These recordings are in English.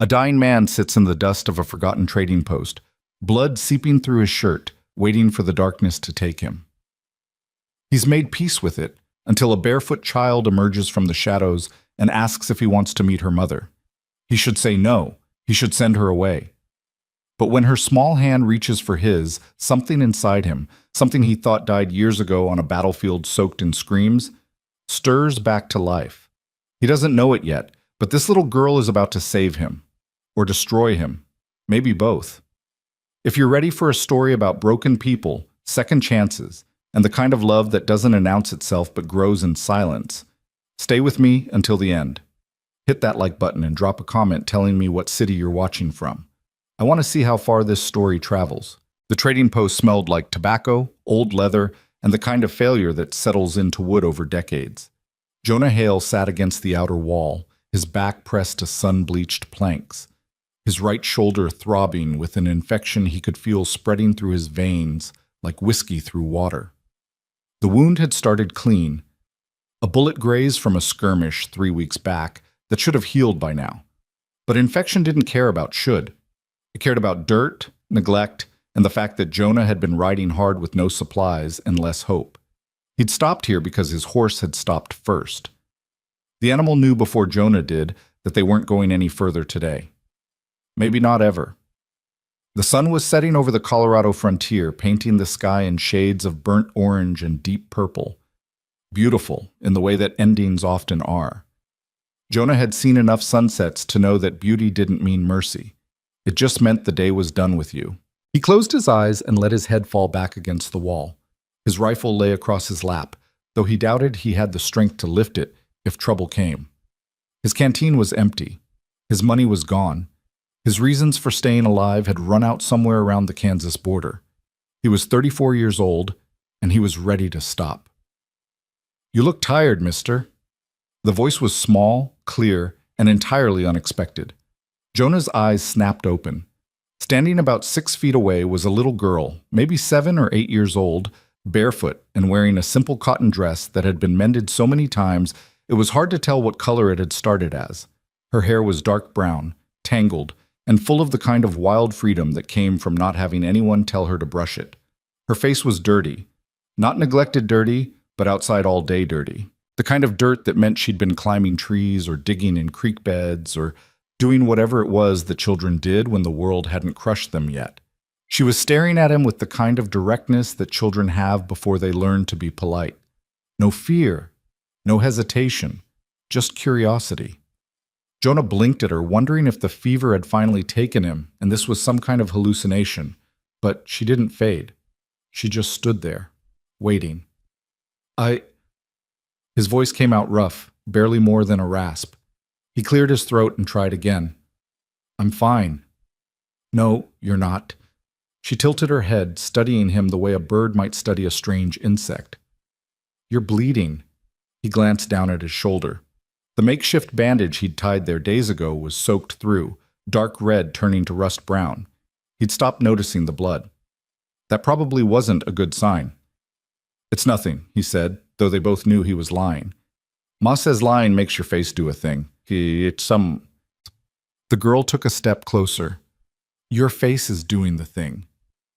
A dying man sits in the dust of a forgotten trading post, blood seeping through his shirt, waiting for the darkness to take him. He's made peace with it until a barefoot child emerges from the shadows and asks if he wants to meet her mother. He should say no. He should send her away. But when her small hand reaches for his, something inside him, something he thought died years ago on a battlefield soaked in screams, stirs back to life. He doesn't know it yet, but this little girl is about to save him. Or destroy him. Maybe both. If you're ready for a story about broken people, second chances, and the kind of love that doesn't announce itself but grows in silence, stay with me until the end. Hit that like button and drop a comment telling me what city you're watching from. I want to see how far this story travels. The trading post smelled like tobacco, old leather, and the kind of failure that settles into wood over decades. Jonah Hale sat against the outer wall, his back pressed to sun-bleached planks, his right shoulder throbbing with an infection he could feel spreading through his veins like whiskey through water. The wound had started clean, a bullet graze from a skirmish 3 weeks back that should have healed by now. But infection didn't care about should. It cared about dirt, neglect, and the fact that Jonah had been riding hard with no supplies and less hope. He'd stopped here because his horse had stopped first. The animal knew before Jonah did that they weren't going any further today. Maybe not ever. The sun was setting over the Colorado frontier, painting the sky in shades of burnt orange and deep purple. Beautiful in the way that endings often are. Jonah had seen enough sunsets to know that beauty didn't mean mercy. It just meant the day was done with you. He closed his eyes and let his head fall back against the wall. His rifle lay across his lap, though he doubted he had the strength to lift it if trouble came. His canteen was empty. His money was gone. His reasons for staying alive had run out somewhere around the Kansas border. He was 34 years old, and he was ready to stop. "You look tired, mister." The voice was small, clear, and entirely unexpected. Jonah's eyes snapped open. Standing about 6 feet away was a little girl, maybe 7 or 8 years old, barefoot and wearing a simple cotton dress that had been mended so many times it was hard to tell what color it had started as. Her hair was dark brown, tangled, and full of the kind of wild freedom that came from not having anyone tell her to brush it. Her face was dirty. Not neglected dirty, but outside all day dirty. The kind of dirt that meant she'd been climbing trees or digging in creek beds or doing whatever it was that children did when the world hadn't crushed them yet. She was staring at him with the kind of directness that children have before they learn to be polite. No fear, no hesitation, just curiosity. Jonah blinked at her, wondering if the fever had finally taken him and this was some kind of hallucination, but she didn't fade. She just stood there, waiting. His voice came out rough, barely more than a rasp. He cleared his throat and tried again. "I'm fine." "No, you're not." She tilted her head, studying him the way a bird might study a strange insect. "You're bleeding." He glanced down at his shoulder. The makeshift bandage he'd tied there days ago was soaked through, dark red turning to rust brown. He'd stopped noticing the blood. That probably wasn't a good sign. "It's nothing," he said, though they both knew he was lying. "Ma says lying makes your face do a thing. It's some..." The girl took a step closer. "Your face is doing the thing.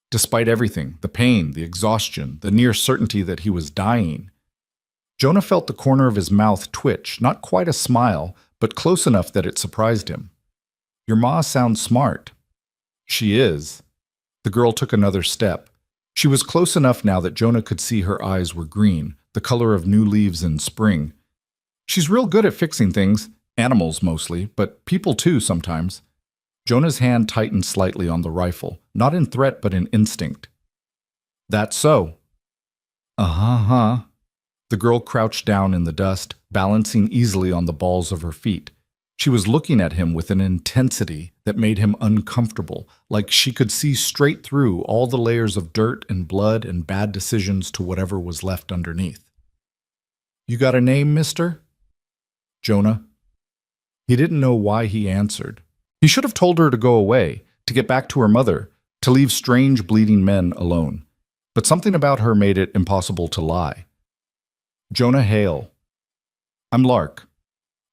Despite everything, the pain, the exhaustion, the near certainty that he was dying." Jonah felt the corner of his mouth twitch, not quite a smile, but close enough that it surprised him. "Your ma sounds smart." "She is." The girl took another step. She was close enough now that Jonah could see her eyes were green, the color of new leaves in spring. "She's real good at fixing things, animals mostly, but people too sometimes." Jonah's hand tightened slightly on the rifle, not in threat but in instinct. "That's so." "Uh-huh." The girl crouched down in the dust, balancing easily on the balls of her feet. She was looking at him with an intensity that made him uncomfortable, like she could see straight through all the layers of dirt and blood and bad decisions to whatever was left underneath. "You got a name, mister?" "Jonah." He didn't know why he answered. He should have told her to go away, to get back to her mother, to leave strange bleeding men alone. But something about her made it impossible to lie. "Jonah Hale." "I'm Lark."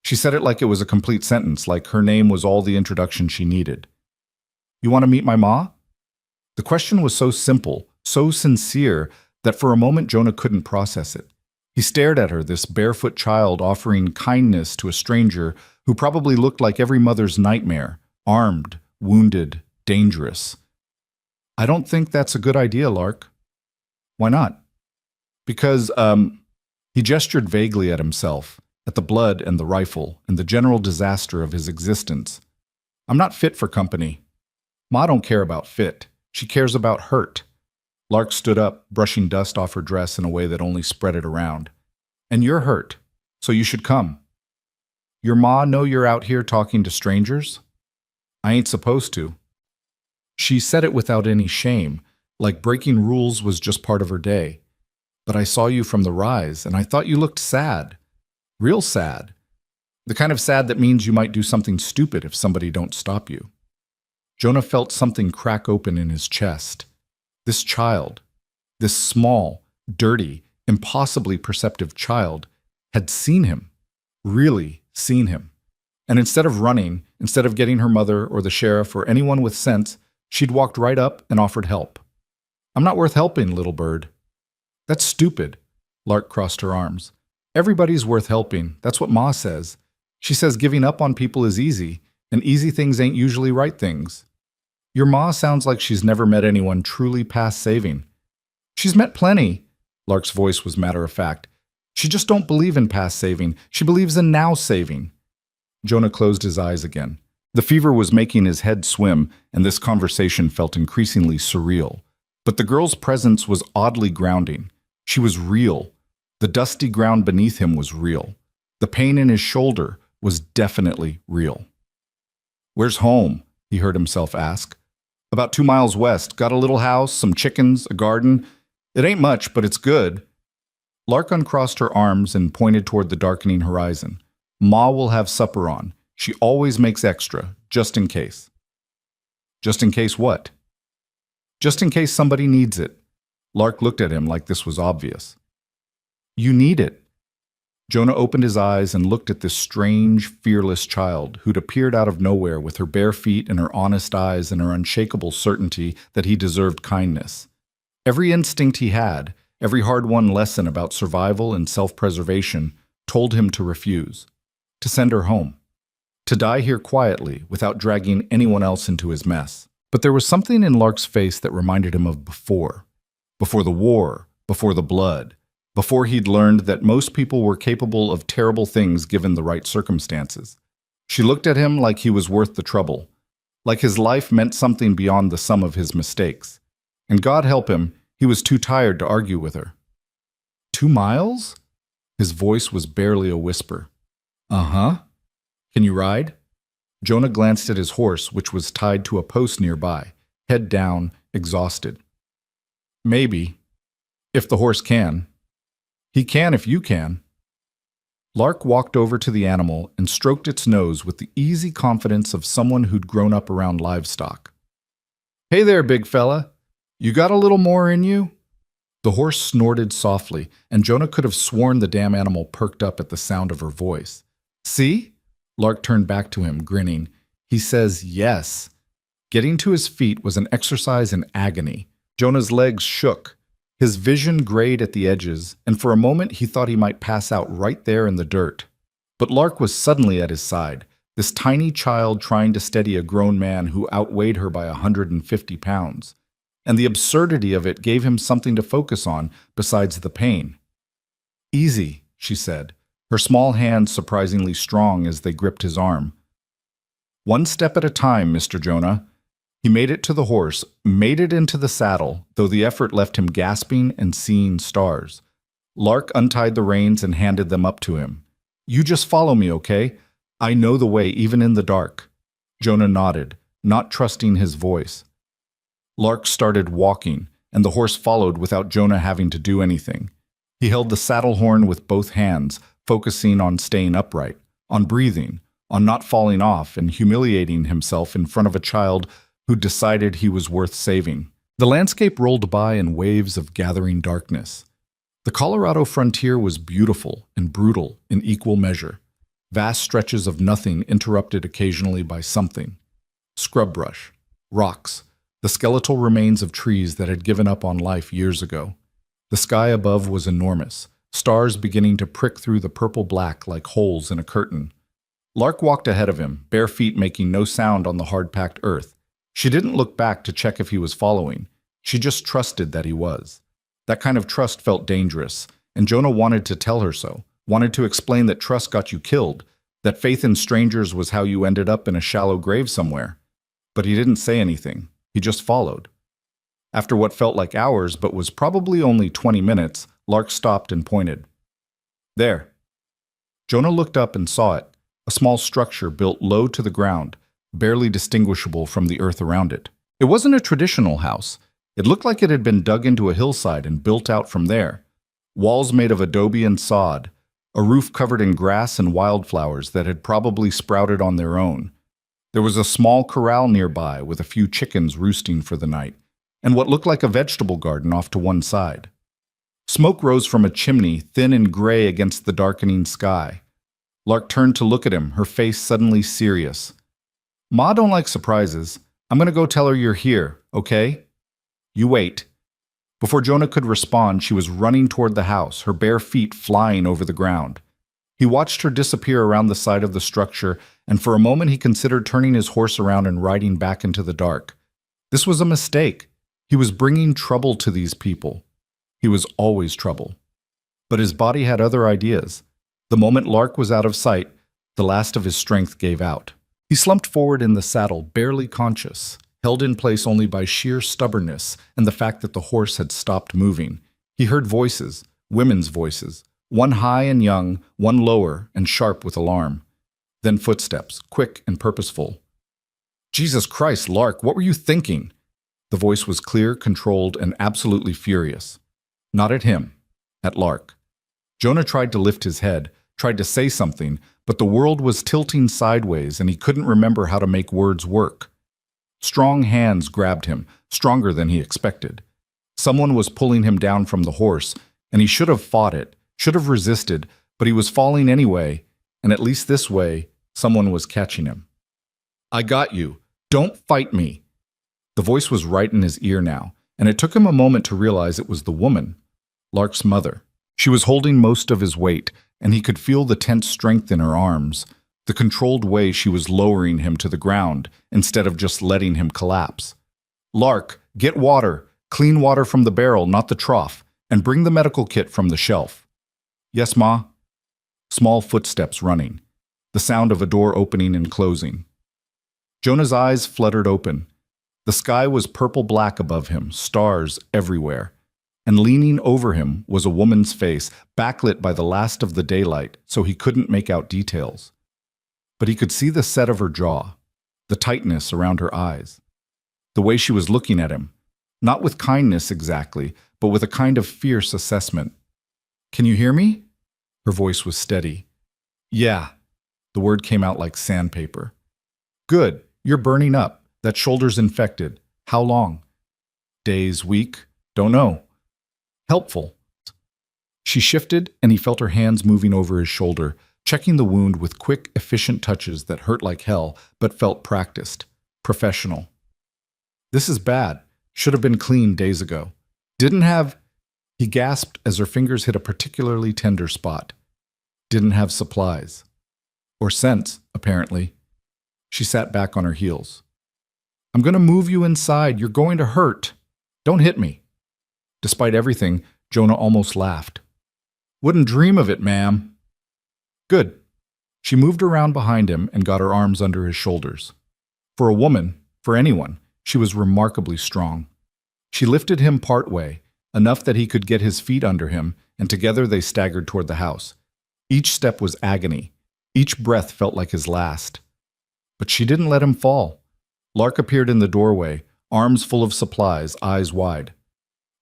She said it like it was a complete sentence, like her name was all the introduction she needed. You want to meet my ma? The question was so simple, so sincere, that for a moment Jonah couldn't process it. He stared at her, this barefoot child offering kindness to a stranger who probably looked like every mother's nightmare, armed, wounded, dangerous. I don't think that's a good idea, Lark. Why not? Because, he gestured vaguely at himself, at the blood and the rifle, and the general disaster of his existence. I'm not fit for company. Ma don't care about fit. She cares about hurt. Lark stood up, brushing dust off her dress in a way that only spread it around. And you're hurt, so you should come. Your ma know you're out here talking to strangers? I ain't supposed to. She said it without any shame, like breaking rules was just part of her day. But I saw you from the rise, and I thought you looked sad. Real sad. The kind of sad that means you might do something stupid if somebody don't stop you. Jonah felt something crack open in his chest. This child, this small, dirty, impossibly perceptive child, had seen him, really seen him. And instead of running, instead of getting her mother or the sheriff or anyone with sense, she'd walked right up and offered help. I'm not worth helping, little bird. That's stupid. Lark crossed her arms. Everybody's worth helping. That's what Ma says. She says giving up on people is easy, and easy things ain't usually right things. Your Ma sounds like she's never met anyone truly past saving. She's met plenty. Lark's voice was matter of fact. She just don't believe in past saving. She believes in now saving. Jonah closed his eyes again. The fever was making his head swim, and this conversation felt increasingly surreal. But the girl's presence was oddly grounding. She was real. The dusty ground beneath him was real. The pain in his shoulder was definitely real. Where's home? He heard himself ask. About 2 miles west. Got a little house, some chickens, a garden. It ain't much, but it's good. Lark uncrossed her arms and pointed toward the darkening horizon. Ma will have supper on. She always makes extra, just in case. Just in case what? Just in case somebody needs it. Lark looked at him like this was obvious. You need it. Jonah opened his eyes and looked at this strange, fearless child who'd appeared out of nowhere with her bare feet and her honest eyes and her unshakable certainty that he deserved kindness. Every instinct he had, every hard-won lesson about survival and self-preservation told him to refuse, to send her home, to die here quietly without dragging anyone else into his mess. But there was something in Lark's face that reminded him of before the war, before the blood, before he'd learned that most people were capable of terrible things given the right circumstances. She looked at him like he was worth the trouble, like his life meant something beyond the sum of his mistakes. And God help him, he was too tired to argue with her. 2 miles? His voice was barely a whisper. Uh-huh. Can you ride? Jonah glanced at his horse, which was tied to a post nearby, head down, exhausted. Maybe. If the horse can. He can if you can. Lark walked over to the animal and stroked its nose with the easy confidence of someone who'd grown up around livestock. Hey there, big fella. You got a little more in you? The horse snorted softly, and Jonah could have sworn the damn animal perked up at the sound of her voice. See? Lark turned back to him, grinning. He says yes. Getting to his feet was an exercise in agony. Jonah's legs shook. His vision grayed at the edges, and for a moment he thought he might pass out right there in the dirt. But Lark was suddenly at his side, this tiny child trying to steady a grown man who outweighed her by 150 pounds. And the absurdity of it gave him something to focus on besides the pain. Easy, she said, her small hands surprisingly strong as they gripped his arm. One step at a time, Mr. Jonah. He made it to the horse, made it into the saddle, though the effort left him gasping and seeing stars. Lark untied the reins and handed them up to him. You just follow me, okay? I know the way, even in the dark. Jonah nodded, not trusting his voice. Lark started walking, and the horse followed without Jonah having to do anything. He held the saddle horn with both hands, focusing on staying upright, on breathing, on not falling off and humiliating himself in front of a child who decided he was worth saving. The landscape rolled by in waves of gathering darkness. The Colorado frontier was beautiful and brutal in equal measure. vast stretches of nothing interrupted occasionally by something. Scrub brush, rocks, the skeletal remains of trees that had given up on life years ago. The sky above was enormous, stars beginning to prick through the purple black like holes in a curtain. Lark walked ahead of him, bare feet making no sound on the hard-packed earth. She didn't look back to check if he was following. She just trusted that he was. That kind of trust felt dangerous, and Jonah wanted to tell her so, wanted to explain that trust got you killed, that faith in strangers was how you ended up in a shallow grave somewhere. But he didn't say anything. He just followed. After what felt like hours but was probably only 20 minutes, Lark stopped and pointed. There. Jonah looked up and saw it, a small structure built low to the ground, barely distinguishable from the earth around it. It wasn't a traditional house. It looked like it had been dug into a hillside and built out from there. Walls made of adobe and sod, a roof covered in grass and wildflowers that had probably sprouted on their own. There was a small corral nearby with a few chickens roosting for the night, and what looked like a vegetable garden off to one side. Smoke rose from a chimney, thin and gray against the darkening sky. Lark turned to look at him, her face suddenly serious. Ma don't like surprises. I'm going to go tell her you're here, okay? You wait. Before Jonah could respond, she was running toward the house, her bare feet flying over the ground. He watched her disappear around the side of the structure, and for a moment he considered turning his horse around and riding back into the dark. This was a mistake. He was bringing trouble to these people. He was always trouble. But his body had other ideas. The moment Lark was out of sight, the last of his strength gave out. He slumped forward in the saddle, barely conscious, held in place only by sheer stubbornness and the fact that the horse had stopped moving. He heard voices, women's voices, one high and young, one lower and sharp with alarm. Then footsteps, quick and purposeful. Jesus Christ, Lark, what were you thinking? The voice was clear, controlled, and absolutely furious. Not at him, at Lark. Jonah tried to lift his head, tried to say something, but the world was tilting sideways and he couldn't remember how to make words work. Strong hands grabbed him, stronger than he expected. Someone was pulling him down from the horse, and he should have fought it, should have resisted, but he was falling anyway, and at least this way, someone was catching him. I got you. Don't fight me. The voice was right in his ear now, and it took him a moment to realize it was the woman, Lark's mother. She was holding most of his weight, and he could feel the tense strength in her arms, the controlled way she was lowering him to the ground instead of just letting him collapse. Lark, get water, clean water from the barrel, not the trough, and bring the medical kit from the shelf. Yes, Ma? Small footsteps running, the sound of a door opening and closing. Jonah's eyes fluttered open. The sky was purple-black above him, stars everywhere. And leaning over him was a woman's face, backlit by the last of the daylight, so he couldn't make out details. But he could see the set of her jaw, the tightness around her eyes, the way she was looking at him, not with kindness exactly, but with a kind of fierce assessment. Can you hear me? Her voice was steady. Yeah. The word came out like sandpaper. Good. You're burning up. That shoulder's infected. How long? Days, week? Don't know. Helpful. She shifted, and he felt her hands moving over his shoulder, checking the wound with quick, efficient touches that hurt like hell, but felt practiced, professional. This is bad. Should have been cleaned days ago. Didn't have... He gasped as her fingers hit a particularly tender spot. Didn't have supplies. Or sense, apparently. She sat back on her heels. I'm going to move you inside. You're going to hurt. Don't hit me. Despite everything, Jonah almost laughed. Wouldn't dream of it, ma'am. Good. She moved around behind him and got her arms under his shoulders. For a woman, for anyone, she was remarkably strong. She lifted him part way, enough that he could get his feet under him, and together they staggered toward the house. Each step was agony. Each breath felt like his last. But she didn't let him fall. Lark appeared in the doorway, arms full of supplies, eyes wide.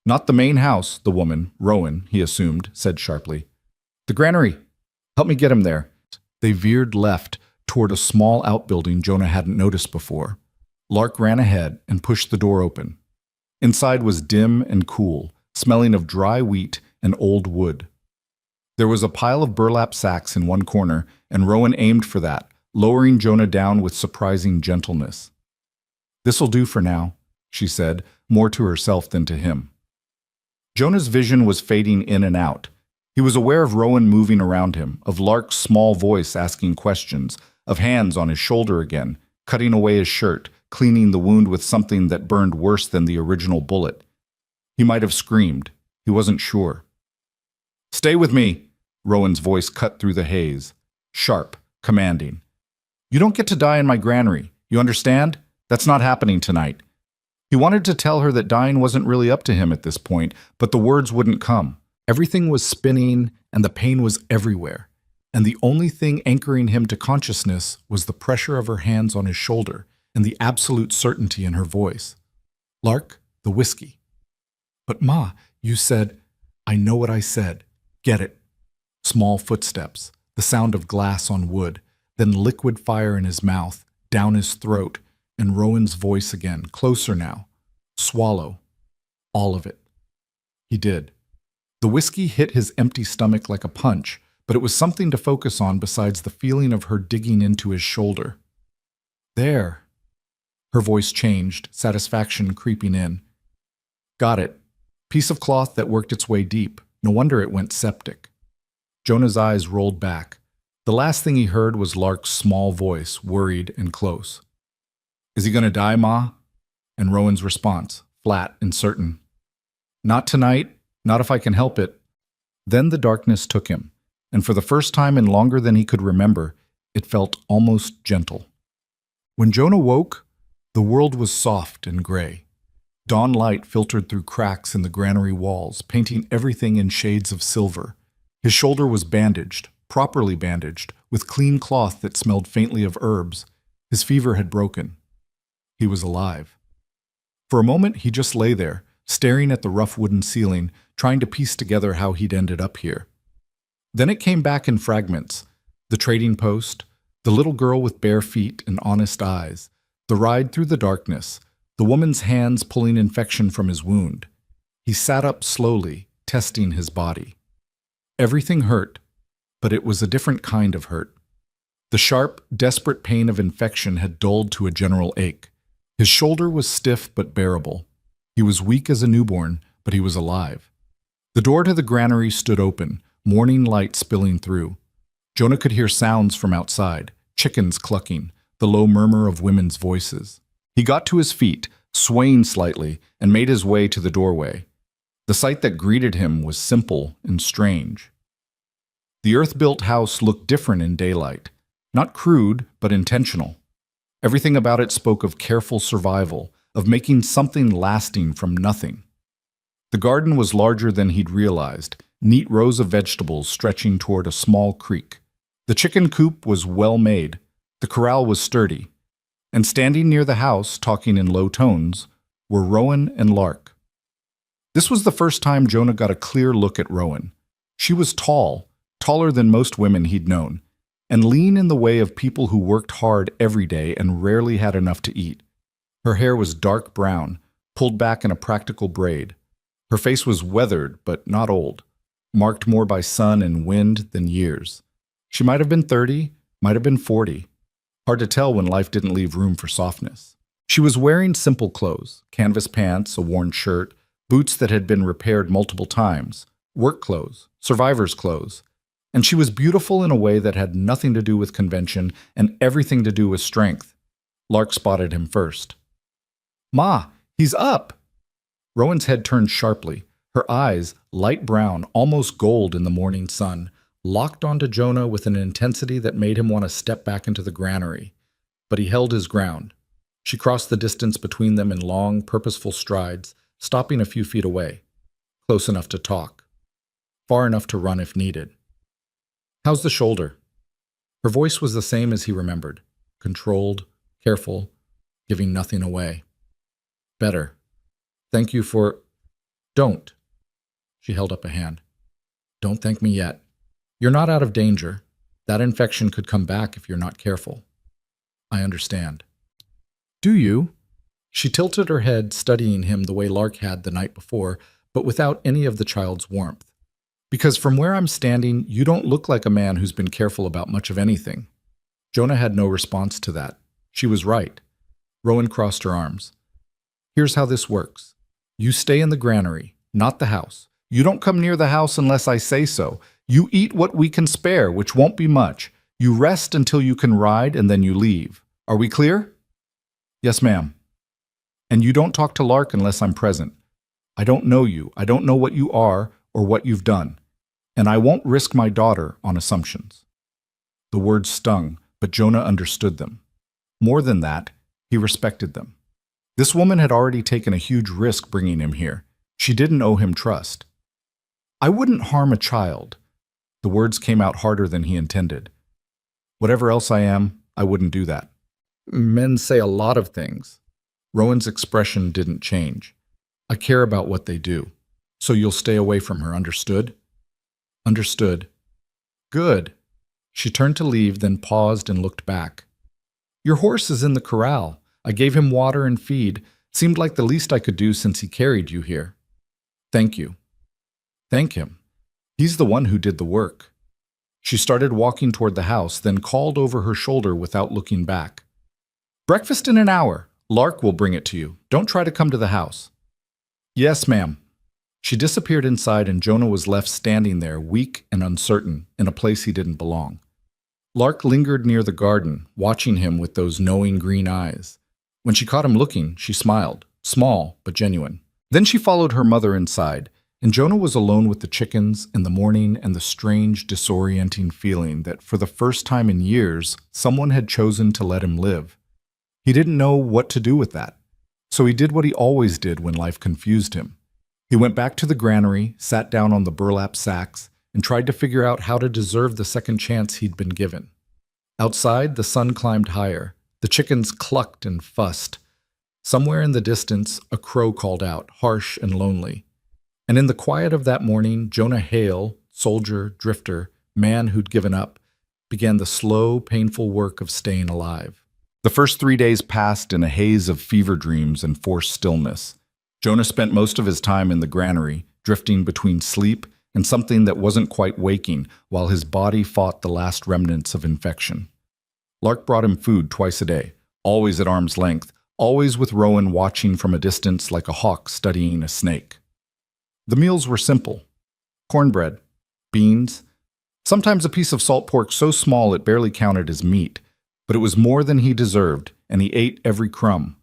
Not the main house, the woman, Rowan, he assumed, said sharply. The granary. Help me get him there. They veered left toward a small outbuilding Jonah hadn't noticed before. Lark ran ahead and pushed the door open. Inside was dim and cool, smelling of dry wheat and old wood. There was a pile of burlap sacks in one corner, and Rowan aimed for that, lowering Jonah down with surprising gentleness. "This'll do for now," she said, more to herself than to him. Jonah's vision was fading in and out. He was aware of Rowan moving around him, of Lark's small voice asking questions, of hands on his shoulder again, cutting away his shirt, cleaning the wound with something that burned worse than the original bullet. He might have screamed. He wasn't sure. "Stay with me," Rowan's voice cut through the haze. Sharp, commanding. "You don't get to die in my granary. You understand? That's not happening tonight." He wanted to tell her that dying wasn't really up to him at this point, but the words wouldn't come. Everything was spinning, and the pain was everywhere. And the only thing anchoring him to consciousness was the pressure of her hands on his shoulder and the absolute certainty in her voice. "Lark, the whiskey." "But Ma, you said—" "I know what I said. Get it." Small footsteps, the sound of glass on wood, then liquid fire in his mouth, down his throat, and Rowan's voice again, closer now. "Swallow. All of it." He did. The whiskey hit his empty stomach like a punch, but it was something to focus on besides the feeling of her digging into his shoulder. "There." Her voice changed, satisfaction creeping in. "Got it. Piece of cloth that worked its way deep. No wonder it went septic." Jonah's eyes rolled back. The last thing he heard was Lark's small voice, worried and close. "Is he going to die, Ma?" And Rowan's response, flat and certain. "Not tonight. Not if I can help it." Then the darkness took him, and for the first time in longer than he could remember, it felt almost gentle. When Jonah woke, the world was soft and gray. Dawn light filtered through cracks in the granary walls, painting everything in shades of silver. His shoulder was bandaged, properly bandaged, with clean cloth that smelled faintly of herbs. His fever had broken. He was alive. For a moment, he just lay there, staring at the rough wooden ceiling, trying to piece together how he'd ended up here. Then it came back in fragments. The trading post, the little girl with bare feet and honest eyes, the ride through the darkness, the woman's hands pulling infection from his wound. He sat up slowly, testing his body. Everything hurt, but it was a different kind of hurt. The sharp, desperate pain of infection had dulled to a general ache. His shoulder was stiff but bearable. He was weak as a newborn, but he was alive. The door to the granary stood open, morning light spilling through. Jonah could hear sounds from outside, chickens clucking, the low murmur of women's voices. He got to his feet, swaying slightly, and made his way to the doorway. The sight that greeted him was simple and strange. The earth-built house looked different in daylight, not crude, but intentional. Everything about it spoke of careful survival, of making something lasting from nothing. The garden was larger than he'd realized, neat rows of vegetables stretching toward a small creek. The chicken coop was well made, the corral was sturdy, and standing near the house, talking in low tones, were Rowan and Lark. This was the first time Jonah got a clear look at Rowan. She was tall, taller than most women he'd known, and lean in the way of people who worked hard every day and rarely had enough to eat. Her hair was dark brown, pulled back in a practical braid. Her face was weathered, but not old, marked more by sun and wind than years. She might have been 30, might have been 40. Hard to tell when life didn't leave room for softness. She was wearing simple clothes, canvas pants, a worn shirt, boots that had been repaired multiple times, work clothes, survivor's clothes. And she was beautiful in a way that had nothing to do with convention and everything to do with strength. Lark spotted him first. "Ma, he's up!" Rowan's head turned sharply. Her eyes, light brown, almost gold in the morning sun, locked onto Jonah with an intensity that made him want to step back into the granary. But he held his ground. She crossed the distance between them in long, purposeful strides, stopping a few feet away. Close enough to talk. Far enough to run if needed. "How's the shoulder?" Her voice was the same as he remembered. Controlled, careful, giving nothing away. "Better. Thank you for—" "Don't." She held up a hand. "Don't thank me yet. You're not out of danger. That infection could come back if you're not careful." "I understand." "Do you?" She tilted her head, studying him the way Lark had the night before, but without any of the child's warmth. Because from where I'm standing, you don't look like a man who's been careful about much of anything. Jonah had no response to that. She was right. Rowan crossed her arms. Here's how this works. You stay in the granary, not the house. You don't come near the house unless I say so. You eat what we can spare, which won't be much. You rest until you can ride, and then you leave. Are we clear? Yes, ma'am. And you don't talk to Lark unless I'm present. I don't know you. I don't know what you are or what you've done. And I won't risk my daughter on assumptions. The words stung, but Jonah understood them. More than that, he respected them. This woman had already taken a huge risk bringing him here. She didn't owe him trust. I wouldn't harm a child. The words came out harder than he intended. Whatever else I am, I wouldn't do that. Men say a lot of things. Rowan's expression didn't change. I care about what they do. So you'll stay away from her, understood? Understood. Good. She turned to leave, then paused and looked back. Your horse is in the corral. I gave him water and feed. Seemed like the least I could do since he carried you here. Thank you. Thank him. He's the one who did the work. She started walking toward the house, then called over her shoulder without looking back. Breakfast in an hour. Lark will bring it to you. Don't try to come to the house. Yes, ma'am. She disappeared inside, and Jonah was left standing there, weak and uncertain, in a place he didn't belong. Lark lingered near the garden, watching him with those knowing green eyes. When she caught him looking, she smiled, small but genuine. Then she followed her mother inside, and Jonah was alone with the chickens in the morning and the strange, disorienting feeling that for the first time in years, someone had chosen to let him live. He didn't know what to do with that, so he did what he always did when life confused him. He went back to the granary, sat down on the burlap sacks, and tried to figure out how to deserve the second chance he'd been given. Outside, the sun climbed higher. The chickens clucked and fussed. Somewhere in the distance, a crow called out, harsh and lonely. And in the quiet of that morning, Jonah Hale, soldier, drifter, man who'd given up, began the slow, painful work of staying alive. The first 3 days passed in a haze of fever dreams and forced stillness. Jonah spent most of his time in the granary, drifting between sleep and something that wasn't quite waking, while his body fought the last remnants of infection. Lark brought him food twice a day, always at arm's length, always with Rowan watching from a distance like a hawk studying a snake. The meals were simple. Cornbread, beans, sometimes a piece of salt pork so small it barely counted as meat, but it was more than he deserved, and he ate every crumb.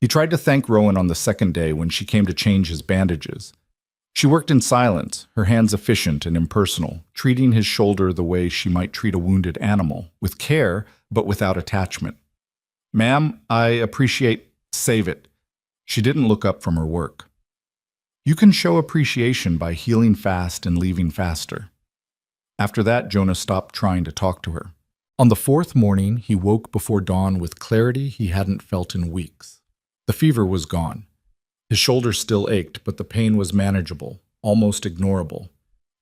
He tried to thank Rowan on the second day when she came to change his bandages. She worked in silence, her hands efficient and impersonal, treating his shoulder the way she might treat a wounded animal, with care but without attachment. Ma'am, I appreciate, save it. She didn't look up from her work. You can show appreciation by healing fast and leaving faster. After that, Jonah stopped trying to talk to her. On the fourth morning, he woke before dawn with clarity he hadn't felt in weeks. The fever was gone. His shoulder still ached, but the pain was manageable, almost ignorable.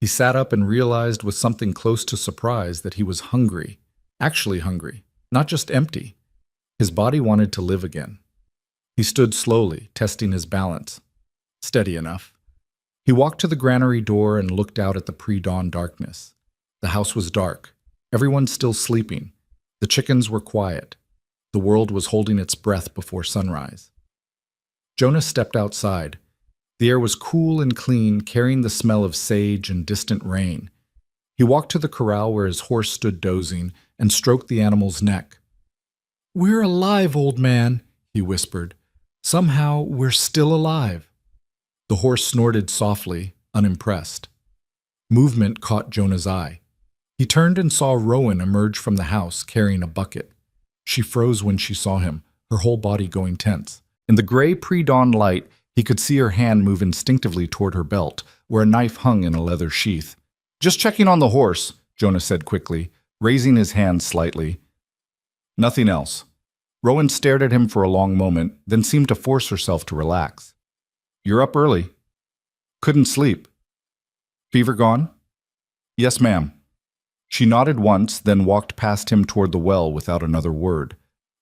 He sat up and realized with something close to surprise that he was hungry, actually hungry, not just empty. His body wanted to live again. He stood slowly, testing his balance. Steady enough. He walked to the granary door and looked out at the pre-dawn darkness. The house was dark. Everyone still sleeping. The chickens were quiet. The world was holding its breath before sunrise. Jonah stepped outside. The air was cool and clean, carrying the smell of sage and distant rain. He walked to the corral where his horse stood dozing and stroked the animal's neck. "We're alive, old man," he whispered. "Somehow we're still alive." The horse snorted softly, unimpressed. Movement caught Jonah's eye. He turned and saw Rowan emerge from the house carrying a bucket. She froze when she saw him, her whole body going tense. In the gray pre-dawn light, he could see her hand move instinctively toward her belt, where a knife hung in a leather sheath. "Just checking on the horse," Jonah said quickly, raising his hand slightly. Nothing else. Rowan stared at him for a long moment, then seemed to force herself to relax. "You're up early." "Couldn't sleep." "Fever gone?" "Yes, ma'am." She nodded once, then walked past him toward the well without another word.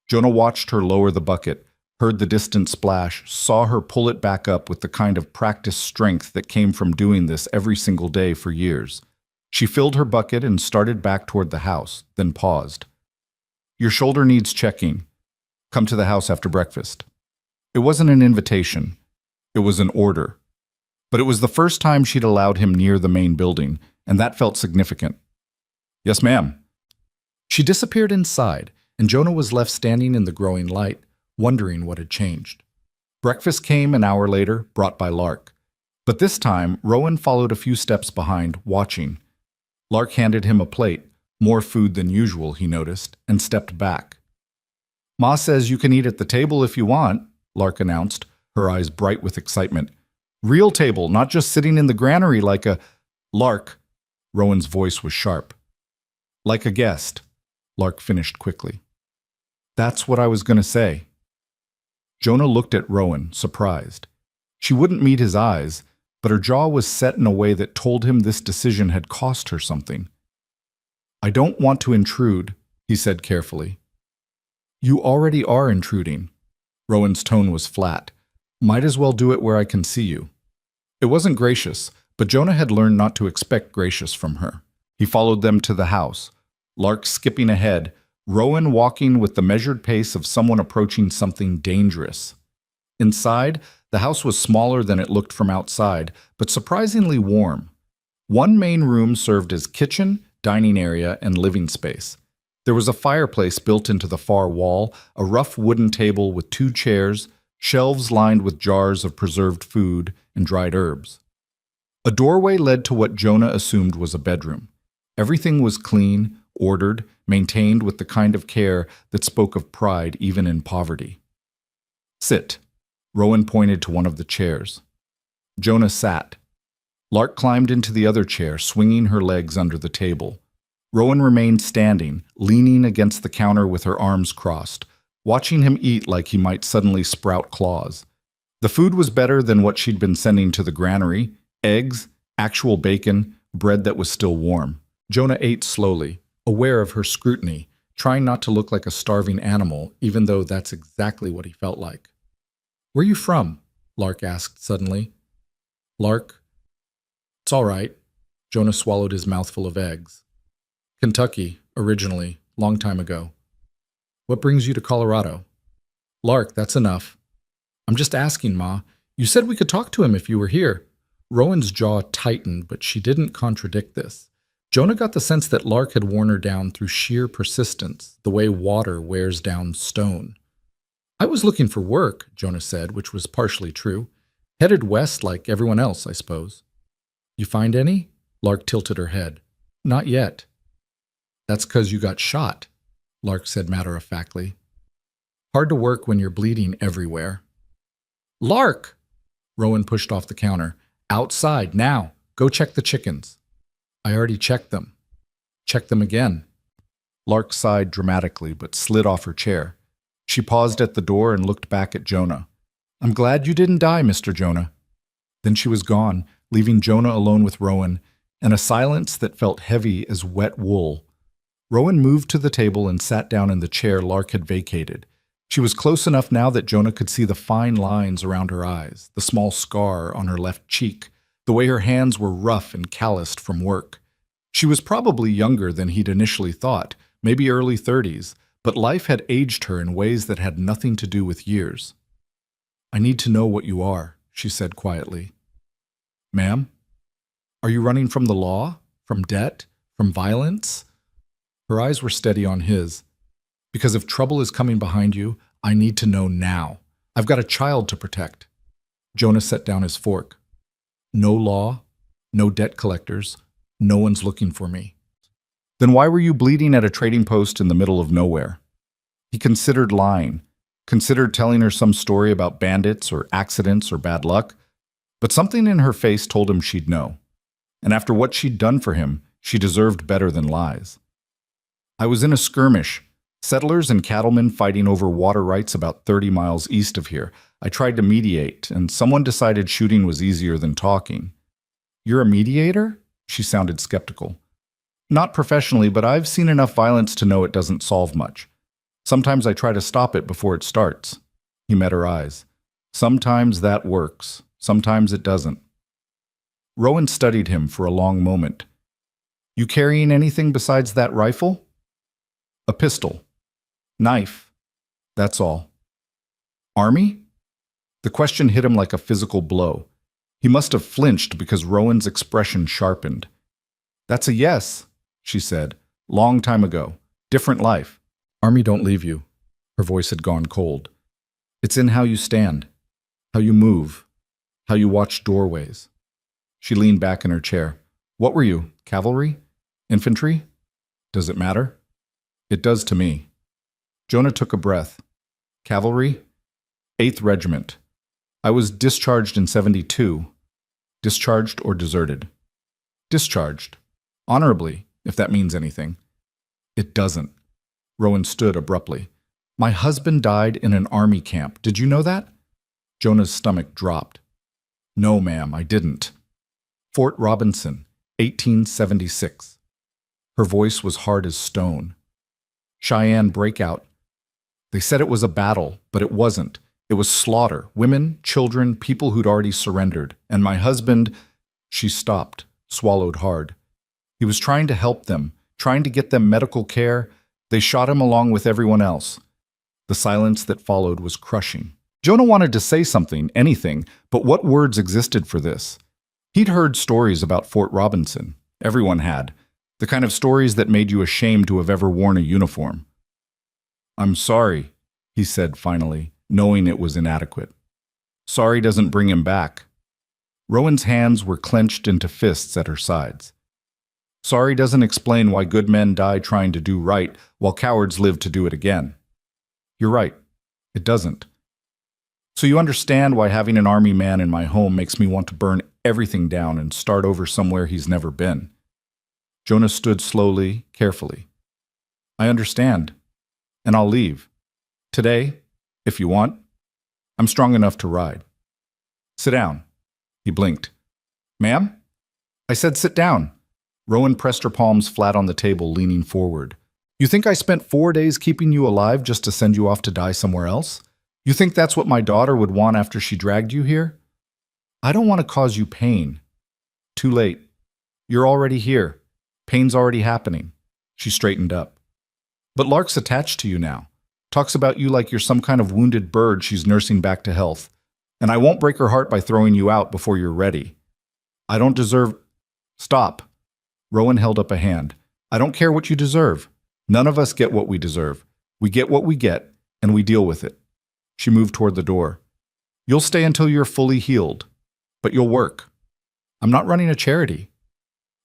Jonah watched her lower the bucket, heard the distant splash, saw her pull it back up with the kind of practiced strength that came from doing this every single day for years. She filled her bucket and started back toward the house, then paused. "Your shoulder needs checking. Come to the house after breakfast." It wasn't an invitation. It was an order. But it was the first time she'd allowed him near the main building, and that felt significant. "Yes, ma'am." She disappeared inside, and Jonah was left standing in the growing light, wondering what had changed. Breakfast came an hour later, brought by Lark. But this time, Rowan followed a few steps behind, watching. Lark handed him a plate, more food than usual, he noticed, and stepped back. "Ma says you can eat at the table if you want," Lark announced, her eyes bright with excitement. "Real table, not just sitting in the granary like a—" "Lark," Rowan's voice was sharp. "Like a guest," Lark finished quickly. "That's what I was going to say." Jonah looked at Rowan, surprised. She wouldn't meet his eyes, but her jaw was set in a way that told him this decision had cost her something. "I don't want to intrude," he said carefully. "You already are intruding." Rowan's tone was flat. "Might as well do it where I can see you." It wasn't gracious, but Jonah had learned not to expect gracious from her. He followed them to the house, Lark skipping ahead, Rowan walking with the measured pace of someone approaching something dangerous. Inside, the house was smaller than it looked from outside, but surprisingly warm. One main room served as kitchen, dining area, and living space. There was a fireplace built into the far wall, a rough wooden table with 2 chairs, shelves lined with jars of preserved food and dried herbs. A doorway led to what Jonah assumed was a bedroom. Everything was clean, ordered, maintained with the kind of care that spoke of pride even in poverty. "Sit." Rowan pointed to one of the chairs. Jonah sat. Lark climbed into the other chair, swinging her legs under the table. Rowan remained standing, leaning against the counter with her arms crossed, watching him eat like he might suddenly sprout claws. The food was better than what she'd been sending to the granary: eggs, actual bacon, bread that was still warm. Jonah ate slowly, aware of her scrutiny, trying not to look like a starving animal, even though that's exactly what he felt like. "Where you from?" Lark asked suddenly. "Lark?" "It's all right." Jonah swallowed his mouthful of eggs. "Kentucky, originally, long time ago." "What brings you to Colorado?" "Lark, that's enough." "I'm just asking, Ma. You said we could talk to him if you were here." Rowan's jaw tightened, but she didn't contradict this. Jonah got the sense that Lark had worn her down through sheer persistence, the way water wears down stone. "I was looking for work," Jonah said, which was partially true. "Headed west like everyone else, I suppose." "You find any?" Lark tilted her head. "Not yet." "That's 'cause you got shot," Lark said matter-of-factly. "Hard to work when you're bleeding everywhere." "Lark!" Rowan pushed off the counter. "Outside, now. Go check the chickens." "I already checked them." "Check them again." Lark sighed dramatically, but slid off her chair. She paused at the door and looked back at Jonah. "I'm glad you didn't die, Mr. Jonah." Then she was gone, leaving Jonah alone with Rowan, and a silence that felt heavy as wet wool. Rowan moved to the table and sat down in the chair Lark had vacated. She was close enough now that Jonah could see the fine lines around her eyes, the small scar on her left cheek, the way her hands were rough and calloused from work. She was probably younger than he'd initially thought, maybe early 30s, but life had aged her in ways that had nothing to do with years. "I need to know what you are," she said quietly. "Ma'am? Are you running from the law? From debt? From violence?" Her eyes were steady on his. "Because if trouble is coming behind you, I need to know now. I've got a child to protect." Jonah set down his fork. "No law, no debt collectors, no one's looking for me." "Then why were you bleeding at a trading post in the middle of nowhere?" He considered lying, considered telling her some story about bandits or accidents or bad luck, but something in her face told him she'd know. And after what she'd done for him, she deserved better than lies. "I was in a skirmish. Settlers and cattlemen fighting over water rights about 30 miles east of here. I tried to mediate, and someone decided shooting was easier than talking." "You're a mediator?" She sounded skeptical. "Not professionally, but I've seen enough violence to know it doesn't solve much. Sometimes I try to stop it before it starts." He met her eyes. Sometimes that works. Sometimes it doesn't. Rowan studied him for a long moment. You carrying anything besides that rifle? A pistol. Knife. That's all. Army? The question hit him like a physical blow. He must have flinched because Rowan's expression sharpened. That's a yes, she said. Long time ago. Different life. Army don't leave you. Her voice had gone cold. It's in how you stand, how you move, how you watch doorways. She leaned back in her chair. What were you? Cavalry? Infantry? Does it matter? It does to me. Jonah took a breath. Cavalry? 8th Regiment. I was discharged in 72. Discharged or deserted? Discharged. Honorably, if that means anything. It doesn't. Rowan stood abruptly. My husband died in an army camp. Did you know that? Jonah's stomach dropped. No, ma'am, I didn't. Fort Robinson, 1876. Her voice was hard as stone. Cheyenne breakout. They said it was a battle, but it wasn't. It was slaughter. Women, children, people who'd already surrendered. And my husband, she stopped, swallowed hard. He was trying to help them, trying to get them medical care. They shot him along with everyone else. The silence that followed was crushing. Jonah wanted to say something, anything, but what words existed for this? He'd heard stories about Fort Robinson. Everyone had. The kind of stories that made you ashamed to have ever worn a uniform. I'm sorry, he said finally, knowing it was inadequate. Sorry doesn't bring him back. Rowan's hands were clenched into fists at her sides. Sorry doesn't explain why good men die trying to do right while cowards live to do it again. You're right. It doesn't. So you understand why having an army man in my home makes me want to burn everything down and start over somewhere he's never been. Jonah stood slowly, carefully. I understand. And I'll leave. Today, if you want. I'm strong enough to ride. Sit down. He blinked. Ma'am? I said sit down. Rowan pressed her palms flat on the table, leaning forward. You think I spent 4 days keeping you alive just to send you off to die somewhere else? You think that's what my daughter would want after she dragged you here? I don't want to cause you pain. Too late. You're already here. Pain's already happening. She straightened up. But Lark's attached to you now. Talks about you like you're some kind of wounded bird she's nursing back to health. And I won't break her heart by throwing you out before you're ready. I don't deserve... Stop. Rowan held up a hand. I don't care what you deserve. None of us get what we deserve. We get what we get, and we deal with it. She moved toward the door. You'll stay until you're fully healed, but you'll work. I'm not running a charity.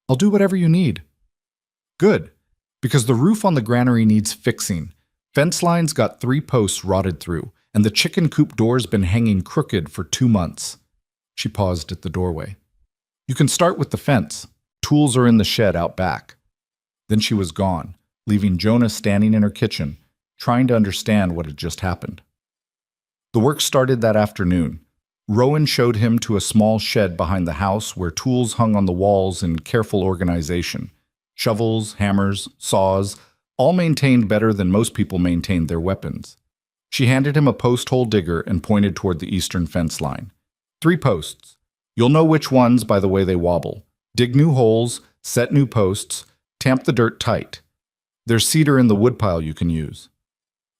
I'll do whatever you need. Good, because the roof on the granary needs fixing. Fence lines got 3 posts rotted through, and the chicken coop door's been hanging crooked for 2 months. She paused at the doorway. You can start with the fence. Tools are in the shed out back. Then she was gone, leaving Jonah standing in her kitchen, trying to understand what had just happened. The work started that afternoon. Rowan showed him to a small shed behind the house where tools hung on the walls in careful organization. Shovels, hammers, saws, all maintained better than most people maintained their weapons. She handed him a post-hole digger and pointed toward the eastern fence line. 3 posts. You'll know which ones by the way they wobble. Dig new holes, set new posts, tamp the dirt tight. There's cedar in the woodpile you can use.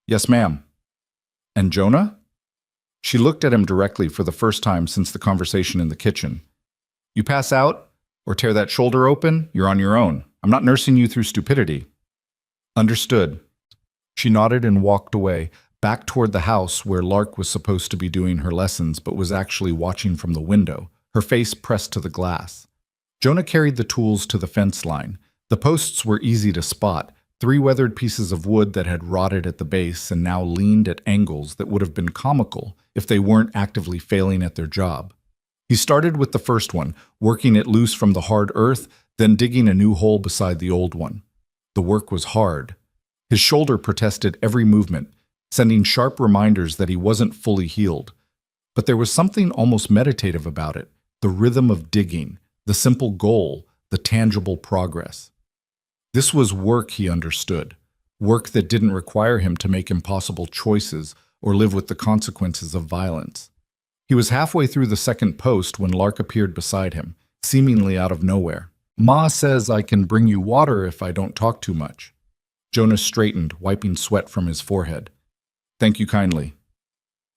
Yes, ma'am. And Jonah? She looked at him directly for the first time since the conversation in the kitchen. You pass out or tear that shoulder open, you're on your own. I'm not nursing you through stupidity. Understood. She nodded and walked away, back toward the house where Lark was supposed to be doing her lessons but was actually watching from the window, her face pressed to the glass. Jonah carried the tools to the fence line. The posts were easy to spot, 3 weathered pieces of wood that had rotted at the base and now leaned at angles that would have been comical if they weren't actively failing at their job. He started with the first one, working it loose from the hard earth, then digging a new hole beside the old one. The work was hard. His shoulder protested every movement, sending sharp reminders that he wasn't fully healed. But there was something almost meditative about it, the rhythm of digging, the simple goal, the tangible progress. This was work he understood, work that didn't require him to make impossible choices or live with the consequences of violence. He was halfway through the second post when Lark appeared beside him, seemingly out of nowhere. "Ma says I can bring you water if I don't talk too much." Jonah straightened, wiping sweat from his forehead. "Thank you kindly."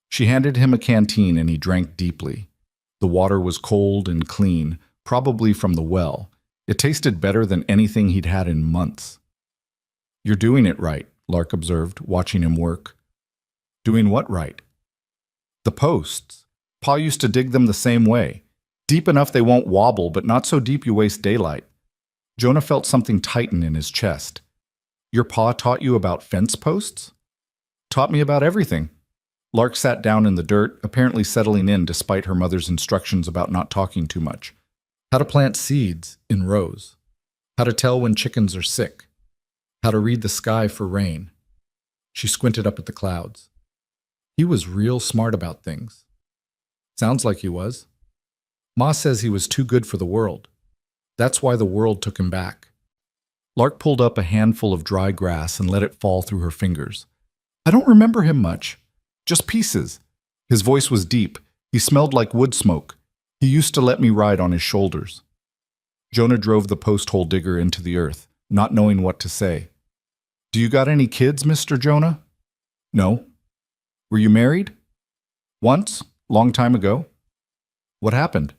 She handed him a canteen and he drank deeply. The water was cold and clean, probably from the well. It tasted better than anything he'd had in months. "You're doing it right," Lark observed, watching him work. "Doing what right?" "The posts. Pa used to dig them the same way. Deep enough they won't wobble, but not so deep you waste daylight." Jonah felt something tighten in his chest. "Your pa taught you about fence posts?" "Taught me about everything." Lark sat down in the dirt, apparently settling in despite her mother's instructions about not talking too much. How to plant seeds in rows. How to tell when chickens are sick. How to read the sky for rain. She squinted up at the clouds. He was real smart about things. Sounds like he was. Ma says he was too good for the world. That's why the world took him back. Lark pulled up a handful of dry grass and let it fall through her fingers. "I don't remember him much. Just pieces." His voice was deep. He smelled like wood smoke. He used to let me ride on his shoulders. Jonah drove the post hole digger into the earth, not knowing what to say. "Do you got any kids, Mr. Jonah?" "No." "Were you married?" "Once, long time ago." "What happened?"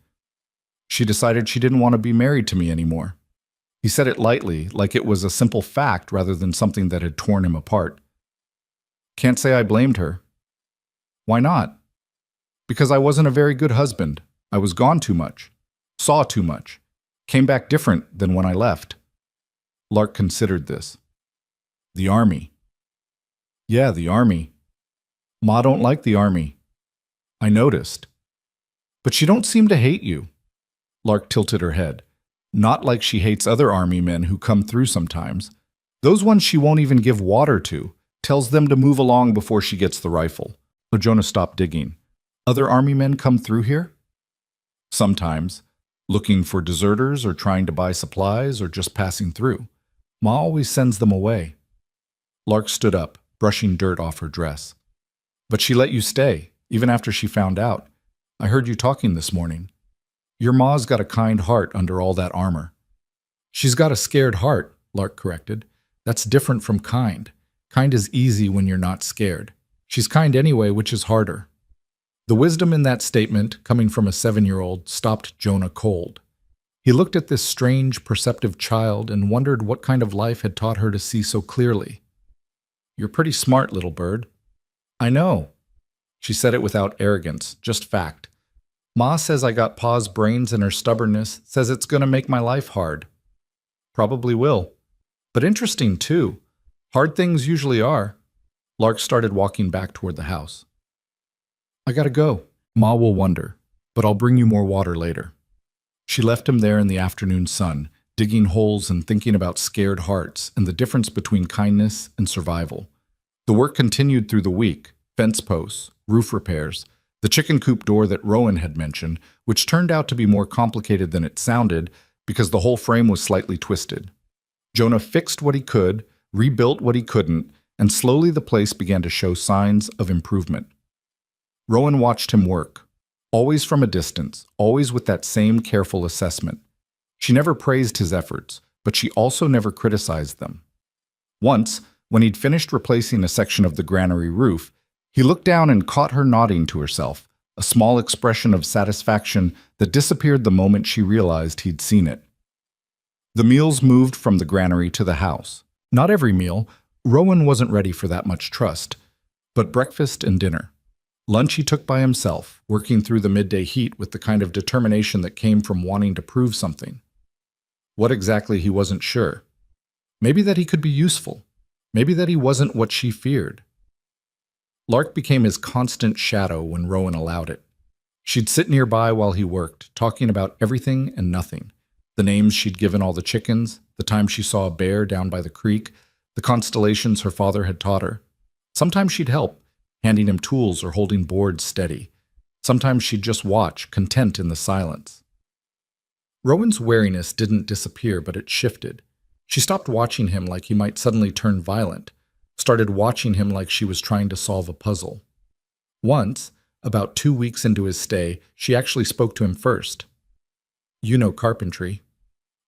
"She decided she didn't want to be married to me anymore." He said it lightly, like it was a simple fact rather than something that had torn him apart. "Can't say I blamed her." "Why not?" "Because I wasn't a very good husband. I was gone too much. Saw too much. Came back different than when I left." Lark considered this. "The army." "Yeah, the army. Ma don't like the army. I noticed. But she don't seem to hate you." Lark tilted her head. "Not like she hates other army men who come through sometimes. Those ones she won't even give water to, tells them to move along before she gets the rifle." So Jonah stopped digging. "Other army men come through here?" "Sometimes. Looking for deserters or trying to buy supplies or just passing through. Ma always sends them away." Lark stood up, brushing dirt off her dress. "But she let you stay, even after she found out. I heard you talking this morning. Your ma's got a kind heart under all that armor." "She's got a scared heart," Lark corrected. "That's different from kind. Kind is easy when you're not scared. She's kind anyway, which is harder." The wisdom in that statement, coming from a 7-year-old, stopped Jonah cold. He looked at this strange, perceptive child and wondered what kind of life had taught her to see so clearly. "You're pretty smart, little bird." "I know." She said it without arrogance, just fact. "Ma says I got Pa's brains and her stubbornness, says it's going to make my life hard." "Probably will. But interesting, too. Hard things usually are." Lark started walking back toward the house. "I gotta go. Ma will wonder, but I'll bring you more water later." She left him there in the afternoon sun, digging holes and thinking about scared hearts and the difference between kindness and survival. The work continued through the week: fence posts, roof repairs, the chicken coop door that Rowan had mentioned, which turned out to be more complicated than it sounded because the whole frame was slightly twisted. Jonah fixed what he could, rebuilt what he couldn't, and slowly the place began to show signs of improvement. Rowan watched him work, always from a distance, always with that same careful assessment. She never praised his efforts, but she also never criticized them. Once, when he'd finished replacing a section of the granary roof, he looked down and caught her nodding to herself, a small expression of satisfaction that disappeared the moment she realized he'd seen it. The meals moved from the granary to the house. Not every meal. Rowan wasn't ready for that much trust, but breakfast and dinner. Lunch he took by himself, working through the midday heat with the kind of determination that came from wanting to prove something. What exactly, he wasn't sure. Maybe that he could be useful. Maybe that he wasn't what she feared. Lark became his constant shadow when Rowan allowed it. She'd sit nearby while he worked, talking about everything and nothing. The names she'd given all the chickens, the time she saw a bear down by the creek, the constellations her father had taught her. Sometimes she'd help, handing him tools or holding boards steady. Sometimes she'd just watch, content in the silence. Rowan's wariness didn't disappear, but it shifted. She stopped watching him like he might suddenly turn violent, started watching him like she was trying to solve a puzzle. Once, about 2 weeks into his stay, she actually spoke to him first. "You know carpentry."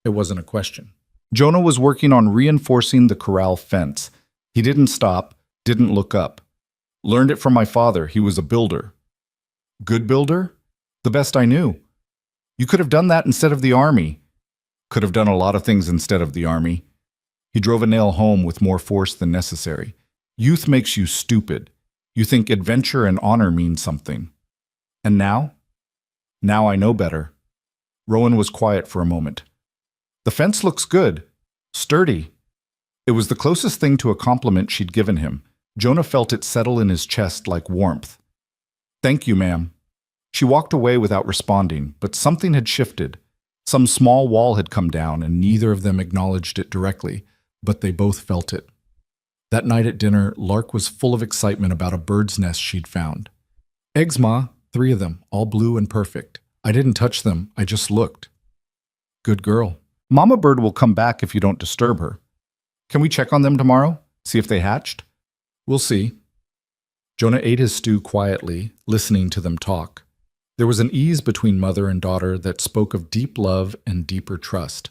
It wasn't a question. Jonah was working on reinforcing the corral fence. He didn't stop, didn't look up. "Learned it from my father. He was a builder." "Good builder?" "The best I knew." "You could have done that instead of the army." "Could have done a lot of things instead of the army." He drove a nail home with more force than necessary. "Youth makes you stupid. You think adventure and honor mean something. And now? Now I know better." Rowan was quiet for a moment. "The fence looks good. Sturdy." It was the closest thing to a compliment she'd given him. Jonah felt it settle in his chest like warmth. "Thank you, ma'am." She walked away without responding, but something had shifted. Some small wall had come down, and neither of them acknowledged it directly, but they both felt it. That night at dinner, Lark was full of excitement about a bird's nest she'd found. "Eggs, Ma. 3 of them, all blue and perfect. I didn't touch them, I just looked." "Good girl. Mama bird will come back if you don't disturb her. Can we check on them tomorrow? See if they hatched?" "We'll see." Jonah ate his stew quietly, listening to them talk. There was an ease between mother and daughter that spoke of deep love and deeper trust.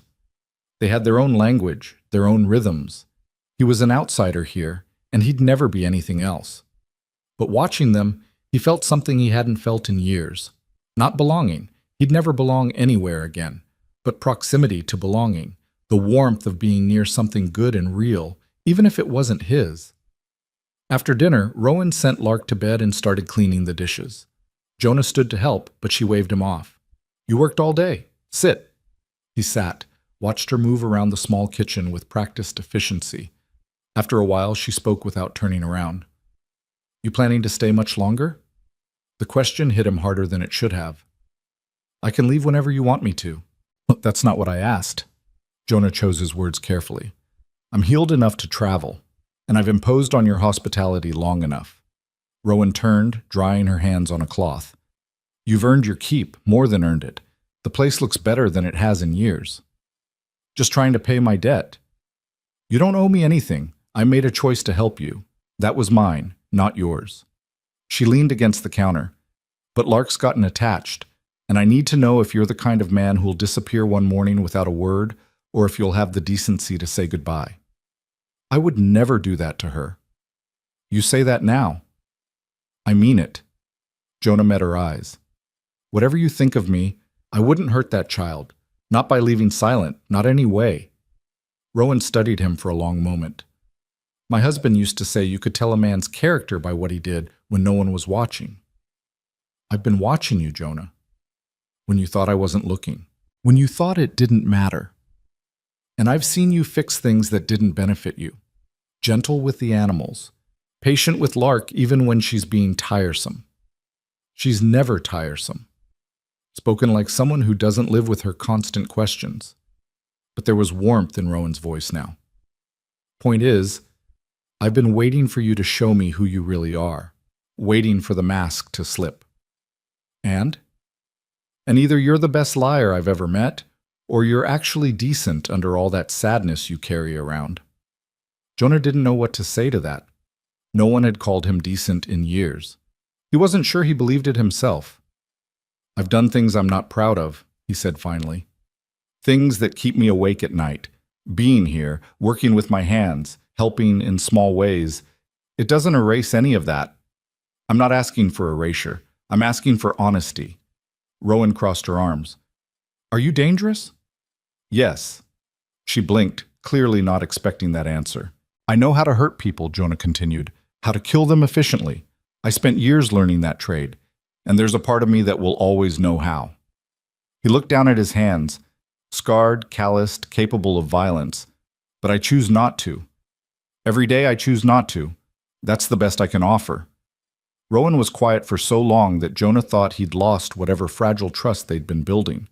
They had their own language, their own rhythms. He was an outsider here, and he'd never be anything else. But watching them, he felt something he hadn't felt in years. Not belonging. He'd never belong anywhere again. But proximity to belonging. The warmth of being near something good and real, even if it wasn't his. After dinner, Rowan sent Lark to bed and started cleaning the dishes. Jonah stood to help, but she waved him off. "You worked all day. Sit." He sat, watched her move around the small kitchen with practiced efficiency. After a while, she spoke without turning around. "You planning to stay much longer?" The question hit him harder than it should have. "I can leave whenever you want me to." "That's not what I asked." Jonah chose his words carefully. "I'm healed enough to travel, and I've imposed on your hospitality long enough." Rowan turned, drying her hands on a cloth. "You've earned your keep, more than earned it. The place looks better than it has in years." "Just trying to pay my debt." "You don't owe me anything. I made a choice to help you. That was mine, not yours." She leaned against the counter. "But Lark's gotten attached, and I need to know if you're the kind of man who'll disappear one morning without a word, or if you'll have the decency to say goodbye." "I would never do that to her." "You say that now." "I mean it." Jonah met her eyes. "Whatever you think of me, I wouldn't hurt that child. Not by leaving silent, not any way." Rowan studied him for a long moment. "My husband used to say you could tell a man's character by what he did when no one was watching." "I've been watching you, Jonah. When you thought I wasn't looking. When you thought it didn't matter. And I've seen you fix things that didn't benefit you. Gentle with the animals. Patient with Lark even when she's being tiresome. She's never tiresome." Spoken like someone who doesn't live with her constant questions. But there was warmth in Rowan's voice now. "Point is, I've been waiting for you to show me who you really are. Waiting for the mask to slip." "And?" "And either you're the best liar I've ever met, or you're actually decent under all that sadness you carry around." Jonah didn't know what to say to that. No one had called him decent in years. He wasn't sure he believed it himself. "I've done things I'm not proud of," he said finally. "Things that keep me awake at night. Being here, working with my hands, helping in small ways. It doesn't erase any of that. I'm not asking for erasure. I'm asking for honesty." Rowan crossed her arms. "Are you dangerous?" "Yes." She blinked, clearly not expecting that answer. "I know how to hurt people," Jonah continued, "how to kill them efficiently. I spent years learning that trade, and there's a part of me that will always know how." He looked down at his hands, scarred, calloused, capable of violence. "But I choose not to. Every day I choose not to. That's the best I can offer." Rowan was quiet for so long that Jonah thought he'd lost whatever fragile trust they'd been building.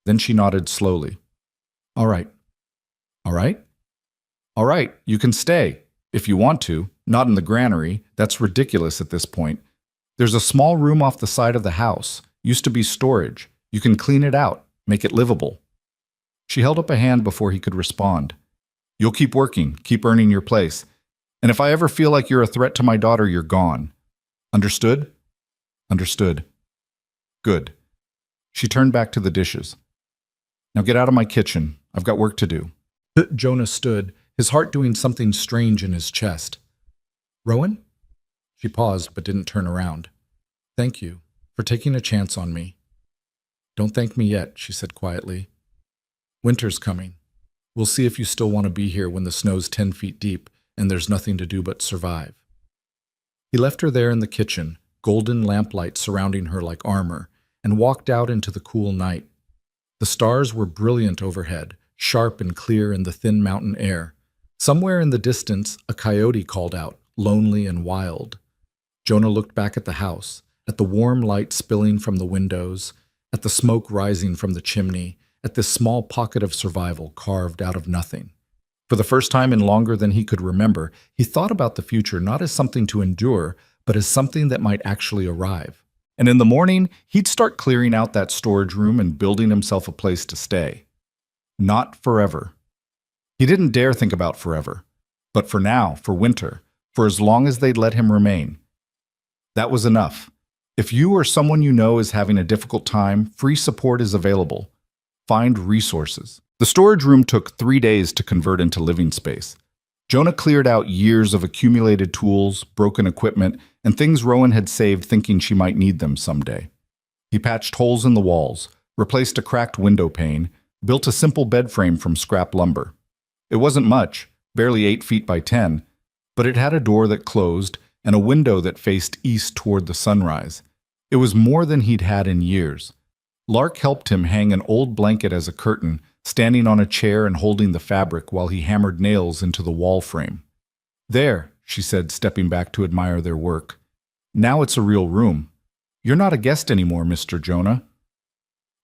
Then she nodded slowly. "All right." "All right?" "All right, you can stay, if you want to. Not in the granary. That's ridiculous at this point. There's a small room off the side of the house. Used to be storage. You can clean it out, make it livable." She held up a hand before he could respond. "You'll keep working, keep earning your place. And if I ever feel like you're a threat to my daughter, you're gone. Understood?" Understood. Good. She turned back to the dishes. Now get out of my kitchen. I've got work to do. Jonah stood, his heart doing something strange in his chest. Rowan? She paused but didn't turn around. Thank you for taking a chance on me. Don't thank me yet, she said quietly. Winter's coming. We'll see if you still want to be here when the snow's 10 feet deep and there's nothing to do but survive. He left her there in the kitchen, golden lamplight surrounding her like armor, and walked out into the cool night. The stars were brilliant overhead, sharp and clear in the thin mountain air. Somewhere in the distance, a coyote called out, lonely and wild. Jonah looked back at the house, at the warm light spilling from the windows, at the smoke rising from the chimney, at this small pocket of survival carved out of nothing. For the first time in longer than he could remember, he thought about the future not as something to endure, but as something that might actually arrive. And in the morning, he'd start clearing out that storage room and building himself a place to stay. Not forever. He didn't dare think about forever. But for now, for winter, for as long as they'd let him remain. That was enough. If you or someone you know is having a difficult time, free support is available. Find resources. The storage room took 3 days to convert into living space. Jonah cleared out years of accumulated tools, broken equipment, and things Rowan had saved thinking she might need them someday. He patched holes in the walls, replaced a cracked window pane, built a simple bed frame from scrap lumber. It wasn't much, barely 8 feet by 10, but it had a door that closed and a window that faced east toward the sunrise. It was more than he'd had in years. Lark helped him hang an old blanket as a curtain, standing on a chair and holding the fabric while he hammered nails into the wall frame. There, she said, stepping back to admire their work. Now it's a real room. You're not a guest anymore, Mr. Jonah.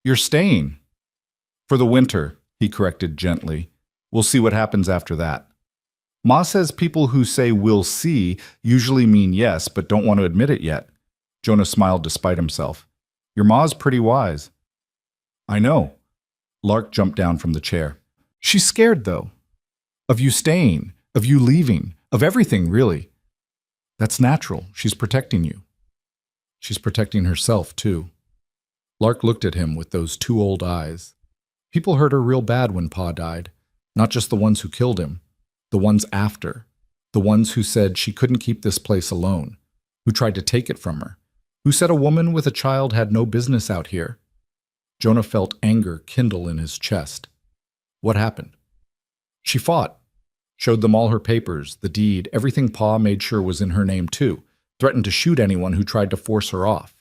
You're staying. For the winter, he corrected gently. We'll see what happens after that. Ma says people who say we'll see usually mean yes, but don't want to admit it yet. Jonah smiled despite himself. Your ma's pretty wise. I know. Lark jumped down from the chair. She's scared, though. Of you staying, of you leaving, of everything, really. That's natural. She's protecting you. She's protecting herself, too. Lark looked at him with those two old eyes. People hurt her real bad when Pa died. Not just the ones who killed him. The ones after. The ones who said she couldn't keep this place alone. Who tried to take it from her. Who said a woman with a child had no business out here. Jonah felt anger kindle in his chest. What happened? She fought. Showed them all her papers, the deed, everything Pa made sure was in her name too. Threatened to shoot anyone who tried to force her off.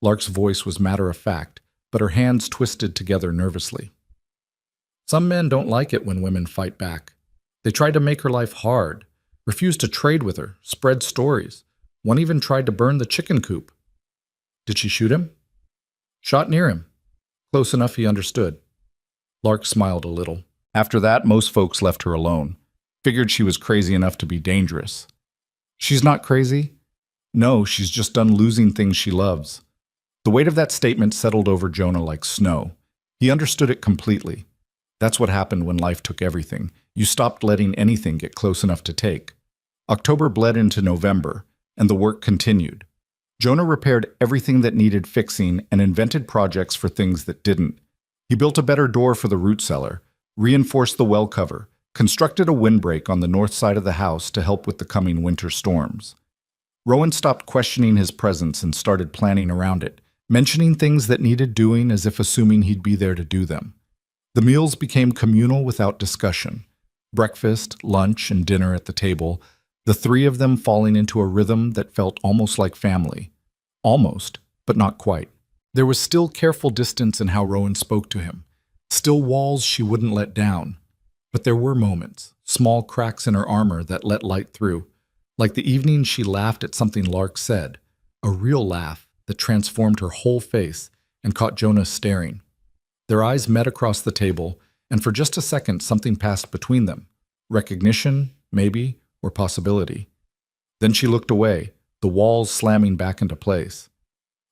Lark's voice was matter-of-fact, but her hands twisted together nervously. Some men don't like it when women fight back. They tried to make her life hard, refused to trade with her, spread stories. One even tried to burn the chicken coop. Did she shoot him? Shot near him. Close enough he understood. Lark smiled a little. After that, most folks left her alone. Figured she was crazy enough to be dangerous. She's not crazy. No, she's just done losing things she loves. The weight of that statement settled over Jonah like snow. He understood it completely. That's what happened when life took everything. You stopped letting anything get close enough to take. October bled into November, and the work continued. Jonah repaired everything that needed fixing and invented projects for things that didn't. He built a better door for the root cellar, reinforced the well cover, constructed a windbreak on the north side of the house to help with the coming winter storms. Rowan stopped questioning his presence and started planning around it, mentioning things that needed doing as if assuming he'd be there to do them. The meals became communal without discussion. Breakfast, lunch, and dinner at the table, the three of them falling into a rhythm that felt almost like family. Almost, but not quite. There was still careful distance in how Rowan spoke to him, still walls she wouldn't let down. But there were moments, small cracks in her armor that let light through, like the evening she laughed at something Lark said, a real laugh that transformed her whole face and caught Jonah staring. Their eyes met across the table, and for just a second something passed between them. Recognition, maybe, or possibility. Then she looked away, the walls slamming back into place.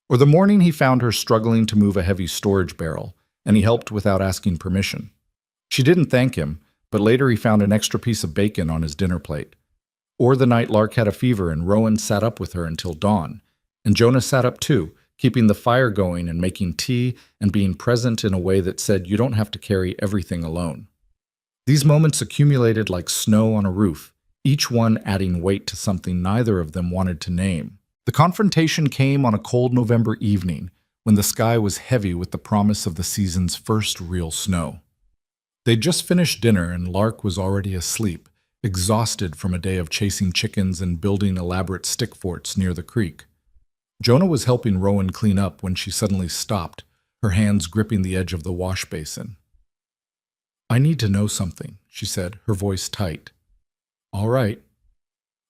Or the morning he found her struggling to move a heavy storage barrel, and he helped without asking permission. She didn't thank him, but later he found an extra piece of bacon on his dinner plate. Or the night Lark had a fever and Rowan sat up with her until dawn, And Jonah sat up too, keeping the fire going and making tea and being present in a way that said you don't have to carry everything alone. These moments accumulated like snow on a roof, each one adding weight to something neither of them wanted to name. The confrontation came on a cold November evening, when the sky was heavy with the promise of the season's first real snow. They'd just finished dinner and Lark was already asleep, exhausted from a day of chasing chickens and building elaborate stick forts near the creek. Jonah was helping Rowan clean up when she suddenly stopped, her hands gripping the edge of the wash basin. "I need to know something," she said, her voice tight. "All right.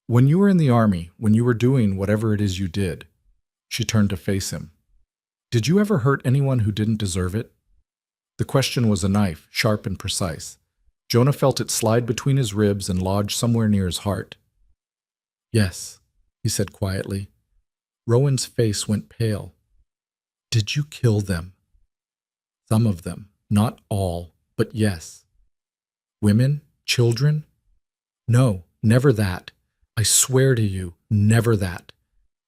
When you were in the army, when you were doing whatever it is you did," she turned to face him, "did you ever hurt anyone who didn't deserve it?" The question was a knife, sharp and precise. Jonah felt it slide between his ribs and lodge somewhere near his heart. "Yes," he said quietly. Rowan's face went pale. "Did you kill them?" "Some of them, not all, but yes." "Women? Children?" "No, never that. I swear to you, never that."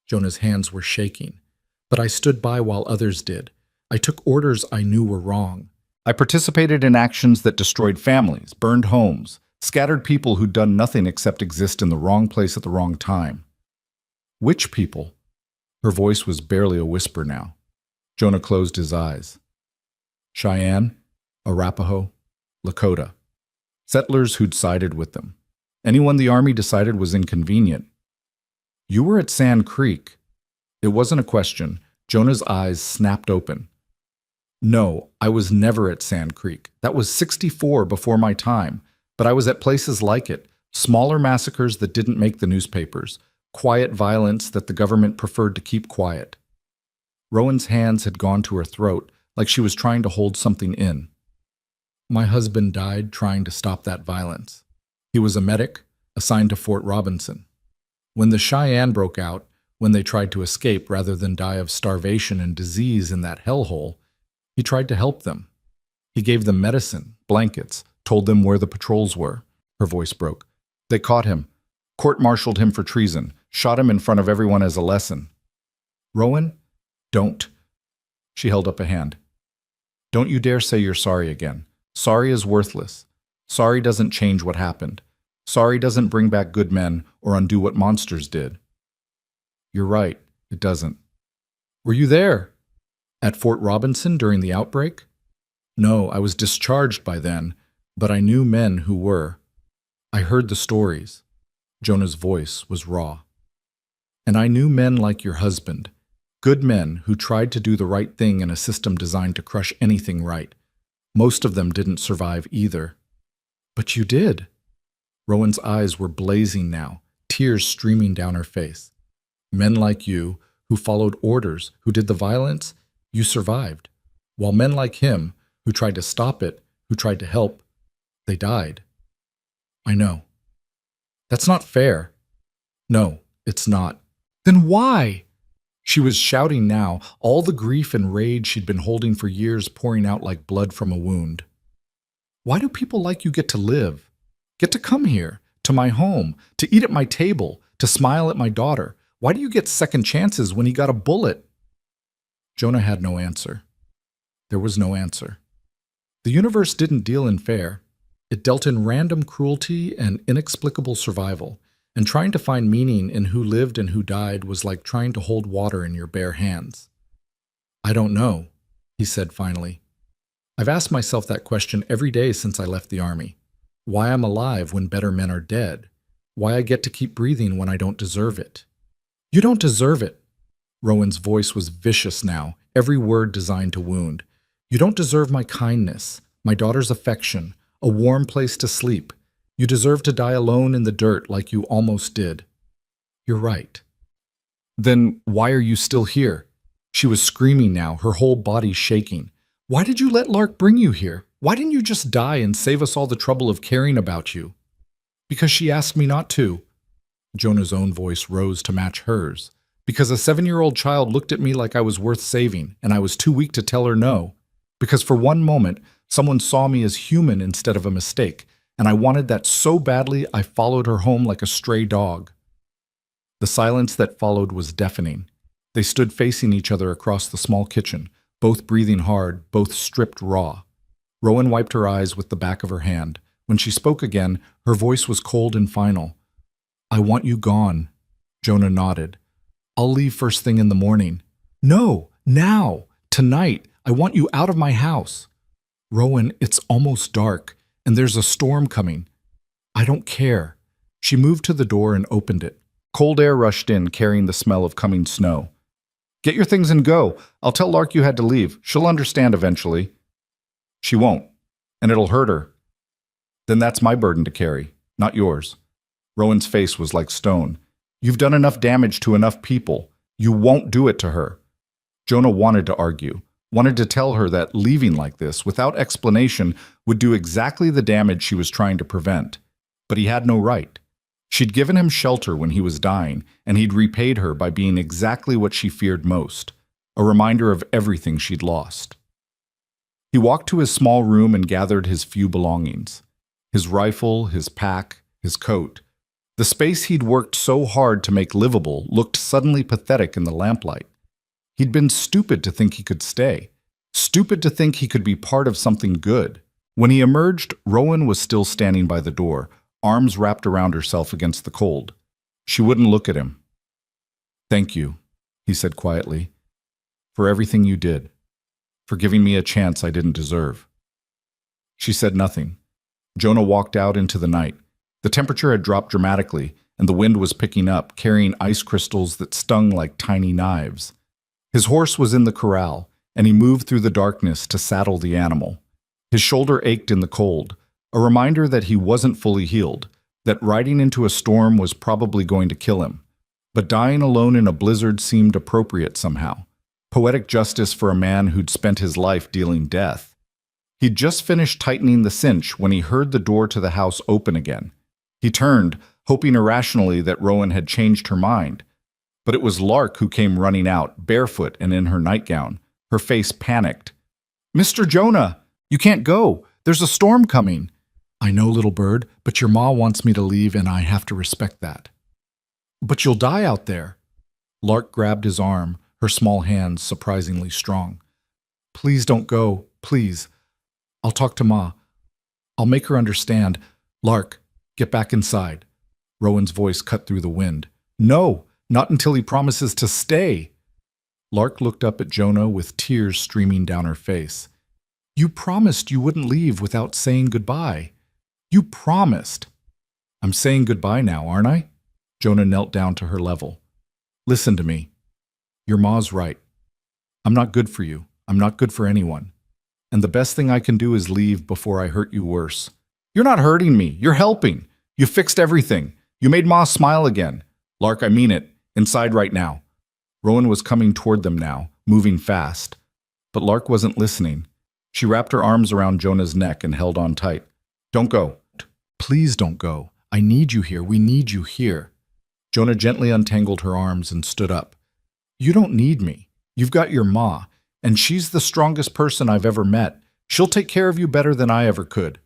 Jonah's hands were shaking. "But I stood by while others did. I took orders I knew were wrong. I participated in actions that destroyed families, burned homes, scattered people who'd done nothing except exist in the wrong place at the wrong time." "Which people?" Her voice was barely a whisper now. Jonah closed his eyes. "Cheyenne, Arapaho, Lakota. Settlers who'd sided with them. Anyone the army decided was inconvenient." "You were at Sand Creek." It wasn't a question. Jonah's eyes snapped open. "No, I was never at Sand Creek. That was 64 before my time. But I was at places like it, smaller massacres that didn't make the newspapers, quiet violence that the government preferred to keep quiet." Rowan's hands had gone to her throat, like she was trying to hold something in. "My husband died trying to stop that violence. He was a medic, assigned to Fort Robinson. When the Cheyenne broke out, when they tried to escape rather than die of starvation and disease in that hellhole, he tried to help them. He gave them medicine, blankets, told them where the patrols were." Her voice broke. "They caught him, court-martialed him for treason, shot him in front of everyone as a lesson." "Rowan, don't." She held up a hand. "Don't you dare say you're sorry again. Sorry is worthless. Sorry doesn't change what happened. Sorry doesn't bring back good men or undo what monsters did." "You're right, it doesn't." "Were you there? At Fort Robinson during the outbreak?" "No, I was discharged by then, but I knew men who were. I heard the stories." Jonah's voice was raw. "And I knew men like your husband, good men who tried to do the right thing in a system designed to crush anything right. Most of them didn't survive either." "But you did." Rowan's eyes were blazing now, tears streaming down her face. "Men like you, who followed orders, who did the violence, you survived. While men like him, who tried to stop it, who tried to help, they died." "I know." "That's not fair." "No, it's not." "Then why?" She was shouting now, all the grief and rage she'd been holding for years pouring out like blood from a wound. "Why do people like you get to live? Get to come here, to my home, to eat at my table, to smile at my daughter? Why do you get second chances when he got a bullet?" Jonah had no answer. There was no answer. The universe didn't deal in fair. It dealt in random cruelty and inexplicable survival, and trying to find meaning in who lived and who died was like trying to hold water in your bare hands. "I don't know," he said finally. "I've asked myself that question every day since I left the army. Why I'm alive when better men are dead. Why I get to keep breathing when I don't deserve it." "You don't deserve it." Rowan's voice was vicious now, every word designed to wound. "You don't deserve my kindness, my daughter's affection, a warm place to sleep. You deserve to die alone in the dirt like you almost did." "You're right." "Then why are you still here?" She was screaming now, her whole body shaking. "Why did you let Lark bring you here? Why didn't you just die and save us all the trouble of caring about you?" "Because she asked me not to." Jonah's own voice rose to match hers. "Because a 7-year-old child looked at me like I was worth saving, and I was too weak to tell her no. Because for one moment, someone saw me as human instead of a mistake, and I wanted that so badly I followed her home like a stray dog." The silence that followed was deafening. They stood facing each other across the small kitchen, both breathing hard, both stripped raw. Rowan wiped her eyes with the back of her hand. When she spoke again, her voice was cold and final. "I want you gone." Jonah nodded. "I'll leave first thing in the morning." "No, now, tonight. I want you out of my house." "Rowan, it's almost dark, and there's a storm coming." "I don't care." She moved to the door and opened it. Cold air rushed in, carrying the smell of coming snow. "Get your things and go. I'll tell Lark you had to leave. She'll understand eventually." "She won't, and it'll hurt her." "Then that's my burden to carry, not yours." Rowan's face was like stone. "You've done enough damage to enough people. You won't do it to her." Jonah wanted to argue, wanted to tell her that leaving like this, without explanation, would do exactly the damage she was trying to prevent. But he had no right. She'd given him shelter when he was dying, and he'd repaid her by being exactly what she feared most, a reminder of everything she'd lost. He walked to his small room and gathered his few belongings. His rifle, his pack, his coat. The space he'd worked so hard to make livable looked suddenly pathetic in the lamplight. He'd been stupid to think he could stay. Stupid to think he could be part of something good. When he emerged, Rowan was still standing by the door, arms wrapped around herself against the cold. She wouldn't look at him. "Thank you," he said quietly, "for everything you did, for giving me a chance I didn't deserve." She said nothing. Jonah walked out into the night. The temperature had dropped dramatically, and the wind was picking up, carrying ice crystals that stung like tiny knives. His horse was in the corral, and he moved through the darkness to saddle the animal. His shoulder ached in the cold, a reminder that he wasn't fully healed, that riding into a storm was probably going to kill him. But dying alone in a blizzard seemed appropriate somehow. Poetic justice for a man who'd spent his life dealing death. He'd just finished tightening the cinch when he heard the door to the house open again. He turned, hoping irrationally that Rowan had changed her mind. But it was Lark who came running out, barefoot and in her nightgown, her face panicked. "Mr. Jonah, you can't go. There's a storm coming." "I know, little bird, but your ma wants me to leave and I have to respect that." "But you'll die out there." Lark grabbed his arm, her small hands surprisingly strong. "Please don't go, please. I'll talk to Ma. I'll make her understand. Lark, get back inside." Rowan's voice cut through the wind. "No, not until he promises to stay." Lark looked up at Jonah with tears streaming down her face. "You promised you wouldn't leave without saying goodbye. You promised." "I'm saying goodbye now, aren't I?" Jonah knelt down to her level. "Listen to me. Your ma's right. I'm not good for you. I'm not good for anyone. And the best thing I can do is leave before I hurt you worse." "You're not hurting me. You're helping. You fixed everything. You made Ma smile again." "Lark, I mean it. Inside right now." Rowan was coming toward them now, moving fast. But Lark wasn't listening. She wrapped her arms around Jonah's neck and held on tight. "Don't go. Please don't go. I need you here. We need you here." Jonah gently untangled her arms and stood up. "You don't need me. You've got your ma, and she's the strongest person I've ever met. She'll take care of you better than I ever could."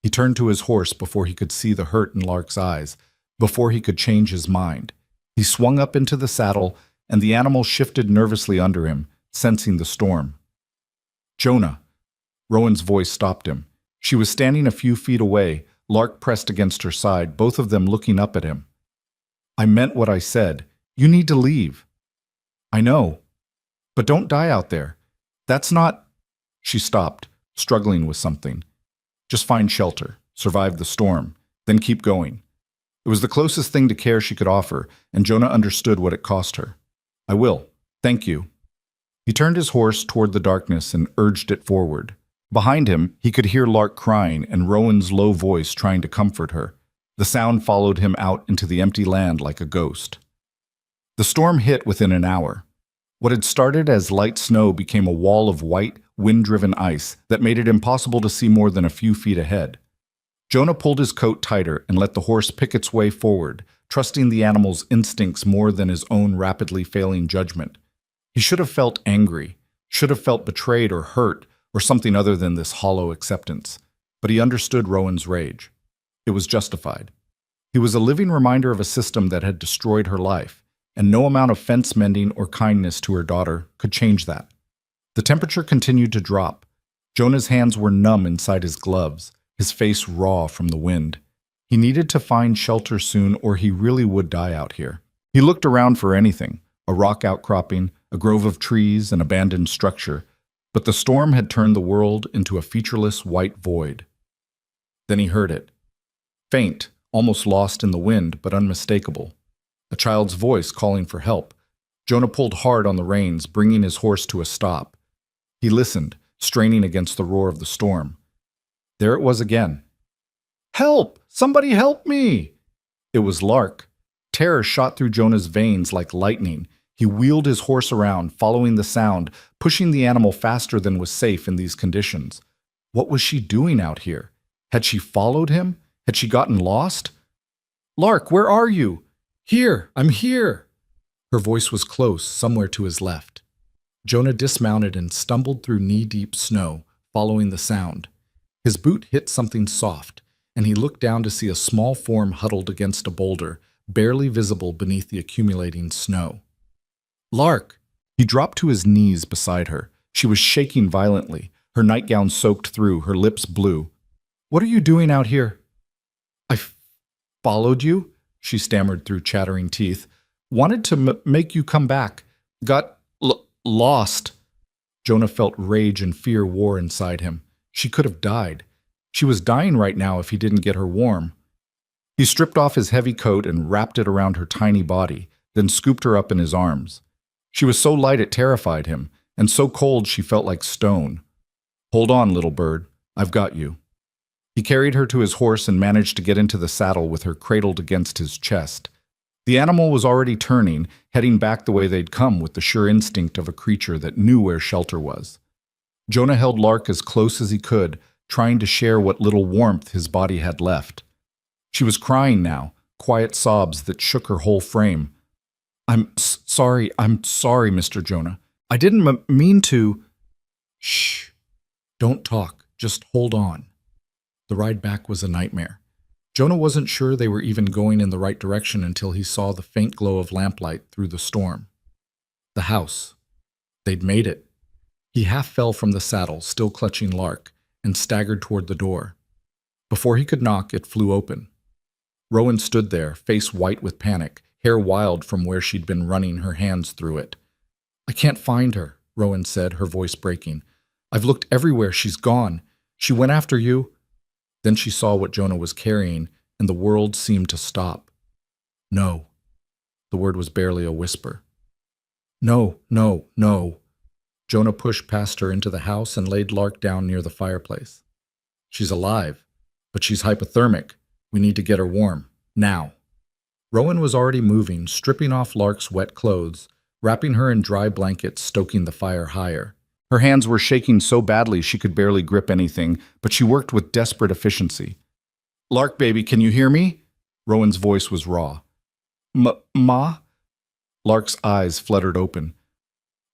He turned to his horse before he could see the hurt in Lark's eyes, before he could change his mind. He swung up into the saddle, and the animal shifted nervously under him, sensing the storm. "Jonah." Rowan's voice stopped him. She was standing a few feet away, Lark pressed against her side, both of them looking up at him. "I meant what I said. You need to leave." "I know. But don't die out there. That's not—" She stopped, struggling with something. "Just find shelter, survive the storm, then keep going." It was the closest thing to care she could offer, and Jonah understood what it cost her. "I will. Thank you." He turned his horse toward the darkness and urged it forward. Behind him, he could hear Lark crying and Rowan's low voice trying to comfort her. The sound followed him out into the empty land like a ghost. The storm hit within an hour. What had started as light snow became a wall of white, wind-driven ice that made it impossible to see more than a few feet ahead. Jonah pulled his coat tighter and let the horse pick its way forward, trusting the animal's instincts more than his own rapidly failing judgment. He should have felt angry, should have felt betrayed or hurt, or something other than this hollow acceptance. But he understood Rowan's rage. It was justified. He was a living reminder of a system that had destroyed her life, and no amount of fence mending or kindness to her daughter could change that. The temperature continued to drop. Jonah's hands were numb inside his gloves, his face raw from the wind. He needed to find shelter soon or he really would die out here. He looked around for anything, a rock outcropping, a grove of trees, an abandoned structure, but the storm had turned the world into a featureless white void. Then he heard it. Faint, almost lost in the wind, but unmistakable. A child's voice calling for help. Jonah pulled hard on the reins, bringing his horse to a stop. He listened, straining against the roar of the storm. There it was again. "Help! Somebody help me!" It was Lark. Terror shot through Jonah's veins like lightning. He wheeled his horse around, following the sound, pushing the animal faster than was safe in these conditions. What was she doing out here? Had she followed him? Had she gotten lost? "Lark, where are you?" "Here, I'm here." Her voice was close, somewhere to his left. Jonah dismounted and stumbled through knee-deep snow, following the sound. His boot hit something soft, and he looked down to see a small form huddled against a boulder, barely visible beneath the accumulating snow. "Lark!" He dropped to his knees beside her. She was shaking violently, her nightgown soaked through, her lips blue. "What are you doing out here?" "I followed you," she stammered through chattering teeth. "Wanted to make you come back. Got lost." Jonah felt rage and fear war inside him. She could have died. She was dying right now if he didn't get her warm. He stripped off his heavy coat and wrapped it around her tiny body, then scooped her up in his arms. She was so light it terrified him, and so cold she felt like stone. "Hold on, little bird. I've got you." He carried her to his horse and managed to get into the saddle with her cradled against his chest. The animal was already turning, heading back the way they'd come with the sure instinct of a creature that knew where shelter was. Jonah held Lark as close as he could, trying to share what little warmth his body had left. She was crying now, quiet sobs that shook her whole frame. I'm sorry, Mr. Jonah. I didn't mean to." "Shh. Don't talk. Just hold on." The ride back was a nightmare. Jonah wasn't sure they were even going in the right direction until he saw the faint glow of lamplight through the storm. The house. They'd made it. He half fell from the saddle, still clutching Lark, and staggered toward the door. Before he could knock, it flew open. Rowan stood there, face white with panic, hair wild from where she'd been running her hands through it. "I can't find her," Rowan said, her voice breaking. "I've looked everywhere. She's gone. She went after you." Then she saw what Jonah was carrying, and the world seemed to stop. "No." The word was barely a whisper. "No, no, no." Jonah pushed past her into the house and laid Lark down near the fireplace. "She's alive, but she's hypothermic. We need to get her warm. Now." Rowan was already moving, stripping off Lark's wet clothes, wrapping her in dry blankets, stoking the fire higher. Her hands were shaking so badly she could barely grip anything, but she worked with desperate efficiency. "Lark, baby, can you hear me?" Rowan's voice was raw. Ma?" Lark's eyes fluttered open.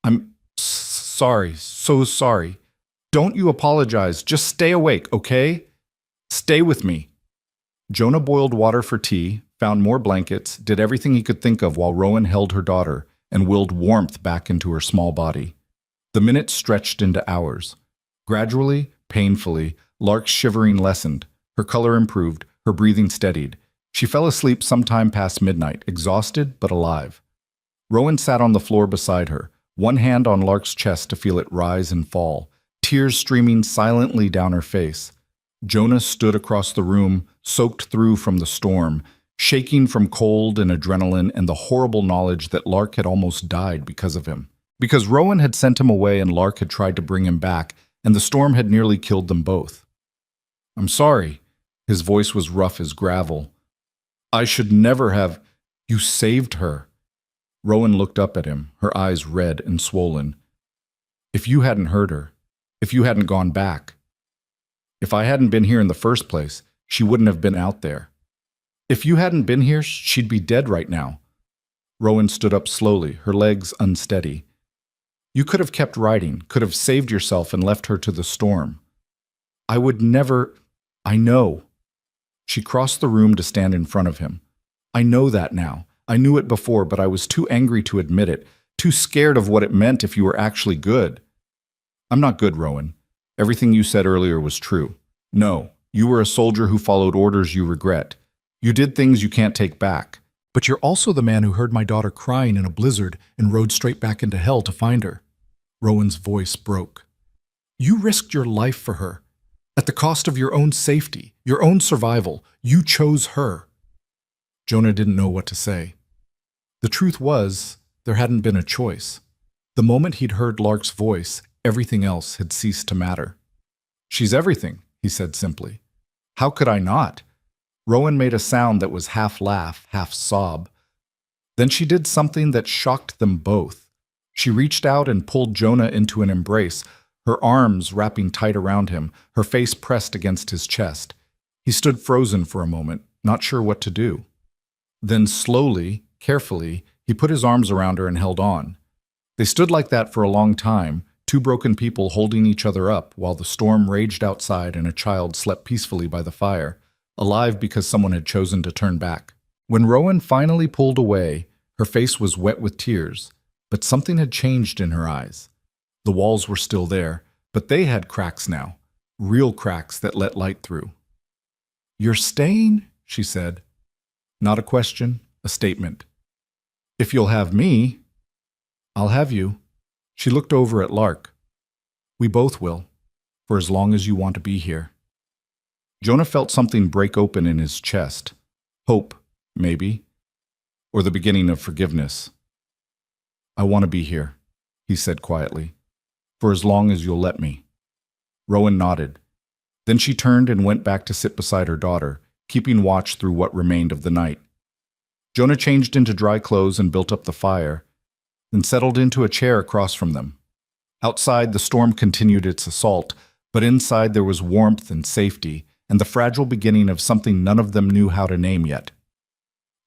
"I'm sorry, so sorry. Don't you apologize. Just stay awake, okay? Stay with me." Jonah boiled water for tea, found more blankets, did everything he could think of while Rowan held her daughter and willed warmth back into her small body. The minutes stretched into hours. Gradually, painfully, Lark's shivering lessened. Her color improved, her breathing steadied. She fell asleep sometime past midnight, exhausted but alive. Rowan sat on the floor beside her, one hand on Lark's chest to feel it rise and fall, tears streaming silently down her face. Jonah stood across the room, soaked through from the storm, shaking from cold and adrenaline and the horrible knowledge that Lark had almost died because of him. Because Rowan had sent him away and Lark had tried to bring him back, and the storm had nearly killed them both. "I'm sorry." His voice was rough as gravel. "I should never have. You saved her." Rowan looked up at him, her eyes red and swollen. "If you hadn't hurt her, if you hadn't gone back, if I hadn't been here in the first place, she wouldn't have been out there. If you hadn't been here, she'd be dead right now." Rowan stood up slowly, her legs unsteady. "You could have kept riding, could have saved yourself and left her to the storm. I would never. I know." She crossed the room to stand in front of him. "I know that now. I knew it before, but I was too angry to admit it, too scared of what it meant if you were actually good. I'm not good, Rowan. Everything you said earlier was true. No, you were a soldier who followed orders you regret. You did things you can't take back. But you're also the man who heard my daughter crying in a blizzard and rode straight back into hell to find her. Rowan's voice broke. You risked your life for her. At the cost of your own safety, your own survival, you chose her. Jonah didn't know what to say. The truth was, there hadn't been a choice. The moment he'd heard Lark's voice, everything else had ceased to matter. She's everything, he said simply. How could I not? Rowan made a sound that was half laugh, half sob. Then she did something that shocked them both. She reached out and pulled Jonah into an embrace, her arms wrapping tight around him, her face pressed against his chest. He stood frozen for a moment, not sure what to do. Then slowly, carefully, he put his arms around her and held on. They stood like that for a long time, two broken people holding each other up while the storm raged outside and a child slept peacefully by the fire, alive because someone had chosen to turn back. When Rowan finally pulled away, her face was wet with tears, but something had changed in her eyes. The walls were still there, but they had cracks now, real cracks that let light through. You're staying? She said. Not a question, a statement. If you'll have me, I'll have you. She looked over at Lark. We both will, for as long as you want to be here. Jonah felt something break open in his chest. Hope, maybe, or the beginning of forgiveness. I want to be here, he said quietly, for as long as you'll let me. Rowan nodded. Then she turned and went back to sit beside her daughter, keeping watch through what remained of the night. Jonah changed into dry clothes and built up the fire, then settled into a chair across from them. Outside, the storm continued its assault, but inside there was warmth and safety, and the fragile beginning of something none of them knew how to name yet.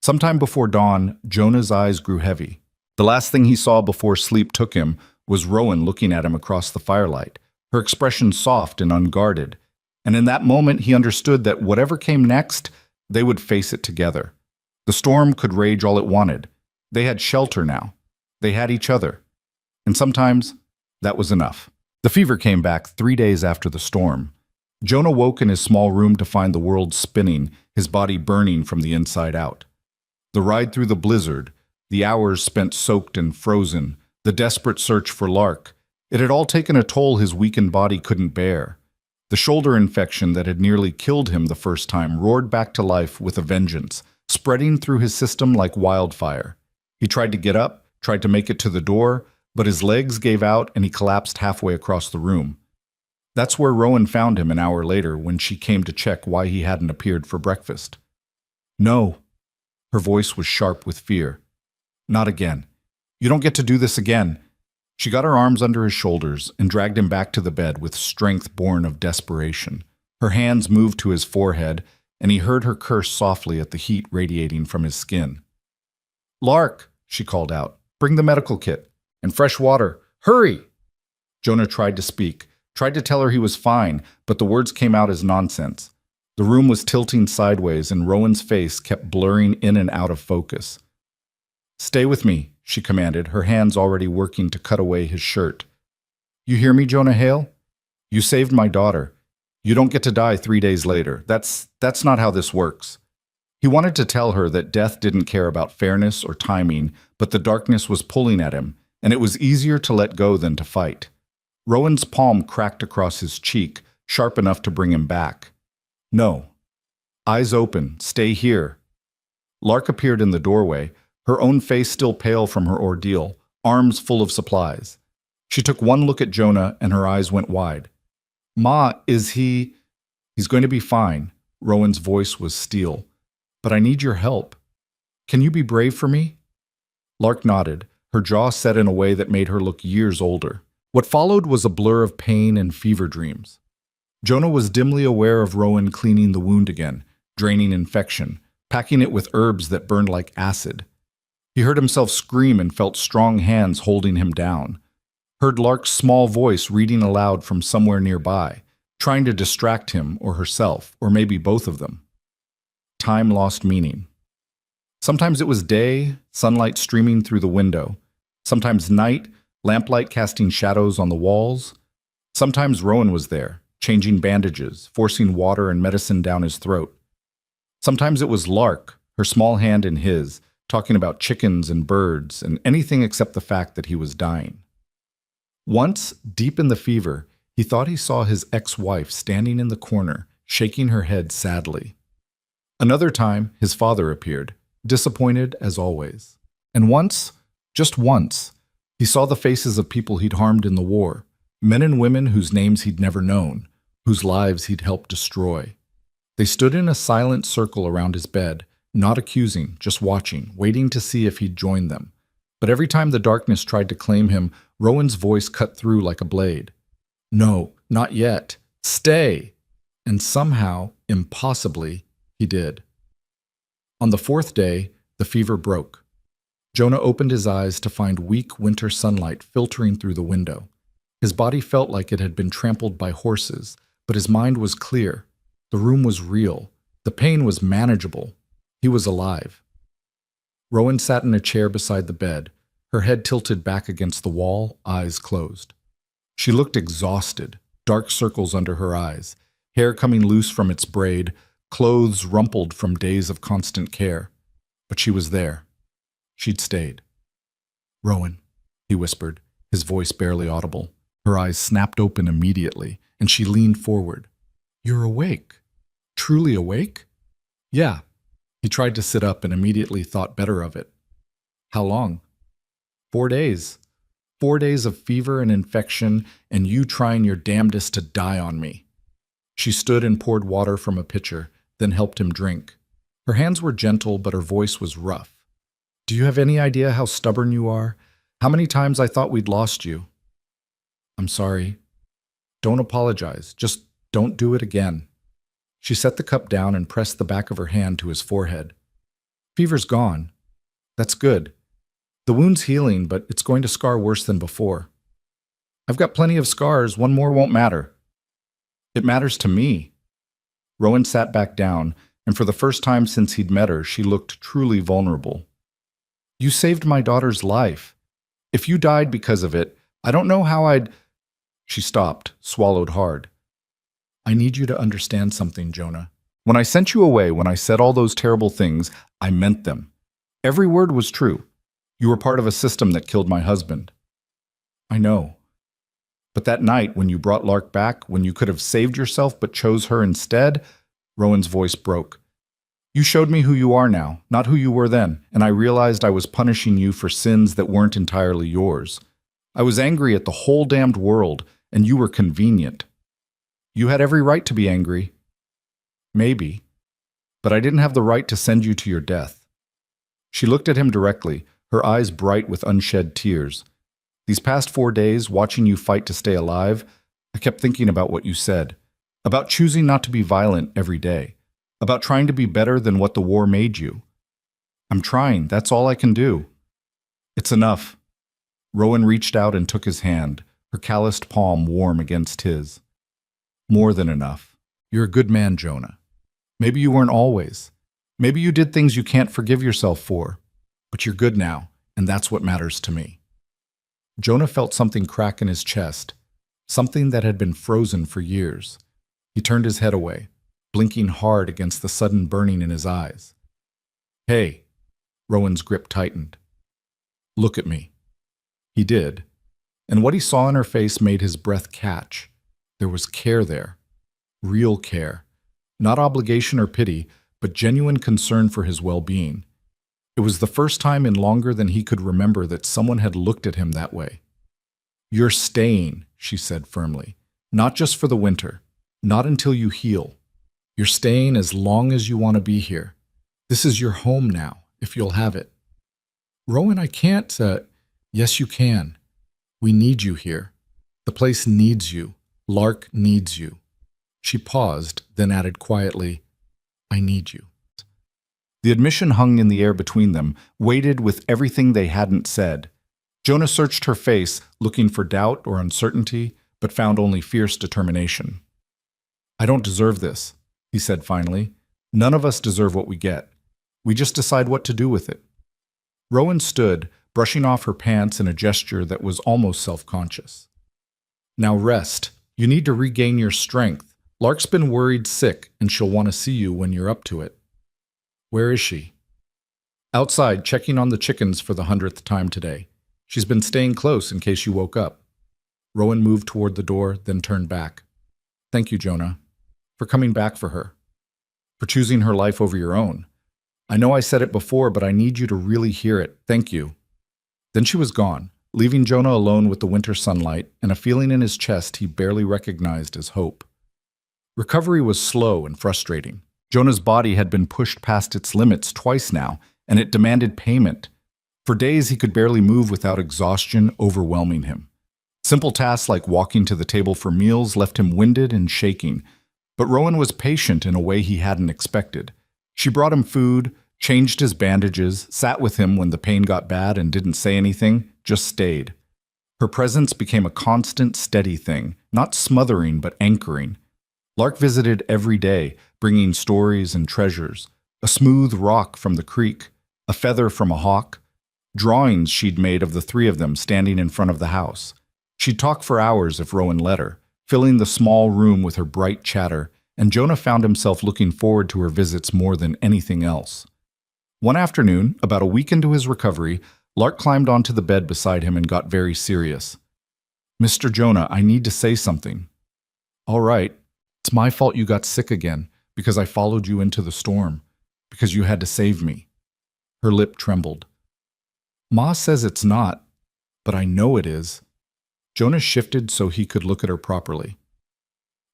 Sometime before dawn, Jonah's eyes grew heavy. The last thing he saw before sleep took him was Rowan looking at him across the firelight, her expression soft and unguarded. And in that moment, he understood that whatever came next, they would face it together. The storm could rage all it wanted. They had shelter now. They had each other. And sometimes, that was enough. The fever came back 3 days after the storm. Jonah woke in his small room to find the world spinning, his body burning from the inside out. The ride through the blizzard, the hours spent soaked and frozen, the desperate search for Lark, it had all taken a toll his weakened body couldn't bear. The shoulder infection that had nearly killed him the first time roared back to life with a vengeance, spreading through his system like wildfire. He tried to get up, tried to make it to the door, but his legs gave out and he collapsed halfway across the room. That's where Rowan found him an hour later when she came to check why he hadn't appeared for breakfast. No. Her voice was sharp with fear. Not again. You don't get to do this again. She got her arms under his shoulders and dragged him back to the bed with strength born of desperation. Her hands moved to his forehead, and he heard her curse softly at the heat radiating from his skin. Lark, she called out, bring the medical kit. And fresh water. Hurry! Jonah tried to speak, tried to tell her he was fine, but the words came out as nonsense. The room was tilting sideways, and Rowan's face kept blurring in and out of focus. Stay with me, she commanded, her hands already working to cut away his shirt. You hear me, Jonah Hale? You saved my daughter. You don't get to die 3 days later. That's not how this works. He wanted to tell her that death didn't care about fairness or timing, but the darkness was pulling at him, and it was easier to let go than to fight. Rowan's palm cracked across his cheek, sharp enough to bring him back. No. Eyes open. Stay here. Lark appeared in the doorway, her own face still pale from her ordeal, arms full of supplies. She took one look at Jonah and her eyes went wide. Ma, is he... He's going to be fine. Rowan's voice was steel. But I need your help. Can you be brave for me? Lark nodded, her jaw set in a way that made her look years older. What followed was a blur of pain and fever dreams. Jonah was dimly aware of Rowan cleaning the wound again, draining infection, packing it with herbs that burned like acid. He heard himself scream and felt strong hands holding him down. Heard Lark's small voice reading aloud from somewhere nearby, trying to distract him or herself, or maybe both of them. Time lost meaning. Sometimes it was day, sunlight streaming through the window. Sometimes night, lamplight casting shadows on the walls. Sometimes Rowan was there, changing bandages, forcing water and medicine down his throat. Sometimes it was Lark, her small hand in his, talking about chickens and birds and anything except the fact that he was dying. Once, deep in the fever, he thought he saw his ex-wife standing in the corner, shaking her head sadly. Another time, his father appeared, disappointed as always. And once, just once, he saw the faces of people he'd harmed in the war, men and women whose names he'd never known, whose lives he'd helped destroy. They stood in a silent circle around his bed, not accusing, just watching, waiting to see if he'd join them. But every time the darkness tried to claim him, Rowan's voice cut through like a blade. No, not yet. Stay! And somehow, impossibly, he did. On the fourth day, the fever broke. Jonah opened his eyes to find weak winter sunlight filtering through the window. His body felt like it had been trampled by horses, but his mind was clear. The room was real. The pain was manageable. He was alive. Rowan sat in a chair beside the bed, her head tilted back against the wall, eyes closed. She looked exhausted, dark circles under her eyes, hair coming loose from its braid, clothes rumpled from days of constant care. But she was there. She'd stayed. "Rowan," he whispered, his voice barely audible. Her eyes snapped open immediately, and she leaned forward. "You're awake. Truly awake?" "Yeah." He tried to sit up and immediately thought better of it. "How long?" 4 days. 4 days of fever and infection, and you trying your damnedest to die on me." She stood and poured water from a pitcher, then helped him drink. Her hands were gentle, but her voice was rough. "Do you have any idea how stubborn you are? How many times I thought we'd lost you?" "I'm sorry." "Don't apologize. Just don't do it again." She set the cup down and pressed the back of her hand to his forehead. "Fever's gone. That's good. The wound's healing, but it's going to scar worse than before." "I've got plenty of scars. One more won't matter." "It matters to me." Rowan sat back down, and for the first time since he'd met her, she looked truly vulnerable. "You saved my daughter's life. If you died because of it, I don't know how I'd—" She stopped, swallowed hard. "I need you to understand something, Jonah. When I sent you away, when I said all those terrible things, I meant them. Every word was true. You were part of a system that killed my husband." "I know. But that night, when you brought Lark back, when you could have saved yourself but chose her instead," Rowan's voice broke. "You showed me who you are now, not who you were then, and I realized I was punishing you for sins that weren't entirely yours. I was angry at the whole damned world, and you were convenient. You had every right to be angry. Maybe. But I didn't have the right to send you to your death." She looked at him directly, her eyes bright with unshed tears. "These past 4 days, watching you fight to stay alive, I kept thinking about what you said, about choosing not to be violent every day, about trying to be better than what the war made you. I'm trying, that's all I can do." "It's enough." Rowan reached out and took his hand, her calloused palm warm against his. "More than enough. You're a good man, Jonah. Maybe you weren't always. Maybe you did things you can't forgive yourself for. But you're good now, and that's what matters to me." Jonah felt something crack in his chest, something that had been frozen for years. He turned his head away, blinking hard against the sudden burning in his eyes. "Hey," Rowan's grip tightened. "Look at me." He did, and what he saw in her face made his breath catch. There was care there, real care, not obligation or pity, but genuine concern for his well-being. It was the first time in longer than he could remember that someone had looked at him that way. "You're staying," she said firmly, "not just for the winter, not until you heal. You're staying as long as you want to be here. This is your home now, if you'll have it." "Rowan, I can't—" "Yes, you can. We need you here. The place needs you. Lark needs you." She paused, then added quietly, "I need you." The admission hung in the air between them, weighted with everything they hadn't said. Jonah searched her face, looking for doubt or uncertainty, but found only fierce determination. "I don't deserve this," he said finally. "None of us deserve what we get. We just decide what to do with it. Rowan stood, brushing off her pants in a gesture that was almost self-conscious. Now rest. You need to regain your strength. Lark's been worried sick, and she'll want to see you when you're up to it. Where is she? Outside, checking on the chickens for the 100th time today. She's been staying close in case you woke up. Rowan moved toward the door, then turned back. Thank you, Jonah, for coming back for her, for choosing her life over your own. I know I said it before, but I need you to really hear it. Thank you. Then she was gone, leaving Jonah alone with the winter sunlight and a feeling in his chest he barely recognized as hope. Recovery was slow and frustrating. Jonah's body had been pushed past its limits twice now, and it demanded payment. For days he could barely move without exhaustion overwhelming him. Simple tasks like walking to the table for meals left him winded and shaking, but Rowan was patient in a way he hadn't expected. She brought him food, changed his bandages, sat with him when the pain got bad and didn't say anything, just stayed. Her presence became a constant, steady thing, not smothering but anchoring. Lark visited every day, bringing stories and treasures, a smooth rock from the creek, a feather from a hawk, drawings she'd made of the three of them standing in front of the house. She'd talk for hours if Rowan let her, filling the small room with her bright chatter, and Jonah found himself looking forward to her visits more than anything else. One afternoon, about a week into his recovery, Lark climbed onto the bed beside him and got very serious. Mr. Jonah, I need to say something. All right, it's my fault you got sick again, because I followed you into the storm, because you had to save me. Her lip trembled. Ma says it's not, but I know it is. Jonah shifted so he could look at her properly.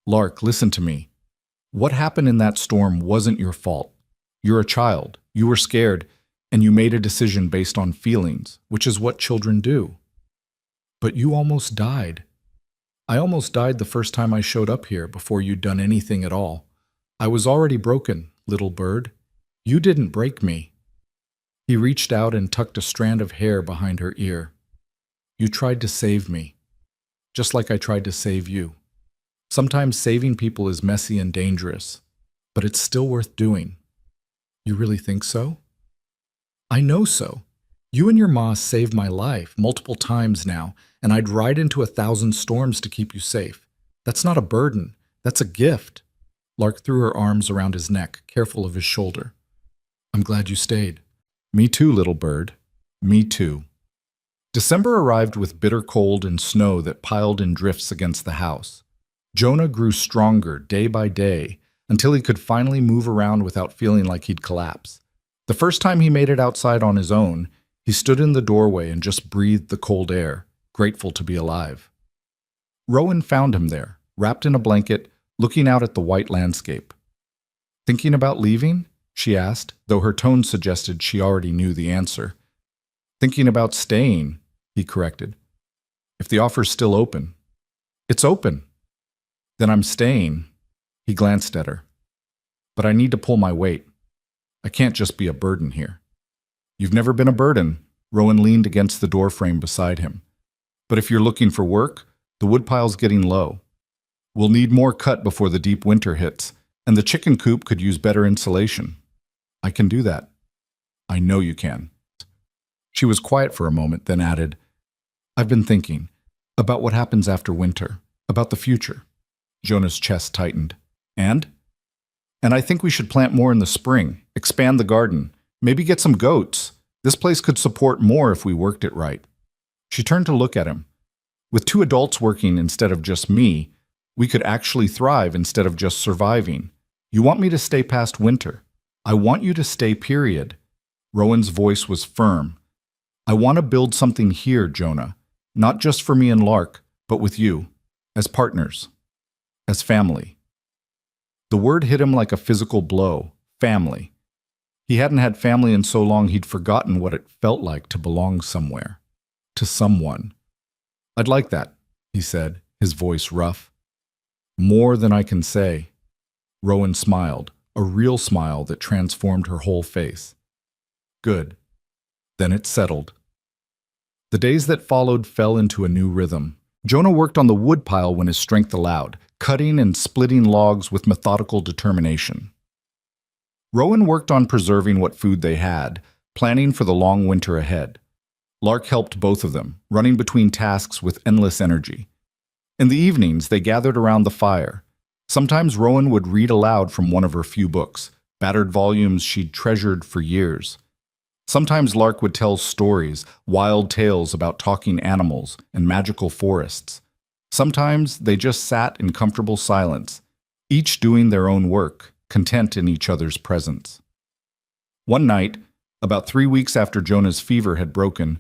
Lark, listen to me. What happened in that storm wasn't your fault. You're a child, you were scared, and you made a decision based on feelings, which is what children do. But you almost died. I almost died the first time I showed up here before you'd done anything at all. I was already broken, little bird. You didn't break me. He reached out and tucked a strand of hair behind her ear. You tried to save me, just like I tried to save you. Sometimes saving people is messy and dangerous, but it's still worth doing. You really think so? I know so. You and your ma saved my life multiple times now, and I'd ride into 1,000 storms to keep you safe. That's not a burden. That's a gift. Lark threw her arms around his neck, careful of his shoulder. I'm glad you stayed. Me too, little bird. Me too. December arrived with bitter cold and snow that piled in drifts against the house. Jonah grew stronger day by day until he could finally move around without feeling like he'd collapse. The first time he made it outside on his own, he stood in the doorway and just breathed the cold air, grateful to be alive. Rowan found him there, wrapped in a blanket, looking out at the white landscape. Thinking about leaving? She asked, though her tone suggested she already knew the answer. Thinking about staying, he corrected. If the offer's still open. It's open. Then I'm staying. He glanced at her. But I need to pull my weight. I can't just be a burden here. You've never been a burden. Rowan leaned against the doorframe beside him. But if you're looking for work, the woodpile's getting low. We'll need more cut before the deep winter hits, and the chicken coop could use better insulation. I can do that. I know you can. She was quiet for a moment, then added, I've been thinking about what happens after winter, about the future. Jonah's chest tightened. And I think we should plant more in the spring, expand the garden, maybe get some goats. This place could support more if we worked it right. She turned to look at him. With 2 adults working instead of just me, we could actually thrive instead of just surviving. You want me to stay past winter. I want you to stay, period. Rowan's voice was firm. I want to build something here, Jonah, not just for me and Lark, but with you, as partners, as family. The word hit him like a physical blow, family. He hadn't had family in so long he'd forgotten what it felt like to belong somewhere, to someone. I'd like that, he said, his voice rough. More than I can say. Rowan smiled, a real smile that transformed her whole face. Good. Then it settled. The days that followed fell into a new rhythm. Jonah worked on the woodpile when his strength allowed, cutting and splitting logs with methodical determination. Rowan worked on preserving what food they had, planning for the long winter ahead. Lark helped both of them, running between tasks with endless energy. In the evenings, they gathered around the fire. Sometimes Rowan would read aloud from one of her few books, battered volumes she'd treasured for years. Sometimes Lark would tell stories, wild tales about talking animals and magical forests. Sometimes they just sat in comfortable silence, each doing their own work, content in each other's presence. One night, about 3 weeks after Jonah's fever had broken,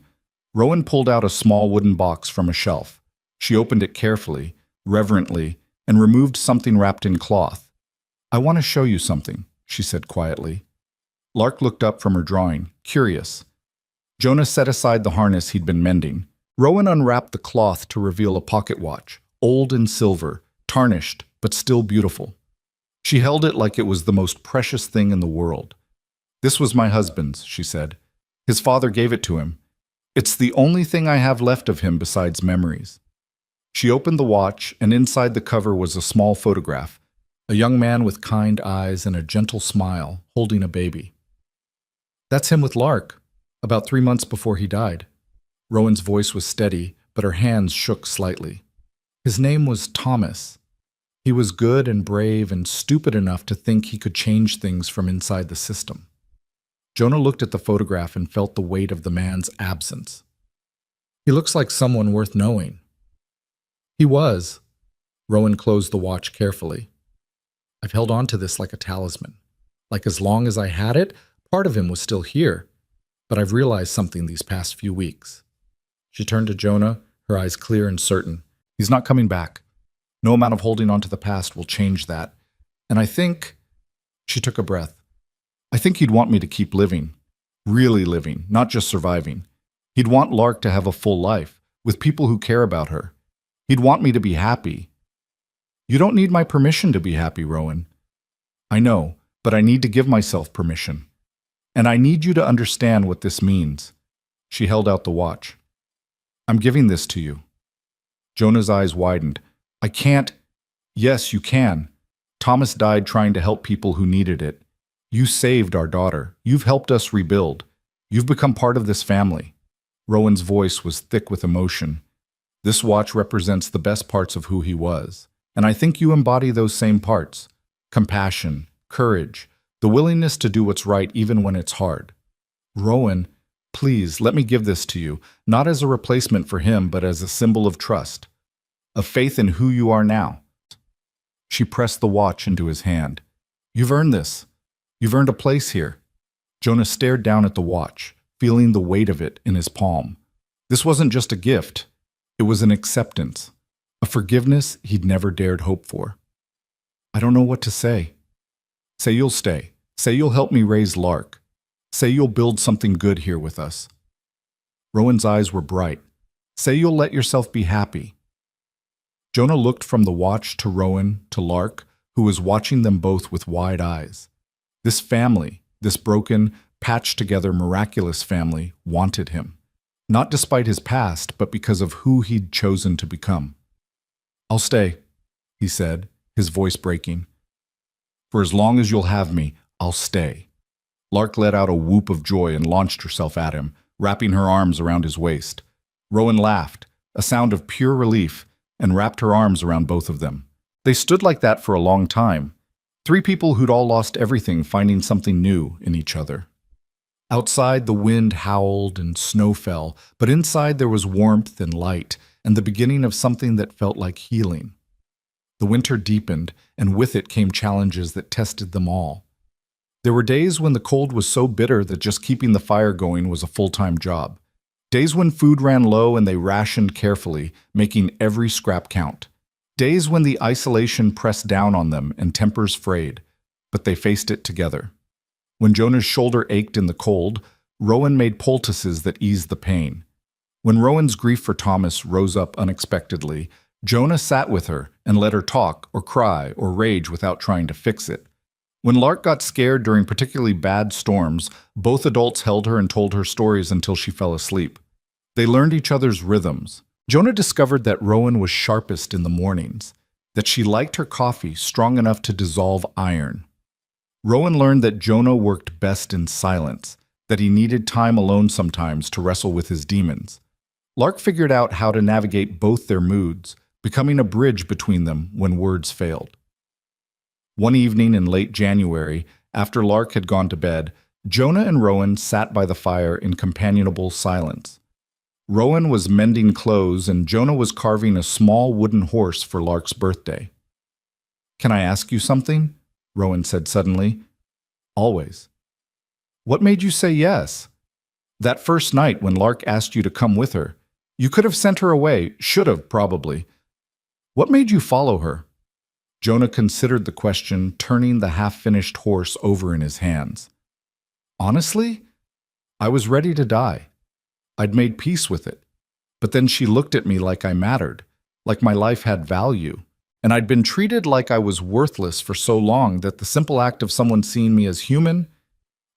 Rowan pulled out a small wooden box from a shelf. She opened it carefully, reverently, and removed something wrapped in cloth. "I want to show you something," she said quietly. Lark looked up from her drawing, curious. Jonah set aside the harness he'd been mending. Rowan unwrapped the cloth to reveal a pocket watch, old and silver, tarnished, but still beautiful. She held it like it was the most precious thing in the world. "This was my husband's," she said. "His father gave it to him. It's the only thing I have left of him besides memories." She opened the watch, and inside the cover was a small photograph, a young man with kind eyes and a gentle smile, holding a baby. "That's him with Lark, about 3 months before he died." Rowan's voice was steady, but her hands shook slightly. "His name was Thomas. He was good and brave and stupid enough to think he could change things from inside the system." Jonah looked at the photograph and felt the weight of the man's absence. "He looks like someone worth knowing." "He was." Rowan closed the watch carefully. "I've held on to this like a talisman. Like as long as I had it, part of him was still here. But I've realized something these past few weeks." She turned to Jonah, her eyes clear and certain. "He's not coming back. No amount of holding on to the past will change that. And I think—" She took a breath. "I think he'd want me to keep living. Really living, not just surviving. He'd want Lark to have a full life, with people who care about her. He'd want me to be happy." "You don't need my permission to be happy, Rowan." "I know, but I need to give myself permission. And I need you to understand what this means." She held out the watch. "I'm giving this to you." Jonah's eyes widened. "I can't—" "Yes, you can. Thomas died trying to help people who needed it. You saved our daughter. You've helped us rebuild. You've become part of this family." Rowan's voice was thick with emotion. "This watch represents the best parts of who he was. And I think you embody those same parts. Compassion, courage, the willingness to do what's right even when it's hard. Rowan, please let me give this to you, not as a replacement for him, but as a symbol of trust, of faith in who you are now." She pressed the watch into his hand. "You've earned this. You've earned a place here." Jonah stared down at the watch, feeling the weight of it in his palm. This wasn't just a gift. It was an acceptance, a forgiveness he'd never dared hope for. "I don't know what to say." "Say you'll stay. Say you'll help me raise Lark. Say you'll build something good here with us." Rowan's eyes were bright. "Say you'll let yourself be happy." Jonah looked from the watch to Rowan to Lark, who was watching them both with wide eyes. This family, this broken, patched-together, miraculous family, wanted him. Not despite his past, but because of who he'd chosen to become. "I'll stay," he said, his voice breaking. "For as long as you'll have me, I'll stay." Lark let out a whoop of joy and launched herself at him, wrapping her arms around his waist. Rowan laughed, a sound of pure relief, and wrapped her arms around both of them. They stood like that for a long time. 3 people who'd all lost everything finding something new in each other. Outside, the wind howled and snow fell, but inside there was warmth and light, and the beginning of something that felt like healing. The winter deepened, and with it came challenges that tested them all. There were days when the cold was so bitter that just keeping the fire going was a full-time job. Days when food ran low and they rationed carefully, making every scrap count. Days when the isolation pressed down on them and tempers frayed, but they faced it together. When Jonah's shoulder ached in the cold, Rowan made poultices that eased the pain. When Rowan's grief for Thomas rose up unexpectedly, Jonah sat with her and let her talk or cry or rage without trying to fix it. When Lark got scared during particularly bad storms, both adults held her and told her stories until she fell asleep. They learned each other's rhythms. Jonah discovered that Rowan was sharpest in the mornings, that she liked her coffee strong enough to dissolve iron. Rowan learned that Jonah worked best in silence, that he needed time alone sometimes to wrestle with his demons. Lark figured out how to navigate both their moods, becoming a bridge between them when words failed. One evening in late January, after Lark had gone to bed, Jonah and Rowan sat by the fire in companionable silence. Rowan was mending clothes and Jonah was carving a small wooden horse for Lark's birthday. "Can I ask you something?" Rowan said suddenly. "Always." "What made you say yes? That first night when Lark asked you to come with her. You could have sent her away, should have, probably. What made you follow her?" Jonah considered the question, turning the half-finished horse over in his hands. "Honestly, I was ready to die. I'd made peace with it. But then she looked at me like I mattered, like my life had value. And I'd been treated like I was worthless for so long that the simple act of someone seeing me as human..."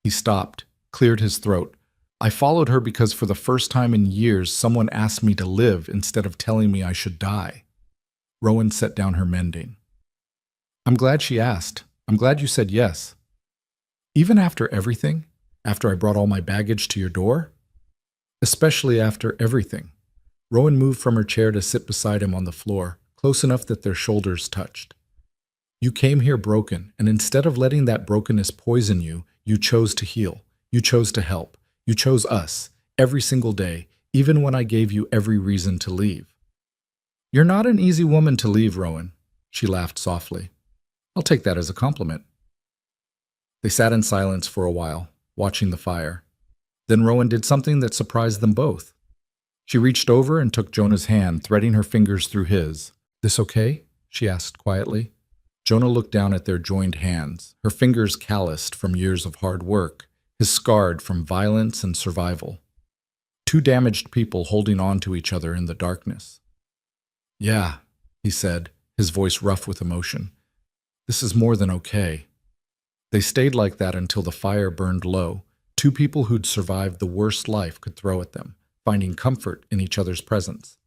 He stopped, cleared his throat. "I followed her because for the first time in years someone asked me to live instead of telling me I should die." Rowan set down her mending. "I'm glad she asked. I'm glad you said yes. Even after everything? After I brought all my baggage to your door?" "Especially after everything." Rowan moved from her chair to sit beside him on the floor, close enough that their shoulders touched. "You came here broken, and instead of letting that brokenness poison you, you chose to heal. You chose to help. You chose us, every single day, even when I gave you every reason to leave." "You're not an easy woman to leave, Rowan." She laughed softly. "I'll take that as a compliment." They sat in silence for a while, watching the fire. Then Rowan did something that surprised them both. She reached over and took Jonah's hand, threading her fingers through his. "This okay?" she asked quietly. Jonah looked down at their joined hands, her fingers calloused from years of hard work, his scarred from violence and survival. Two damaged people holding on to each other in the darkness. "Yeah," he said, his voice rough with emotion. "This is more than okay." They stayed like that until the fire burned low. Two people who'd survived the worst life could throw at them, finding comfort in each other's presence.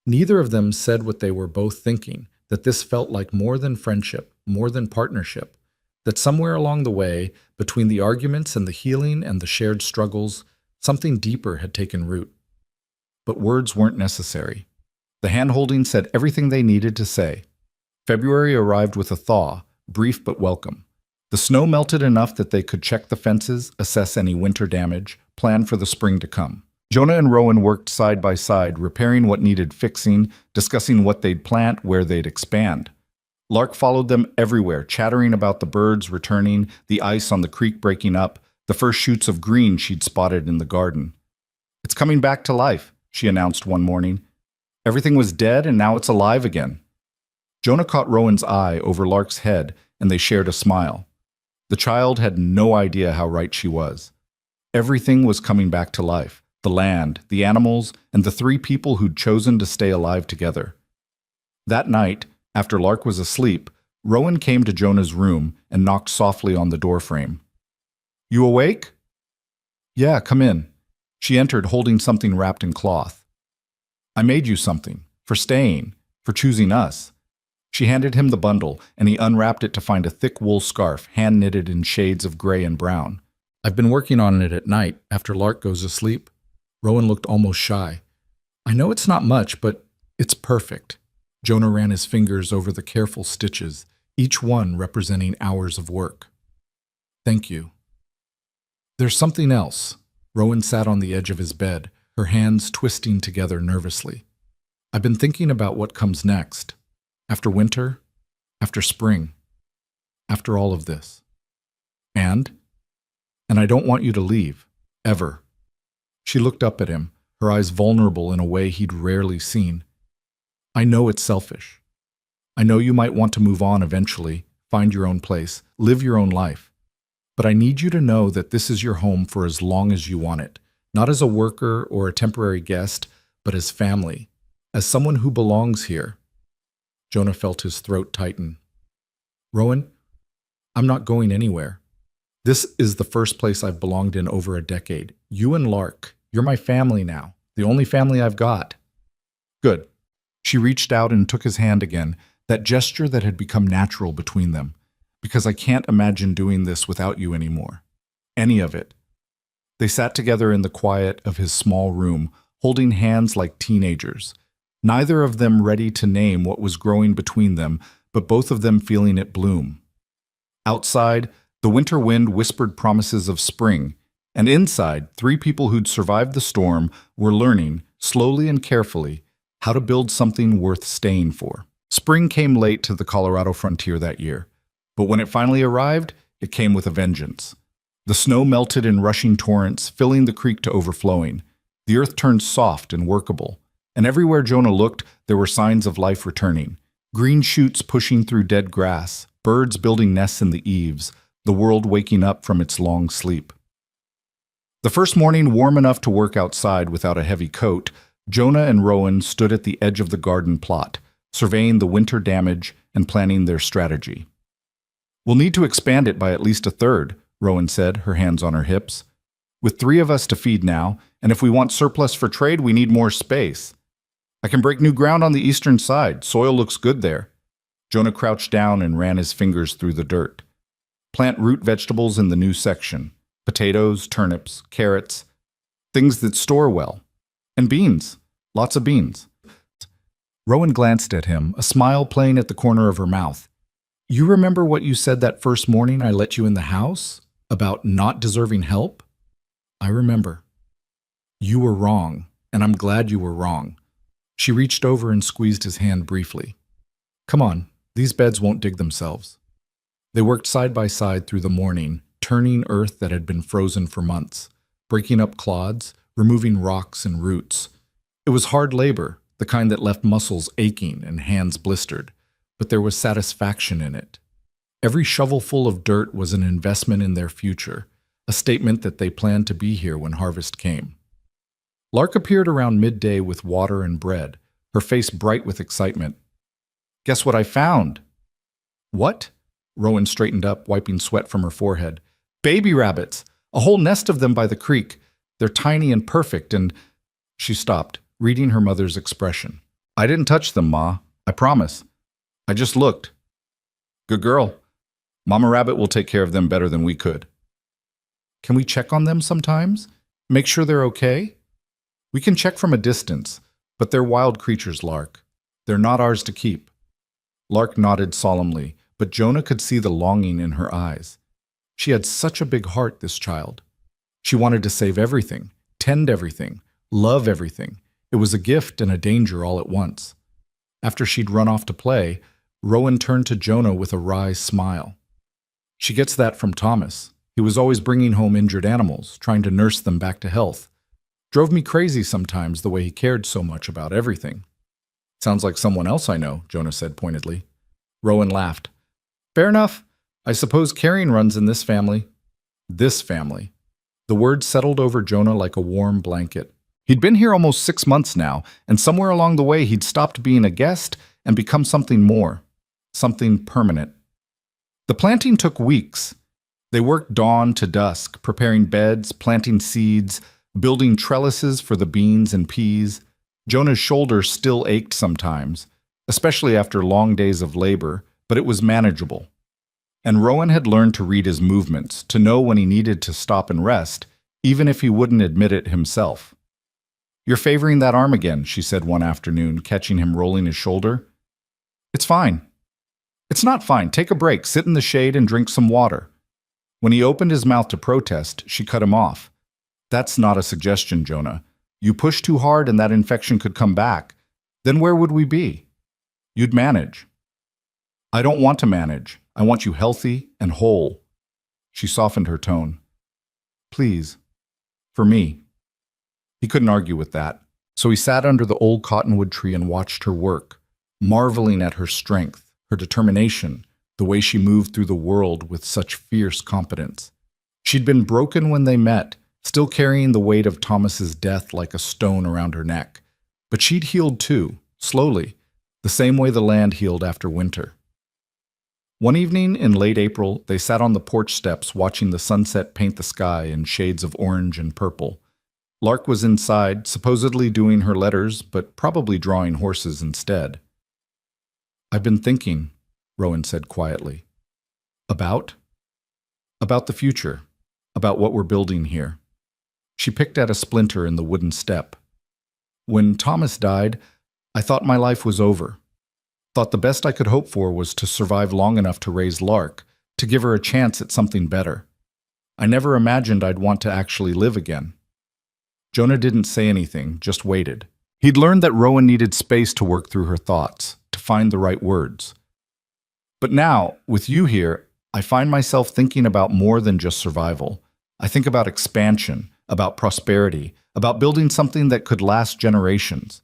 Neither of them said what they were both thinking, that this felt like more than friendship, more than partnership, that somewhere along the way, between the arguments and the healing and the shared struggles, something deeper had taken root. But words weren't necessary. The hand-holding said everything they needed to say. February arrived with a thaw, brief but welcome. The snow melted enough that they could check the fences, assess any winter damage, plan for the spring to come. Jonah and Rowan worked side by side, repairing what needed fixing, discussing what they'd plant, where they'd expand. Lark followed them everywhere, chattering about the birds returning, the ice on the creek breaking up, the first shoots of green she'd spotted in the garden. "It's coming back to life," she announced one morning. "Everything was dead and now it's alive again." Jonah caught Rowan's eye over Lark's head and they shared a smile. The child had no idea how right she was. Everything was coming back to life. The land, the animals, and the three people who'd chosen to stay alive together. That night, after Lark was asleep, Rowan came to Jonah's room and knocked softly on the doorframe. "You awake?" "Yeah, come in." She entered holding something wrapped in cloth. "I made you something, for staying, for choosing us." She handed him the bundle, and he unwrapped it to find a thick wool scarf, hand-knitted in shades of gray and brown. "I've been working on it at night, after Lark goes to sleep." Rowan looked almost shy. "I know it's not much, but it's perfect." Jonah ran his fingers over the careful stitches, each one representing hours of work. "Thank you." "There's something else." Rowan sat on the edge of his bed, her hands twisting together nervously. "I've been thinking about what comes next. After winter, after spring, after all of this. And I don't want you to leave, ever." She looked up at him, her eyes vulnerable in a way he'd rarely seen. "I know it's selfish. I know you might want to move on eventually, find your own place, live your own life. But I need you to know that this is your home for as long as you want it, not as a worker or a temporary guest, but as family, as someone who belongs here." Jonah felt his throat tighten. "Rowan, I'm not going anywhere. This is the first place I've belonged in over a decade. You and Lark, you're my family now, the only family I've got." "Good." She reached out and took his hand again, that gesture that had become natural between them. because I can't imagine doing this without you anymore. Any of it. They sat together in the quiet of his small room, holding hands like teenagers, neither of them ready to name what was growing between them, but both of them feeling it bloom. Outside, the winter wind whispered promises of spring, and inside, three people who'd survived the storm were learning, slowly and carefully, how to build something worth staying for. Spring came late to the Colorado frontier that year, but when it finally arrived, it came with a vengeance. The snow melted in rushing torrents, filling the creek to overflowing. The earth turned soft and workable, and everywhere Jonah looked, there were signs of life returning. Green shoots pushing through dead grass, birds building nests in the eaves, the world waking up from its long sleep. The first morning, warm enough to work outside without a heavy coat, Jonah and Rowan stood at the edge of the garden plot, surveying the winter damage and planning their strategy. "We'll need to expand it by at least a third," Rowan said, her hands on her hips. "With 3 of us to feed now, and if we want surplus for trade, we need more space. I can break new ground on the eastern side. Soil looks good there." Jonah crouched down and ran his fingers through the dirt. "Plant root vegetables in the new section. Potatoes, turnips, carrots, things that store well. And beans. Lots of beans." Rowan glanced at him, a smile playing at the corner of her mouth. "You remember what you said that first morning I let you in the house? About not deserving help?" "I remember." "You were wrong, and I'm glad you were wrong." She reached over and squeezed his hand briefly. "Come on, these beds won't dig themselves." They worked side by side through the morning, turning earth that had been frozen for months, breaking up clods, removing rocks and roots. It was hard labor, the kind that left muscles aching and hands blistered, but there was satisfaction in it. Every shovelful of dirt was an investment in their future, a statement that they planned to be here when harvest came. Lark appeared around midday with water and bread, her face bright with excitement. "Guess what I found?" "What?" Rowan straightened up, wiping sweat from her forehead. "Baby rabbits! A whole nest of them by the creek. They're tiny and perfect, and—" She stopped, reading her mother's expression. "I didn't touch them, Ma. I promise. I just looked." "Good girl. Mama Rabbit will take care of them better than we could." "Can we check on them sometimes? Make sure they're okay?" "We can check from a distance, but they're wild creatures, Lark. They're not ours to keep." Lark nodded solemnly, but Jonah could see the longing in her eyes. She had such a big heart, this child. She wanted to save everything, tend everything, love everything. It was a gift and a danger all at once. After she'd run off to play, Rowan turned to Jonah with a wry smile. "She gets that from Thomas. He was always bringing home injured animals, trying to nurse them back to health. Drove me crazy sometimes the way he cared so much about everything." "Sounds like someone else I know," Jonah said pointedly. Rowan laughed. "Fair enough. I suppose caring runs in this family." This family. The word settled over Jonah like a warm blanket. He'd been here almost 6 months now, and somewhere along the way he'd stopped being a guest and become something more, something permanent. The planting took weeks. They worked dawn to dusk, preparing beds, planting seeds, building trellises for the beans and peas. Jonah's shoulder still ached sometimes, especially after long days of labor, but it was manageable. And Rowan had learned to read his movements, to know when he needed to stop and rest, even if he wouldn't admit it himself. "You're favoring that arm again," she said one afternoon, catching him rolling his shoulder. "It's fine." "It's not fine. Take a break, sit in the shade, and drink some water." When he opened his mouth to protest, she cut him off. "That's not a suggestion, Jonah. You push too hard and that infection could come back. Then where would we be? You'd manage." "I don't want to manage. I want you healthy and whole." She softened her tone. "Please. For me." He couldn't argue with that, so he sat under the old cottonwood tree and watched her work, marveling at her strength, her determination, the way she moved through the world with such fierce competence. She'd been broken when they met, still carrying the weight of Thomas's death like a stone around her neck. But she'd healed too, slowly, the same way the land healed after winter. One evening in late April, they sat on the porch steps watching the sunset paint the sky in shades of orange and purple. Lark was inside, supposedly doing her letters, but probably drawing horses instead. "I've been thinking," Rowan said quietly. About? About the future. About what we're building here. She picked at a splinter in the wooden step. When Thomas died, I thought my life was over. Thought the best I could hope for was to survive long enough to raise Lark, to give her a chance at something better. I never imagined I'd want to actually live again. Jonah didn't say anything, just waited. He'd learned that Rowan needed space to work through her thoughts, to find the right words. But now, with you here, I find myself thinking about more than just survival. I think about expansion, about prosperity, about building something that could last generations.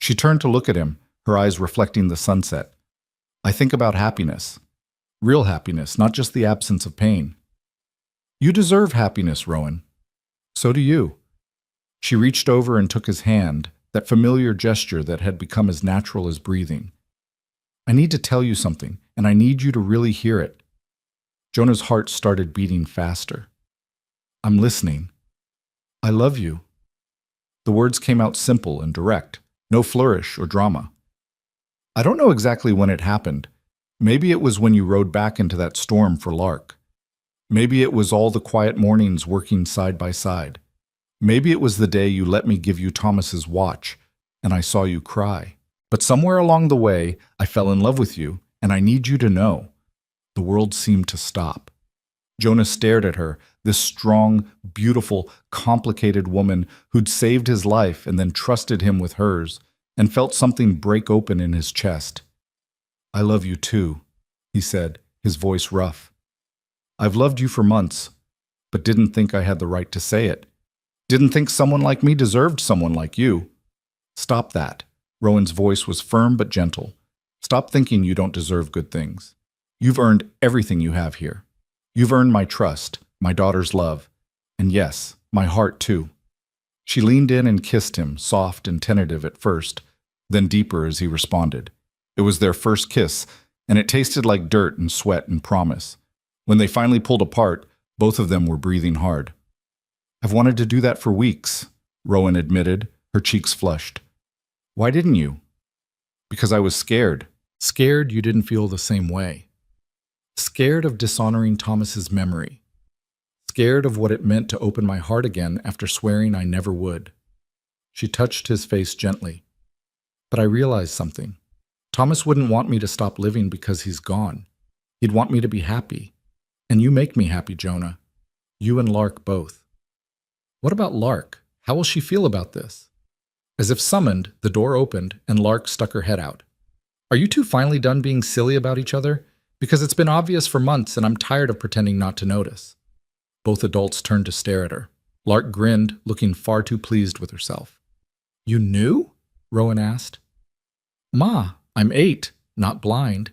She turned to look at him, her eyes reflecting the sunset. I think about happiness. Real happiness, not just the absence of pain. You deserve happiness, Rowan. So do you. She reached over and took his hand, that familiar gesture that had become as natural as breathing. I need to tell you something, and I need you to really hear it. Jonah's heart started beating faster. I'm listening. I love you. The words came out simple and direct, no flourish or drama. I don't know exactly when it happened. Maybe it was when you rode back into that storm for Lark. Maybe it was all the quiet mornings working side by side. Maybe it was the day you let me give you Thomas's watch, and I saw you cry. But somewhere along the way, I fell in love with you, and I need you to know. The world seemed to stop. Jonah stared at her, this strong, beautiful, complicated woman who'd saved his life and then trusted him with hers, and felt something break open in his chest. I love you too, he said, his voice rough. I've loved you for months, but didn't think I had the right to say it. Didn't think someone like me deserved someone like you. Stop that. Rowan's voice was firm but gentle. Stop thinking you don't deserve good things. You've earned everything you have here. You've earned my trust, my daughter's love, and yes, my heart too. She leaned in and kissed him, soft and tentative at first, then deeper as he responded. It was their first kiss, and it tasted like dirt and sweat and promise. When they finally pulled apart, both of them were breathing hard. I've wanted to do that for weeks, Rowan admitted, her cheeks flushed. Why didn't you? Because I was scared. Scared you didn't feel the same way. Scared of dishonoring Thomas's memory. Scared of what it meant to open my heart again after swearing I never would. She touched his face gently. But I realized something. Thomas wouldn't want me to stop living because he's gone. He'd want me to be happy. And you make me happy, Jonah. You and Lark both. What about Lark? How will she feel about this? As if summoned, the door opened and Lark stuck her head out. Are you two finally done being silly about each other? Because it's been obvious for months and I'm tired of pretending not to notice. Both adults turned to stare at her. Lark grinned, looking far too pleased with herself. You knew? Rowan asked. Ma, I'm 8, not blind.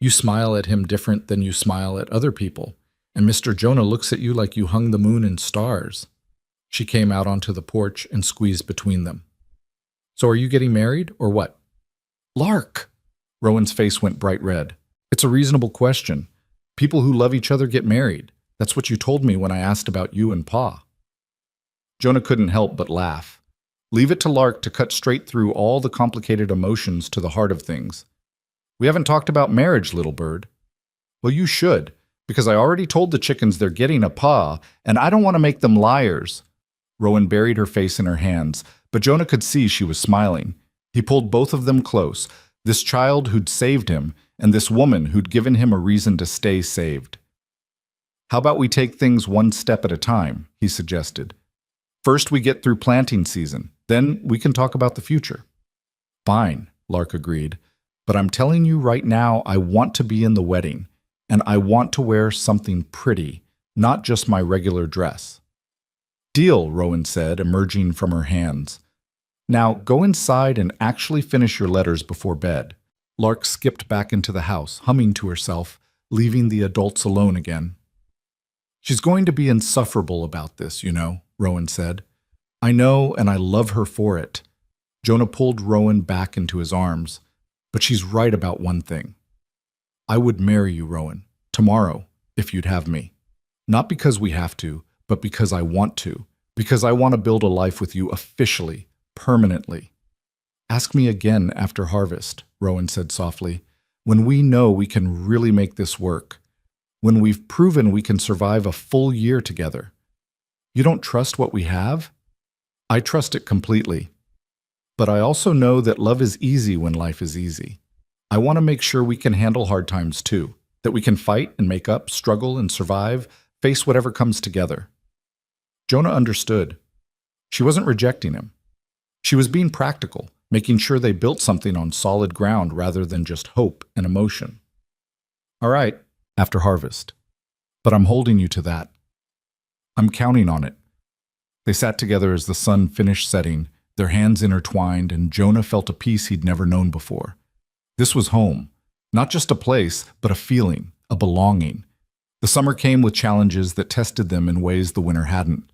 You smile at him different than you smile at other people, and Mr. Jonah looks at you like you hung the moon in stars. She came out onto the porch and squeezed between them. So are you getting married, or what? Lark! Rowan's face went bright red. It's a reasonable question. People who love each other get married. That's what you told me when I asked about you and Pa. Jonah couldn't help but laugh. Leave it to Lark to cut straight through all the complicated emotions to the heart of things. We haven't talked about marriage, little bird. Well, you should, because I already told the chickens they're getting a Pa, and I don't want to make them liars. Rowan buried her face in her hands, but Jonah could see she was smiling. He pulled both of them close, this child who'd saved him, and this woman who'd given him a reason to stay saved. How about we take things one step at a time, he suggested. First we get through planting season, then we can talk about the future. Fine, Lark agreed, but I'm telling you right now I want to be in the wedding, and I want to wear something pretty, not just my regular dress. Deal, Rowan said, emerging from her hands. Now go inside and actually finish your letters before bed. Lark skipped back into the house, humming to herself, leaving the adults alone again. She's going to be insufferable about this, you know, Rowan said. I know, and I love her for it. Jonah pulled Rowan back into his arms. But she's right about one thing. I would marry you, Rowan, tomorrow, if you'd have me. Not because we have to, but because I want to. Because I want to build a life with you officially, permanently. Ask me again after harvest, Rowan said softly, when we know we can really make this work. when we've proven we can survive a full year together. You don't trust what we have? I trust it completely. But I also know that love is easy when life is easy. I want to make sure we can handle hard times too, that we can fight and make up, struggle and survive, face whatever comes together. Jonah understood. She wasn't rejecting him. She was being practical, making sure they built something on solid ground rather than just hope and emotion. All right, after harvest. But I'm holding you to that. I'm counting on it. They sat together as the sun finished setting, their hands intertwined, and Jonah felt a peace he'd never known before. This was home. Not just a place, but a feeling, a belonging. The summer came with challenges that tested them in ways the winter hadn't.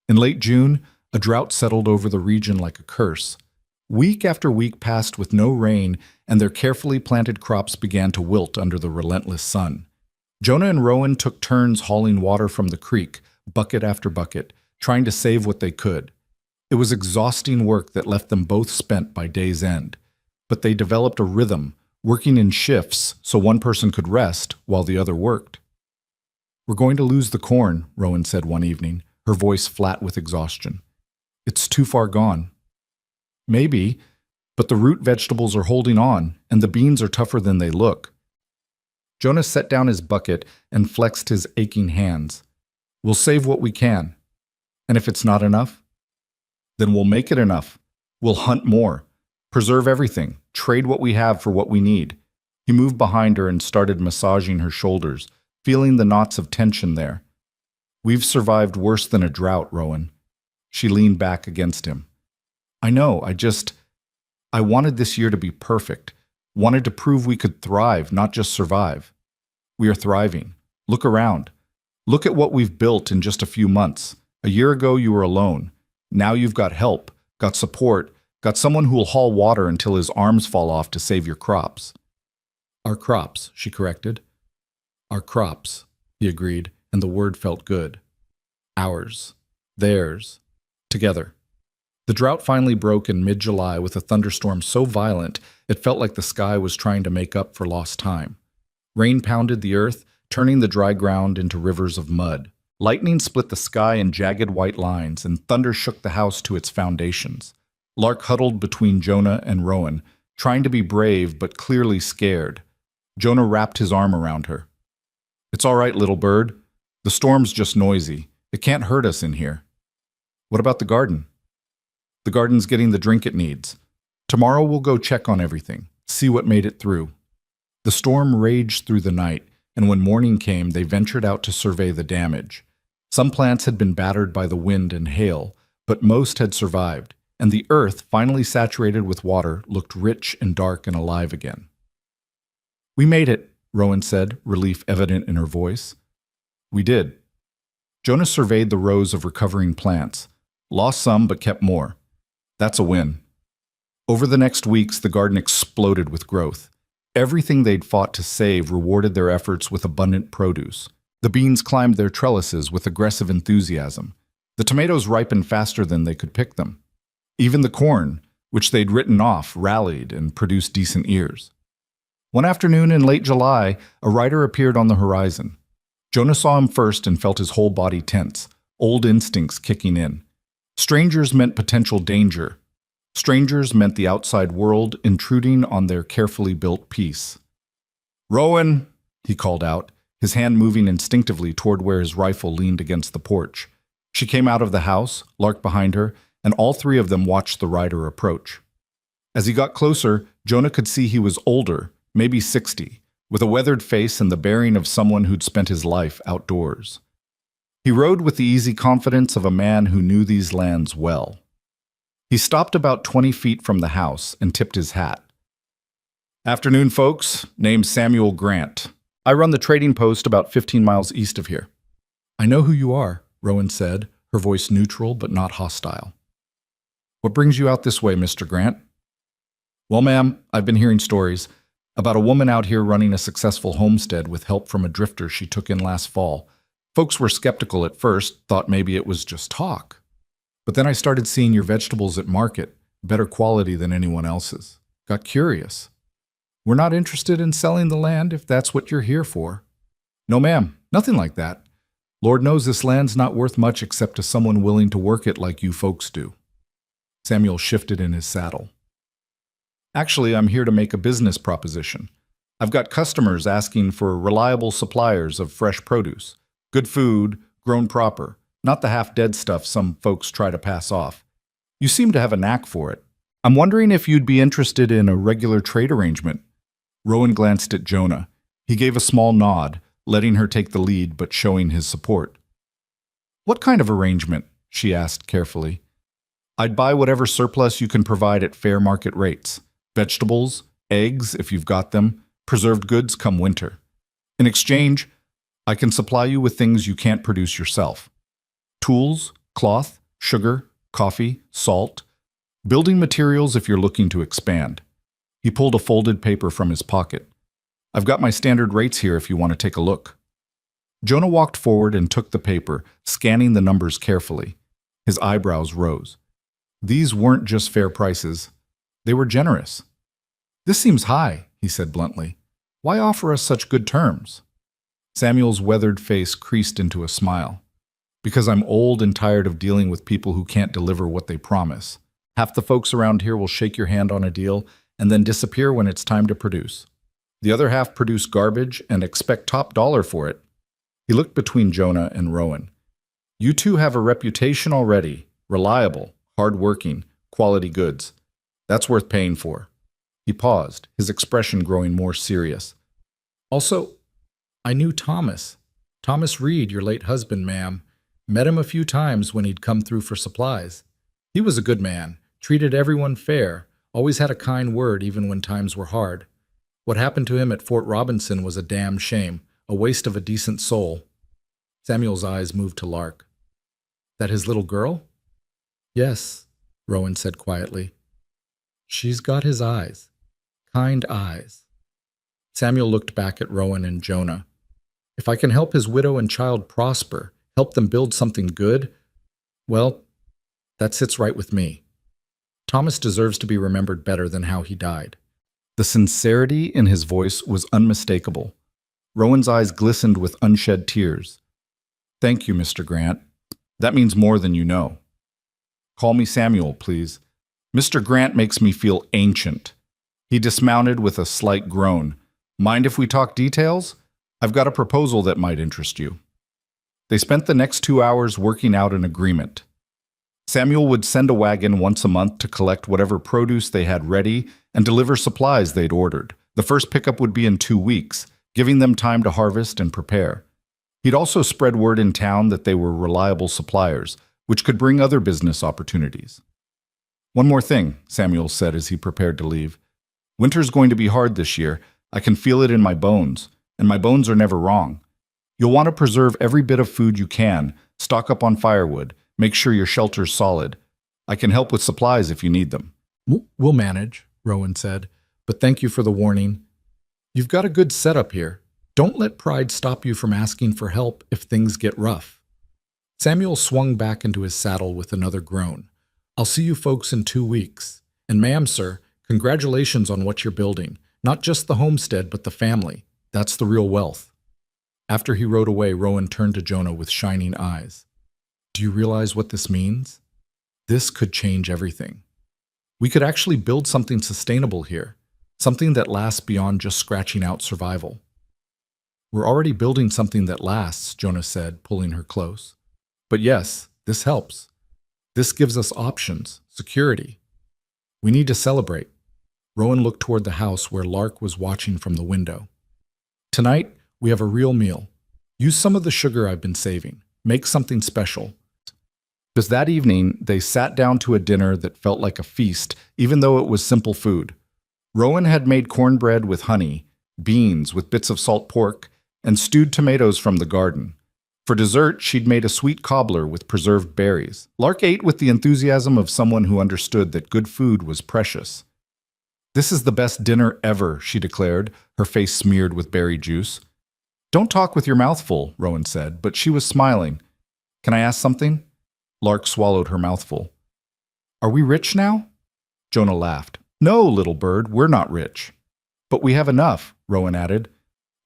In late June, a drought settled over the region like a curse. Week after week passed with no rain, and their carefully planted crops began to wilt under the relentless sun. Jonah and Rowan took turns hauling water from the creek, bucket after bucket, trying to save what they could. It was exhausting work that left them both spent by day's end. But they developed a rhythm, working in shifts so one person could rest while the other worked. "We're going to lose the corn," Rowan said one evening, her voice flat with exhaustion. "It's too far gone." "Maybe, but the root vegetables are holding on, and the beans are tougher than they look." Jonah set down his bucket and flexed his aching hands. "We'll save what we can. And if it's not enough, then we'll make it enough. We'll hunt more, preserve everything, trade what we have for what we need." He moved behind her and started massaging her shoulders, feeling the knots of tension there. "We've survived worse than a drought, Rowan." She leaned back against him. "I know, I wanted this year to be perfect. Wanted to prove we could thrive, not just survive. We are thriving. Look around. Look at what we've built in just a few months. A year ago you were alone. Now you've got help, got support, got someone who'll haul water until his arms fall off to save your crops." "Our crops," she corrected. "Our crops," he agreed, and the word felt good. Ours. Theirs. Together. The drought finally broke in mid-July with a thunderstorm so violent it felt like the sky was trying to make up for lost time. Rain pounded the earth, turning the dry ground into rivers of mud. Lightning split the sky in jagged white lines, and thunder shook the house to its foundations. Lark huddled between Jonah and Rowan, trying to be brave but clearly scared. Jonah wrapped his arm around her. "It's all right, little bird. The storm's just noisy. It can't hurt us in here." "What about the garden?" "The garden's getting the drink it needs. Tomorrow we'll go check on everything, see what made it through." The storm raged through the night, and when morning came, they ventured out to survey the damage. Some plants had been battered by the wind and hail, but most had survived, and the earth, finally saturated with water, looked rich and dark and alive again. "We made it," Rowan said, relief evident in her voice. "We did." Jonah surveyed the rows of recovering plants. Lost some, but kept more. That's a win. Over the next weeks, the garden exploded with growth. Everything they'd fought to save rewarded their efforts with abundant produce. The beans climbed their trellises with aggressive enthusiasm. The tomatoes ripened faster than they could pick them. Even the corn, which they'd written off, rallied and produced decent ears. One afternoon in late July, a rider appeared on the horizon. Jonah saw him first and felt his whole body tense, old instincts kicking in. Strangers meant potential danger. Strangers meant the outside world intruding on their carefully built peace. "Rowan," he called out, his hand moving instinctively toward where his rifle leaned against the porch. She came out of the house, Lark behind her, and all three of them watched the rider approach. As he got closer, Jonah could see he was older, maybe 60, with a weathered face and the bearing of someone who'd spent his life outdoors. He rode with the easy confidence of a man who knew these lands well. He stopped about 20 feet from the house and tipped his hat. "Afternoon, folks. Name's Samuel Grant. I run the trading post about 15 miles east of here." "I know who you are," Rowan said, her voice neutral but not hostile. "What brings you out this way, Mr. Grant?" "Well, ma'am, I've been hearing stories about a woman out here running a successful homestead with help from a drifter she took in last fall. Folks were skeptical at first, thought maybe it was just talk. But then I started seeing your vegetables at market, better quality than anyone else's. Got curious. We're not interested in selling the land if that's what you're here for." No, ma'am, nothing like that. Lord knows this land's not worth much except to someone willing to work it like you folks do. Samuel shifted in his saddle. Actually, I'm here to make a business proposition. I've got customers asking for reliable suppliers of fresh produce, good food, grown proper, not the half-dead stuff some folks try to pass off. You seem to have a knack for it. I'm wondering if you'd be interested in a regular trade arrangement. Rowan glanced at Jonah. He gave a small nod, letting her take the lead but showing his support. What kind of arrangement? She asked carefully. I'd buy whatever surplus you can provide at fair market rates. Vegetables, eggs if you've got them, preserved goods come winter. In exchange, I can supply you with things you can't produce yourself. Tools, cloth, sugar, coffee, salt, building materials if you're looking to expand. He pulled a folded paper from his pocket. I've got my standard rates here if you want to take a look. Jonah walked forward and took the paper, scanning the numbers carefully. His eyebrows rose. These weren't just fair prices. They were generous. This seems high, he said bluntly. Why offer us such good terms? Samuel's weathered face creased into a smile. Because I'm old and tired of dealing with people who can't deliver what they promise. Half the folks around here will shake your hand on a deal and then disappear when it's time to produce. The other half produce garbage and expect top dollar for it. He looked between Jonah and Rowan. You two have a reputation already, reliable, hard-working, quality goods. That's worth paying for. He paused, his expression growing more serious. Also, I knew Thomas. Thomas Reed, your late husband, ma'am. Met him a few times when he'd come through for supplies. He was a good man, treated everyone fair, always had a kind word even when times were hard. What happened to him at Fort Robinson was a damn shame, a waste of a decent soul. Samuel's eyes moved to Lark. That his little girl? Yes, Rowan said quietly. She's got his eyes. Kind eyes. Samuel looked back at Rowan and Jonah. If I can help his widow and child prosper, help them build something good, well, that sits right with me. Thomas deserves to be remembered better than how he died. The sincerity in his voice was unmistakable. Rowan's eyes glistened with unshed tears. Thank you, Mr. Grant. That means more than you know. Call me Samuel, please. Mr. Grant makes me feel ancient. He dismounted with a slight groan. Mind if we talk details? I've got a proposal that might interest you. They spent the next 2 hours working out an agreement. Samuel would send a wagon once a month to collect whatever produce they had ready and deliver supplies they'd ordered. The first pickup would be in 2 weeks, giving them time to harvest and prepare. He'd also spread word in town that they were reliable suppliers, which could bring other business opportunities. One more thing, Samuel said as he prepared to leave. Winter's going to be hard this year. I can feel it in my bones, and my bones are never wrong. You'll want to preserve every bit of food you can, stock up on firewood, make sure your shelter's solid. I can help with supplies if you need them. We'll manage, Rowan said, but thank you for the warning. You've got a good setup here. Don't let pride stop you from asking for help if things get rough. Samuel swung back into his saddle with another groan. I'll see you folks in 2 weeks. And ma'am, sir, congratulations on what you're building. Not just the homestead, but the family. That's the real wealth. After he rode away, Rowan turned to Jonah with shining eyes. Do you realize what this means? This could change everything. We could actually build something sustainable here, something that lasts beyond just scratching out survival. We're already building something that lasts, Jonah said, pulling her close. But yes, this helps. This gives us options, security. We need to celebrate. Rowan looked toward the house where Lark was watching from the window. Tonight, we have a real meal. Use some of the sugar I've been saving. Make something special. Because that evening, they sat down to a dinner that felt like a feast, even though it was simple food. Rowan had made cornbread with honey, beans with bits of salt pork, and stewed tomatoes from the garden. For dessert, she'd made a sweet cobbler with preserved berries. Lark ate with the enthusiasm of someone who understood that good food was precious. This is the best dinner ever, she declared, her face smeared with berry juice. Don't talk with your mouth full, Rowan said, but she was smiling. Can I ask something? Lark swallowed her mouthful. Are we rich now? Jonah laughed. No, little bird, we're not rich. But we have enough, Rowan added.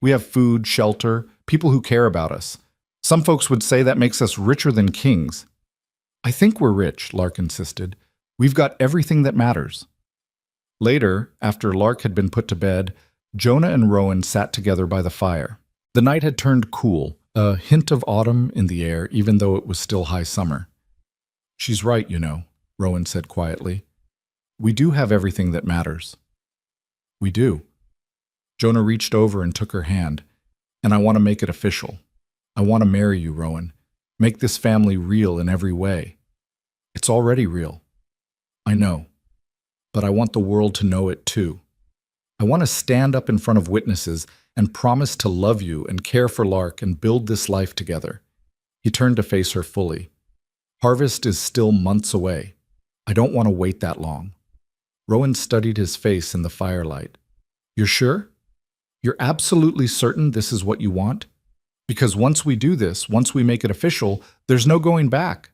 We have food, shelter, people who care about us. Some folks would say that makes us richer than kings. I think we're rich, Lark insisted. We've got everything that matters. Later, after Lark had been put to bed, Jonah and Rowan sat together by the fire. The night had turned cool, a hint of autumn in the air, even though it was still high summer. She's right, you know, Rowan said quietly. We do have everything that matters. We do. Jonah reached over and took her hand. And I want to make it official. I want to marry you, Rowan. Make this family real in every way. It's already real. I know. But I want the world to know it too. I want to stand up in front of witnesses and promise to love you and care for Lark and build this life together. He turned to face her fully. Harvest is still months away. I don't want to wait that long. Rowan studied his face in the firelight. You're sure? You're absolutely certain this is what you want? Because once we do this, once we make it official, there's no going back.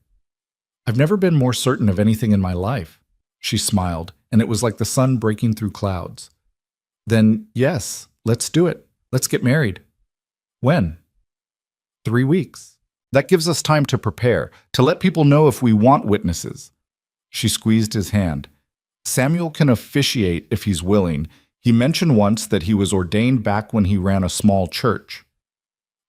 I've never been more certain of anything in my life. She smiled, and it was like the sun breaking through clouds. Then, yes, let's do it. Let's get married. When? 3 weeks. That gives us time to prepare, to let people know if we want witnesses. She squeezed his hand. Samuel can officiate if he's willing. He mentioned once that he was ordained back when he ran a small church.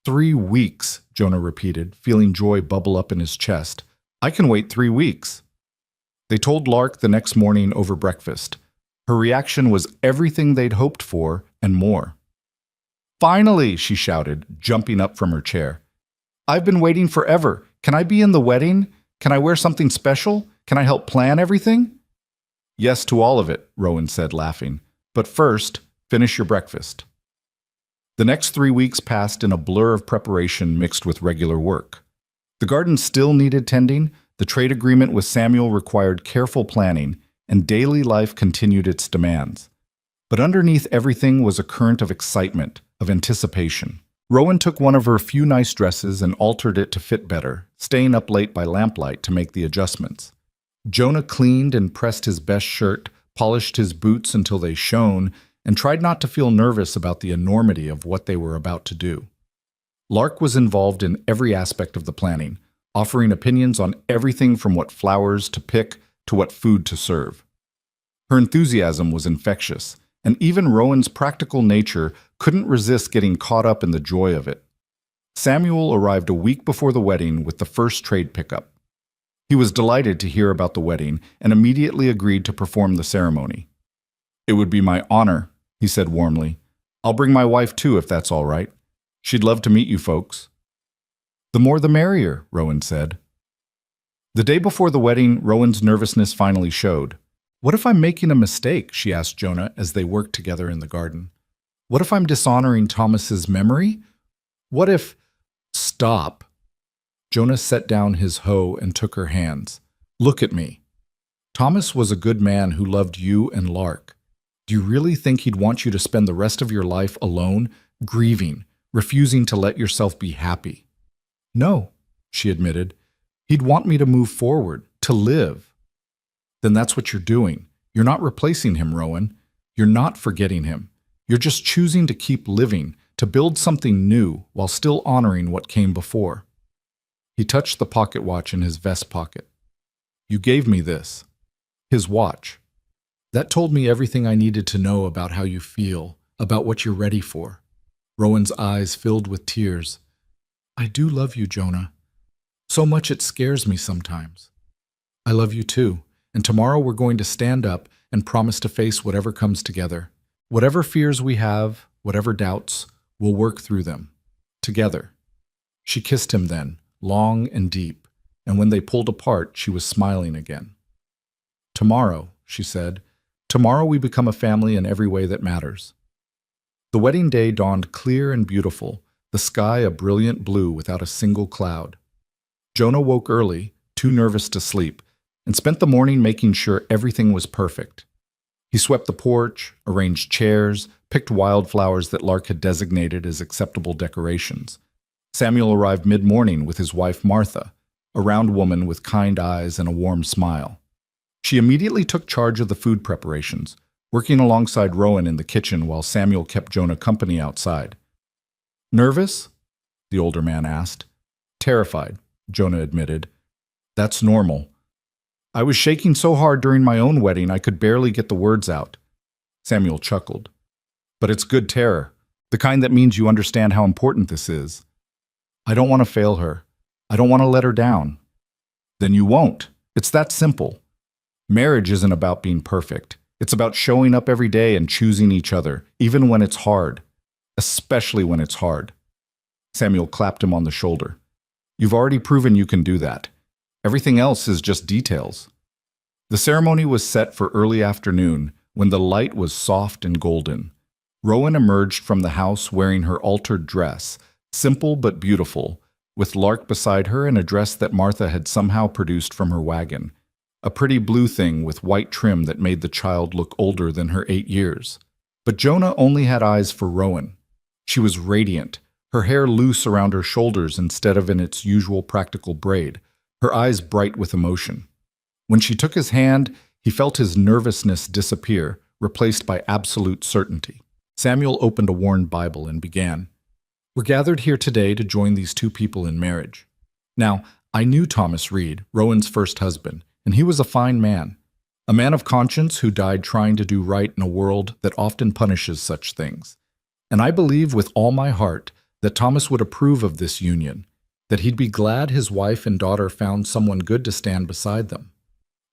3 weeks, Jonah repeated, feeling joy bubble up in his chest. I can wait 3 weeks. They told Lark the next morning over breakfast. Her reaction was everything they'd hoped for and more. Finally, she shouted, jumping up from her chair. I've been waiting forever. Can I be in the wedding? Can I wear something special? Can I help plan everything? Yes to all of it, Rowan said, laughing. But first, finish your breakfast. The next 3 weeks passed in a blur of preparation mixed with regular work. The garden still needed tending, the trade agreement with Samuel required careful planning, and daily life continued its demands. But underneath everything was a current of excitement, of anticipation. Rowan took one of her few nice dresses and altered it to fit better, staying up late by lamplight to make the adjustments. Jonah cleaned and pressed his best shirt, polished his boots until they shone, and tried not to feel nervous about the enormity of what they were about to do. Lark was involved in every aspect of the planning, offering opinions on everything from what flowers to pick to what food to serve. Her enthusiasm was infectious, and even Rowan's practical nature couldn't resist getting caught up in the joy of it. Samuel arrived a week before the wedding with the first trade pickup. He was delighted to hear about the wedding and immediately agreed to perform the ceremony. It would be my honor, he said warmly. I'll bring my wife too, if that's all right. She'd love to meet you folks. The more the merrier, Rowan said. The day before the wedding, Rowan's nervousness finally showed. What if I'm making a mistake, she asked Jonah as they worked together in the garden. What if I'm dishonoring Thomas's memory? What if... Stop. Jonah set down his hoe and took her hands. Look at me. Thomas was a good man who loved you and Lark. Do you really think he'd want you to spend the rest of your life alone, grieving, refusing to let yourself be happy? No, she admitted. He'd want me to move forward, to live. Then that's what you're doing. You're not replacing him, Rowan. You're not forgetting him. You're just choosing to keep living, to build something new while still honoring what came before. He touched the pocket watch in his vest pocket. You gave me this. His watch. That told me everything I needed to know about how you feel, about what you're ready for. Rowan's eyes filled with tears. I do love you, Jonah. So much it scares me sometimes. I love you too, and tomorrow we're going to stand up and promise to face whatever comes together. Whatever fears we have, whatever doubts, we'll work through them. Together. She kissed him then, long and deep, and when they pulled apart, she was smiling again. Tomorrow, she said, tomorrow we become a family in every way that matters. The wedding day dawned clear and beautiful, the sky a brilliant blue without a single cloud. Jonah woke early, too nervous to sleep, and spent the morning making sure everything was perfect. He swept the porch, arranged chairs, picked wildflowers that Lark had designated as acceptable decorations. Samuel arrived mid-morning with his wife Martha, a round woman with kind eyes and a warm smile. She immediately took charge of the food preparations, working alongside Rowan in the kitchen while Samuel kept Jonah company outside. Nervous? the older man asked. Terrified, Jonah admitted. That's normal. I was shaking so hard during my own wedding I could barely get the words out. Samuel chuckled. But it's good terror, the kind that means you understand how important this is. I don't want to fail her. I don't want to let her down. Then you won't. It's that simple. Marriage isn't about being perfect. It's about showing up every day and choosing each other, even when it's hard. Especially when it's hard. Samuel clapped him on the shoulder. You've already proven you can do that. Everything else is just details. The ceremony was set for early afternoon when the light was soft and golden. Rowan emerged from the house wearing her altered dress, simple but beautiful, with Lark beside her in a dress that Martha had somehow produced from her wagon. A pretty blue thing with white trim that made the child look older than her 8 years. But Jonah only had eyes for Rowan. She was radiant, her hair loose around her shoulders instead of in its usual practical braid, her eyes bright with emotion. When she took his hand, he felt his nervousness disappear, replaced by absolute certainty. Samuel opened a worn Bible and began, We're gathered here today to join these two people in marriage. Now, I knew Thomas Reed, Rowan's first husband, and he was a fine man. A man of conscience who died trying to do right in a world that often punishes such things. And I believe with all my heart that Thomas would approve of this union, that he'd be glad his wife and daughter found someone good to stand beside them.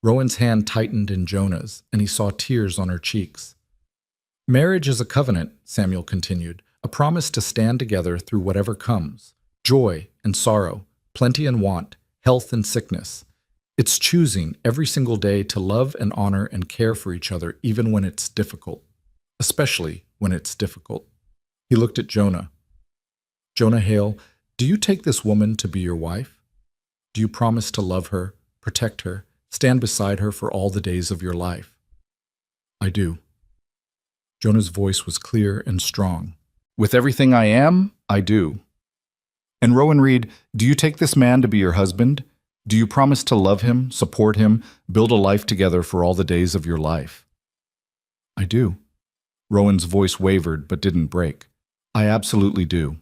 Rowan's hand tightened in Jonah's, and he saw tears on her cheeks. Marriage is a covenant, Samuel continued, a promise to stand together through whatever comes, joy and sorrow, plenty and want, health and sickness. It's choosing every single day to love and honor and care for each other even when it's difficult, especially when it's difficult. He looked at Jonah. Jonah Hale, do you take this woman to be your wife? Do you promise to love her, protect her, stand beside her for all the days of your life? I do. Jonah's voice was clear and strong. With everything I am, I do. And Rowan Reed, do you take this man to be your husband? Do you promise to love him, support him, build a life together for all the days of your life? I do. Rowan's voice wavered but didn't break. I absolutely do.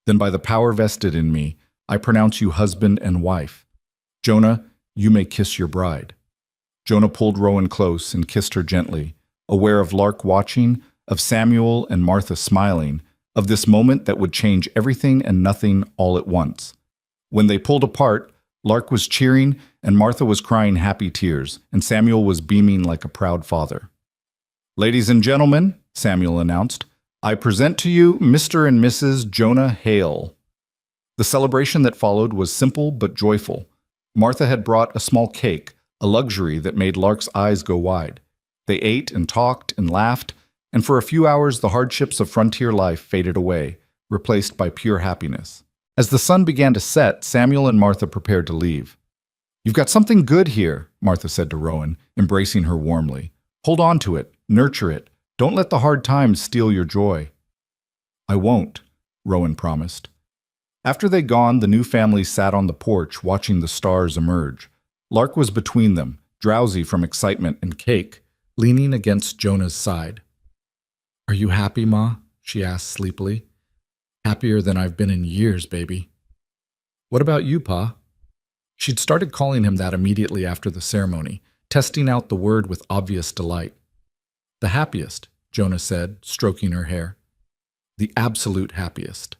Then by the power vested in me, I pronounce you husband and wife. Jonah, you may kiss your bride. Jonah pulled Rowan close and kissed her gently, aware of Lark watching, of Samuel and Martha smiling, of this moment that would change everything and nothing all at once. When they pulled apart, Lark was cheering and Martha was crying happy tears, and Samuel was beaming like a proud father. Ladies and gentlemen, Samuel announced, I present to you Mr. and Mrs. Jonah Hale. The celebration that followed was simple but joyful. Martha had brought a small cake, a luxury that made Lark's eyes go wide. They ate and talked and laughed, and for a few hours the hardships of frontier life faded away, replaced by pure happiness. As the sun began to set, Samuel and Martha prepared to leave. You've got something good here, Martha said to Rowan, embracing her warmly. Hold on to it, nurture it. Don't let the hard times steal your joy. I won't, Rowan promised. After they'd gone, the new family sat on the porch watching the stars emerge. Lark was between them, drowsy from excitement and cake, leaning against Jonah's side. Are you happy, Ma? She asked sleepily. Happier than I've been in years, baby. What about you, Pa? She'd started calling him that immediately after the ceremony, testing out the word with obvious delight. The happiest, Jonah said, stroking her hair. The absolute happiest.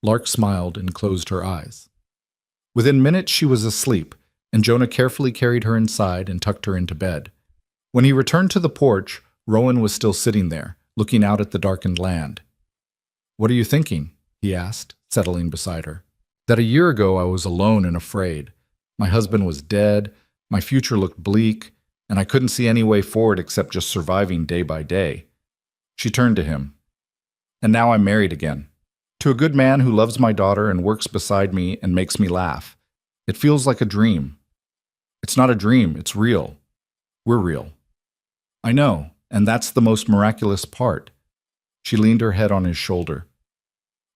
Lark smiled and closed her eyes. Within minutes she was asleep, and Jonah carefully carried her inside and tucked her into bed. When he returned to the porch, Rowan was still sitting there, looking out at the darkened land. What are you thinking? He asked, settling beside her. That a year ago I was alone and afraid. My husband was dead, my future looked bleak, and I couldn't see any way forward except just surviving day by day. She turned to him. And now I'm married again. To a good man who loves my daughter and works beside me and makes me laugh. It feels like a dream. It's not a dream, it's real. We're real. I know, and that's the most miraculous part. She leaned her head on his shoulder.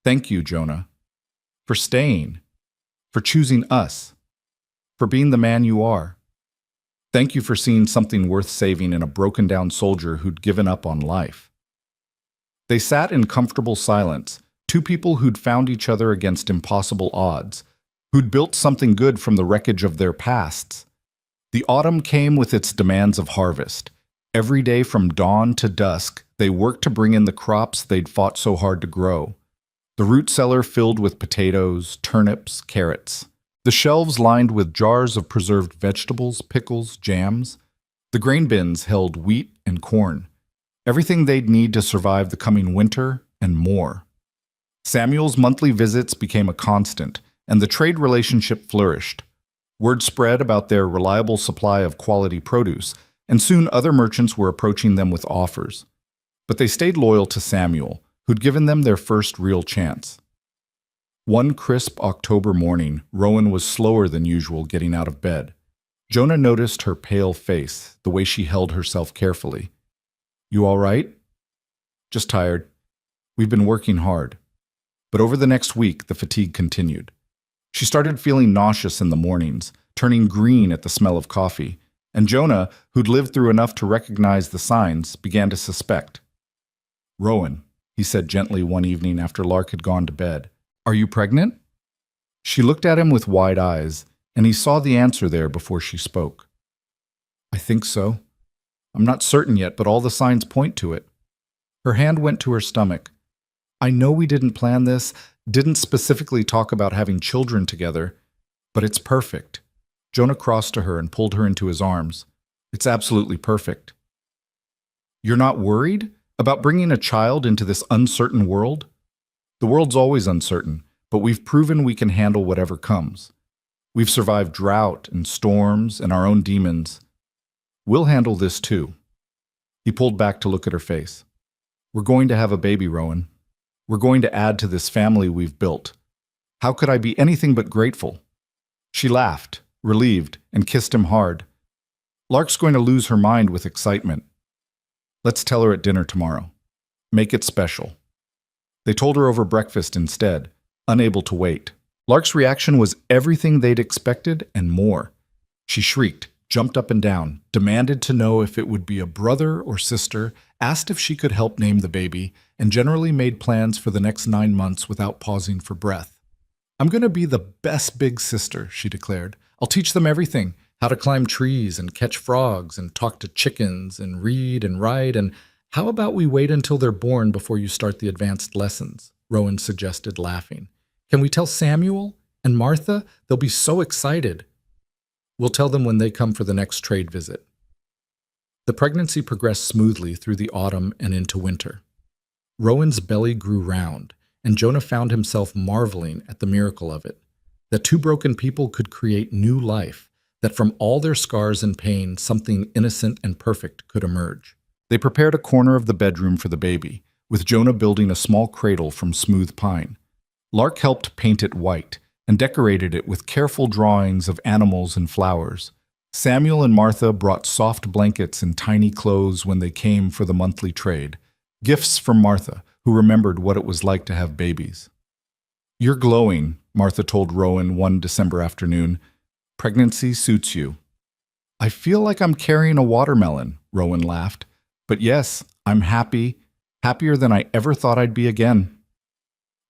Thank you, Jonah, for staying, for choosing us, for being the man you are. Thank you for seeing something worth saving in a broken-down soldier who'd given up on life. They sat in comfortable silence, Two people who'd found each other against impossible odds, who'd built something good from the wreckage of their pasts. The autumn came with its demands of harvest. Every day from dawn to dusk, they worked to bring in the crops they'd fought so hard to grow. The root cellar filled with potatoes, turnips, carrots. The shelves lined with jars of preserved vegetables, pickles, jams. The grain bins held wheat and corn. Everything they'd need to survive the coming winter and more. Samuel's monthly visits became a constant, and the trade relationship flourished. Word spread about their reliable supply of quality produce, and soon other merchants were approaching them with offers. But they stayed loyal to Samuel, who'd given them their first real chance. One crisp October morning, Rowan was slower than usual getting out of bed. Jonah noticed her pale face, the way she held herself carefully. "You all right?" "Just tired. We've been working hard." But over the next week, the fatigue continued. She started feeling nauseous in the mornings, turning green at the smell of coffee, and Jonah, who'd lived through enough to recognize the signs, began to suspect. "Rowan," he said gently one evening after Lark had gone to bed, "are you pregnant?" She looked at him with wide eyes, and he saw the answer there before she spoke. "I think so. I'm not certain yet, but all the signs point to it." Her hand went to her stomach. "I know we didn't plan this, didn't specifically talk about having children together, but it's perfect." Jonah crossed to her and pulled her into his arms. "It's absolutely perfect." "You're not worried about bringing a child into this uncertain world?" "The world's always uncertain, but we've proven we can handle whatever comes. We've survived drought and storms and our own demons. We'll handle this too." He pulled back to look at her face. "We're going to have a baby, Rowan. We're going to add to this family we've built. How could I be anything but grateful?" She laughed, relieved, and kissed him hard. "Lark's going to lose her mind with excitement. Let's tell her at dinner tomorrow. Make it special." They told her over breakfast instead, unable to wait. Lark's reaction was everything they'd expected and more. She shrieked, jumped up and down, demanded to know if it would be a brother or sister, asked if she could help name the baby, and generally made plans for the next 9 months without pausing for breath. "I'm going to be the best big sister," she declared. "I'll teach them everything, how to climb trees and catch frogs and talk to chickens and read and write, and how about we wait until they're born before you start the advanced lessons?" Rowan suggested, laughing. "Can we tell Samuel and Martha? They'll be so excited." "We'll tell them when they come for the next trade visit." The pregnancy progressed smoothly through the autumn and into winter. Rowan's belly grew round, and Jonah found himself marveling at the miracle of it, that two broken people could create new life, that from all their scars and pain, something innocent and perfect could emerge. They prepared a corner of the bedroom for the baby, with Jonah building a small cradle from smooth pine. Lark helped paint it white, and decorated it with careful drawings of animals and flowers. Samuel and Martha brought soft blankets and tiny clothes when they came for the monthly trade, gifts from Martha, who remembered what it was like to have babies. "You're glowing," Martha told Rowan one December afternoon. "Pregnancy suits you." "I feel like I'm carrying a watermelon," Rowan laughed. "But yes, I'm happy, happier than I ever thought I'd be again."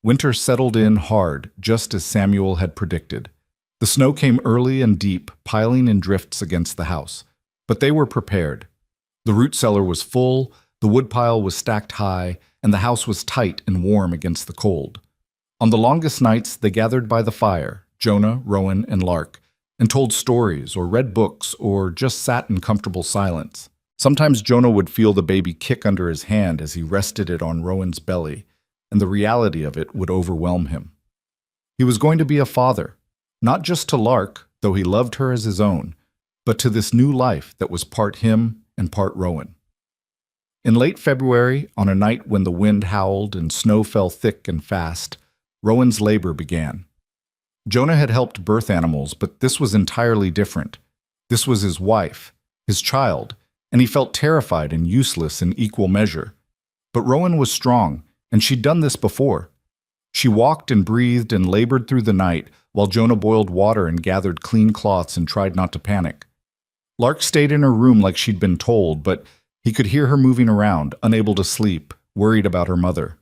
Winter settled in hard, just as Samuel had predicted. The snow came early and deep, piling in drifts against the house. But they were prepared. The root cellar was full, the woodpile was stacked high, and the house was tight and warm against the cold. On the longest nights, they gathered by the fire, Jonah, Rowan, and Lark, and told stories or read books or just sat in comfortable silence. Sometimes Jonah would feel the baby kick under his hand as he rested it on Rowan's belly, and the reality of it would overwhelm him. He was going to be a father, not just to Lark, though he loved her as his own, but to this new life that was part him and part Rowan. In late February, on a night when the wind howled and snow fell thick and fast, Rowan's labor began. Jonah had helped birth animals, but this was entirely different. This was his wife, his child, and he felt terrified and useless in equal measure. But Rowan was strong, and she'd done this before. She walked and breathed and labored through the night while Jonah boiled water and gathered clean cloths and tried not to panic. Lark stayed in her room like she'd been told, but he could hear her moving around, unable to sleep, worried about her mother.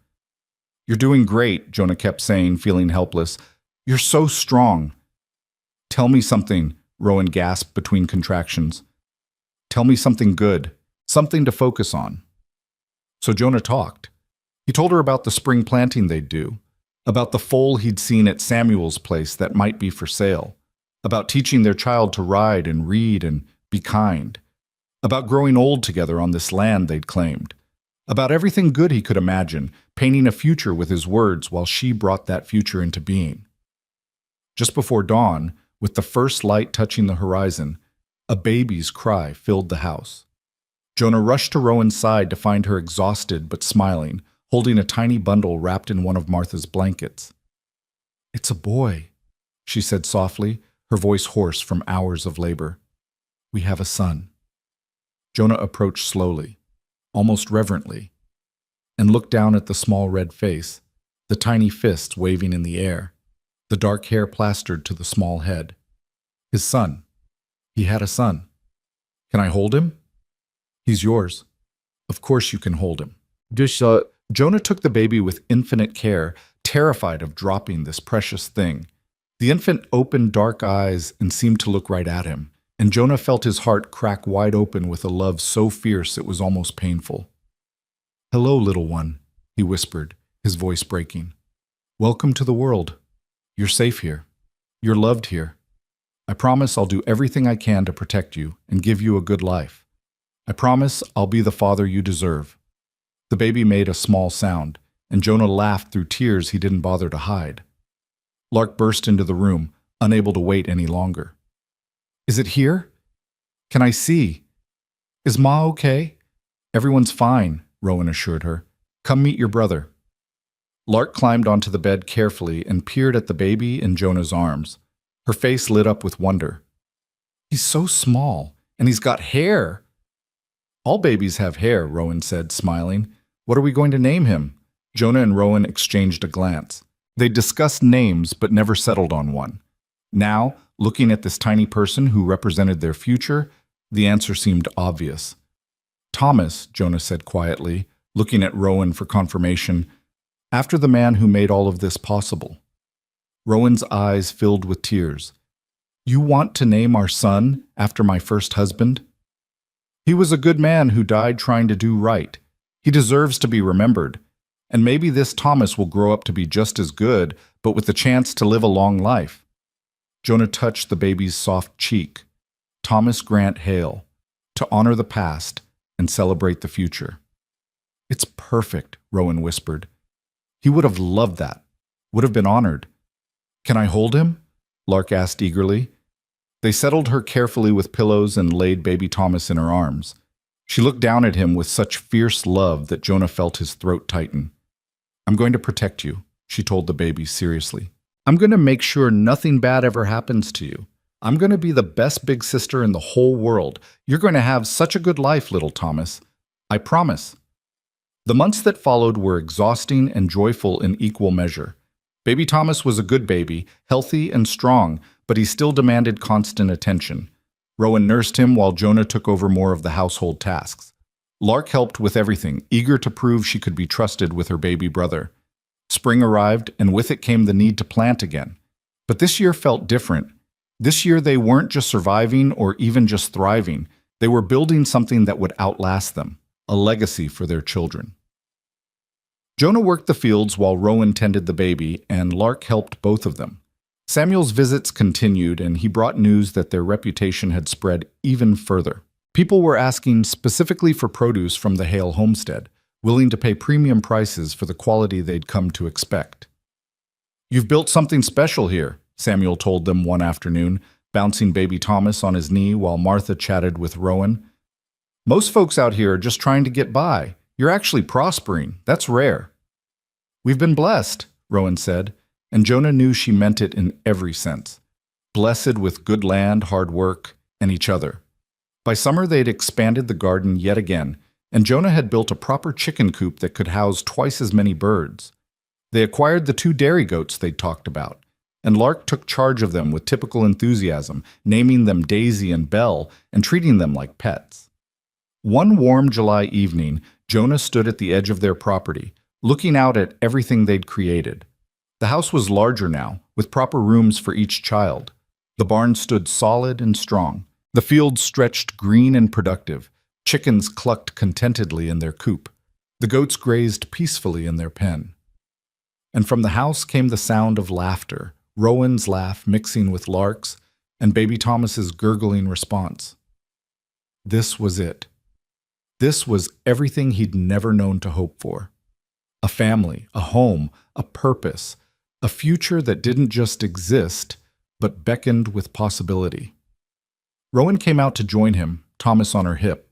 You're doing great, Jonah kept saying, feeling helpless. You're so strong. Tell me something, Rowan gasped between contractions. Tell me something good, something to focus on. So Jonah talked. He told her about the spring planting they'd do, about the foal he'd seen at Samuel's place that might be for sale, about teaching their child to ride and read and be kind, about growing old together on this land they'd claimed, about everything good he could imagine, painting a future with his words while she brought that future into being. Just before dawn, with the first light touching the horizon, a baby's cry filled the house. Jonah rushed to Rowan's side to find her exhausted but smiling, holding a tiny bundle wrapped in one of Martha's blankets. It's a boy, she said softly, her voice hoarse from hours of labor. We have a son. Jonah approached slowly, almost reverently, and looked down at the small red face, the tiny fists waving in the air, the dark hair plastered to the small head. His son. He had a son. Can I hold him? He's yours. Of course you can hold him. Jonah took the baby with infinite care, terrified of dropping this precious thing. The infant opened dark eyes and seemed to look right at him, and Jonah felt his heart crack wide open with a love so fierce it was almost painful. Hello, little one, he whispered, his voice breaking. Welcome to the world. You're safe here. You're loved here. I promise I'll do everything I can to protect you and give you a good life. I promise I'll be the father you deserve. The baby made a small sound, and Jonah laughed through tears he didn't bother to hide. Lark burst into the room, unable to wait any longer. Is it here? Can I see? Is Ma okay? Everyone's fine, Rowan assured her. Come meet your brother. Lark climbed onto the bed carefully and peered at the baby in Jonah's arms. Her face lit up with wonder. He's so small, and he's got hair. All babies have hair, Rowan said, smiling. What are we going to name him? Jonah and Rowan exchanged a glance. They discussed names but never settled on one. Now, looking at this tiny person who represented their future, the answer seemed obvious. Thomas, Jonah said quietly, looking at Rowan for confirmation, after the man who made all of this possible. Rowan's eyes filled with tears. You want to name our son after my first husband? He was a good man who died trying to do right. He deserves to be remembered. And maybe this Thomas will grow up to be just as good, but with the chance to live a long life. Jonah touched the baby's soft cheek. Thomas Grant Hale, to honor the past and celebrate the future. It's perfect, Rowan whispered. He would have loved that, would have been honored. Can I hold him? Lark asked eagerly. They settled her carefully with pillows and laid baby Thomas in her arms. She looked down at him with such fierce love that Jonah felt his throat tighten. I'm going to protect you, she told the baby seriously. I'm going to make sure nothing bad ever happens to you. I'm going to be the best big sister in the whole world. You're going to have such a good life, little Thomas. I promise. The months that followed were exhausting and joyful in equal measure. Baby Thomas was a good baby, healthy and strong, but he still demanded constant attention. Rowan nursed him while Jonah took over more of the household tasks. Lark helped with everything, eager to prove she could be trusted with her baby brother. Spring arrived, and with it came the need to plant again. But this year felt different. This year they weren't just surviving or even just thriving. They were building something that would outlast them, a legacy for their children. Jonah worked the fields while Rowan tended the baby, and Lark helped both of them. Samuel's visits continued, and he brought news that their reputation had spread even further. People were asking specifically for produce from the Hale homestead, willing to pay premium prices for the quality they'd come to expect. You've built something special here, Samuel told them one afternoon, bouncing baby Thomas on his knee while Martha chatted with Rowan. Most folks out here are just trying to get by. You're actually prospering. That's rare. We've been blessed, Rowan said, and Jonah knew she meant it in every sense. Blessed with good land, hard work, and each other. By summer, they'd expanded the garden yet again, and Jonah had built a proper chicken coop that could house twice as many birds. They acquired the 2 dairy goats they'd talked about, and Lark took charge of them with typical enthusiasm, naming them Daisy and Belle and treating them like pets. One warm July evening, Jonah stood at the edge of their property, looking out at everything they'd created. The house was larger now, with proper rooms for each child. The barn stood solid and strong. The fields stretched green and productive. Chickens clucked contentedly in their coop. The goats grazed peacefully in their pen. And from the house came the sound of laughter, Rowan's laugh mixing with Lark's, and baby Thomas's gurgling response. This was it. This was everything he'd never known to hope for. A family, a home, a purpose, a future that didn't just exist, but beckoned with possibility. Rowan came out to join him, Thomas on her hip.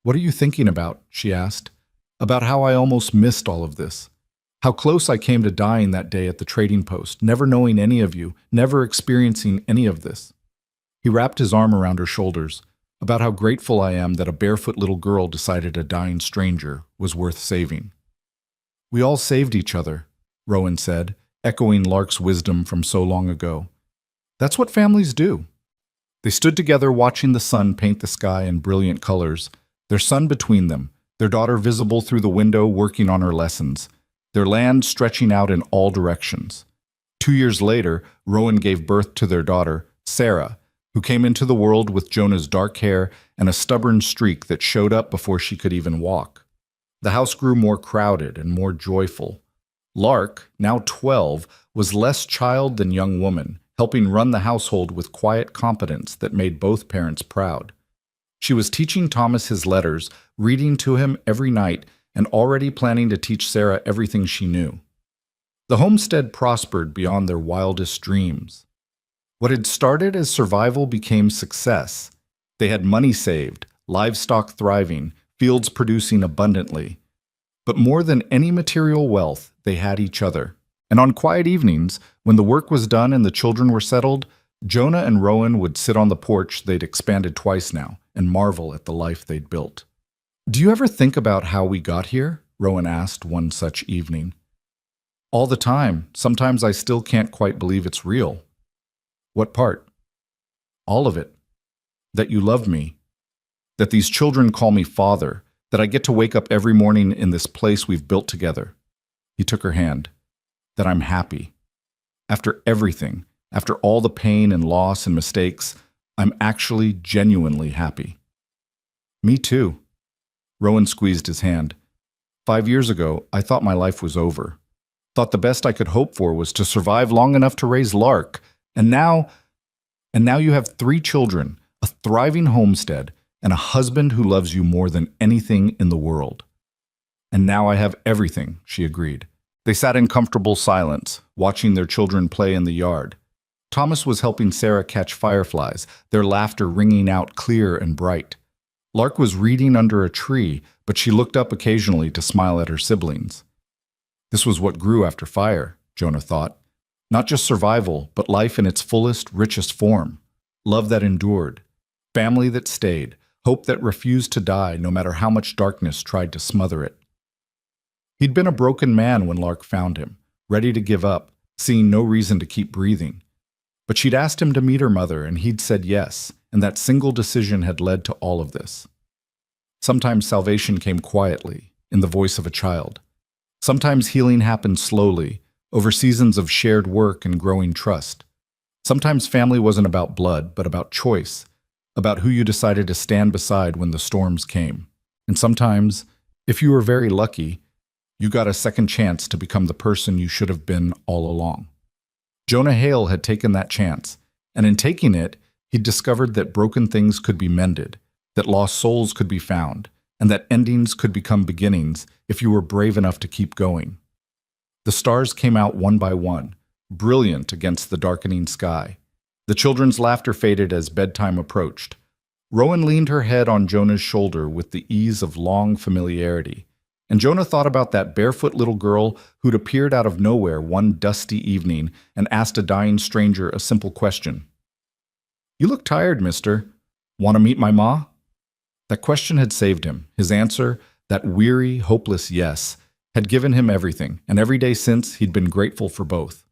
"What are you thinking about?" she asked. "About how I almost missed all of this. How close I came to dying that day at the trading post, never knowing any of you, never experiencing any of this." He wrapped his arm around her shoulders. "About how grateful I am that a barefoot little girl decided a dying stranger was worth saving." "We all saved each other," Rowan said, echoing Lark's wisdom from so long ago. "That's what families do." They stood together watching the sun paint the sky in brilliant colors, their son between them, their daughter visible through the window working on her lessons, their land stretching out in all directions. 2 years later, Rowan gave birth to their daughter, Sarah, who came into the world with Jonah's dark hair and a stubborn streak that showed up before she could even walk. The house grew more crowded and more joyful. Lark, now 12, was less child than young woman, helping run the household with quiet competence that made both parents proud. She was teaching Thomas his letters, reading to him every night, and already planning to teach Sarah everything she knew. The homestead prospered beyond their wildest dreams. What had started as survival became success. They had money saved, livestock thriving, fields producing abundantly. But more than any material wealth, they had each other. And on quiet evenings, when the work was done and the children were settled, Jonah and Rowan would sit on the porch they'd expanded twice now and marvel at the life they'd built. "Do you ever think about how we got here?" Rowan asked one such evening. "All the time. Sometimes I still can't quite believe it's real." "What part?" "All of it. That you love me. That these children call me father. That I get to wake up every morning in this place we've built together." He took her hand. "That I'm happy. After everything, after all the pain and loss and mistakes, I'm actually genuinely happy." "Me too." Rowan squeezed his hand. 5 years ago, I thought my life was over. Thought the best I could hope for was to survive long enough to raise Lark. And now you have 3 children, a thriving homestead, and a husband who loves you more than anything in the world." "And now I have everything," she agreed. They sat in comfortable silence, watching their children play in the yard. Thomas was helping Sarah catch fireflies, their laughter ringing out clear and bright. Lark was reading under a tree, but she looked up occasionally to smile at her siblings. This was what grew after fire, Jonah thought. Not just survival, but life in its fullest, richest form. Love that endured. Family that stayed. Hope that refused to die no matter how much darkness tried to smother it. He'd been a broken man when Lark found him, ready to give up, seeing no reason to keep breathing. But she'd asked him to meet her mother, and he'd said yes, and that single decision had led to all of this. Sometimes salvation came quietly, in the voice of a child. Sometimes healing happened slowly, over seasons of shared work and growing trust. Sometimes family wasn't about blood, but about choice, about who you decided to stand beside when the storms came. And sometimes, if you were very lucky, you got a second chance to become the person you should have been all along. Jonah Hale had taken that chance, and in taking it, he'd discovered that broken things could be mended, that lost souls could be found, and that endings could become beginnings if you were brave enough to keep going. The stars came out one by one, brilliant against the darkening sky. The children's laughter faded as bedtime approached. Rowan leaned her head on Jonah's shoulder with the ease of long familiarity, and Jonah thought about that barefoot little girl who'd appeared out of nowhere one dusty evening and asked a dying stranger a simple question. "You look tired, mister. Want to meet my ma?" That question had saved him. His answer, that weary, hopeless yes, had given him everything, and every day since he'd been grateful for both.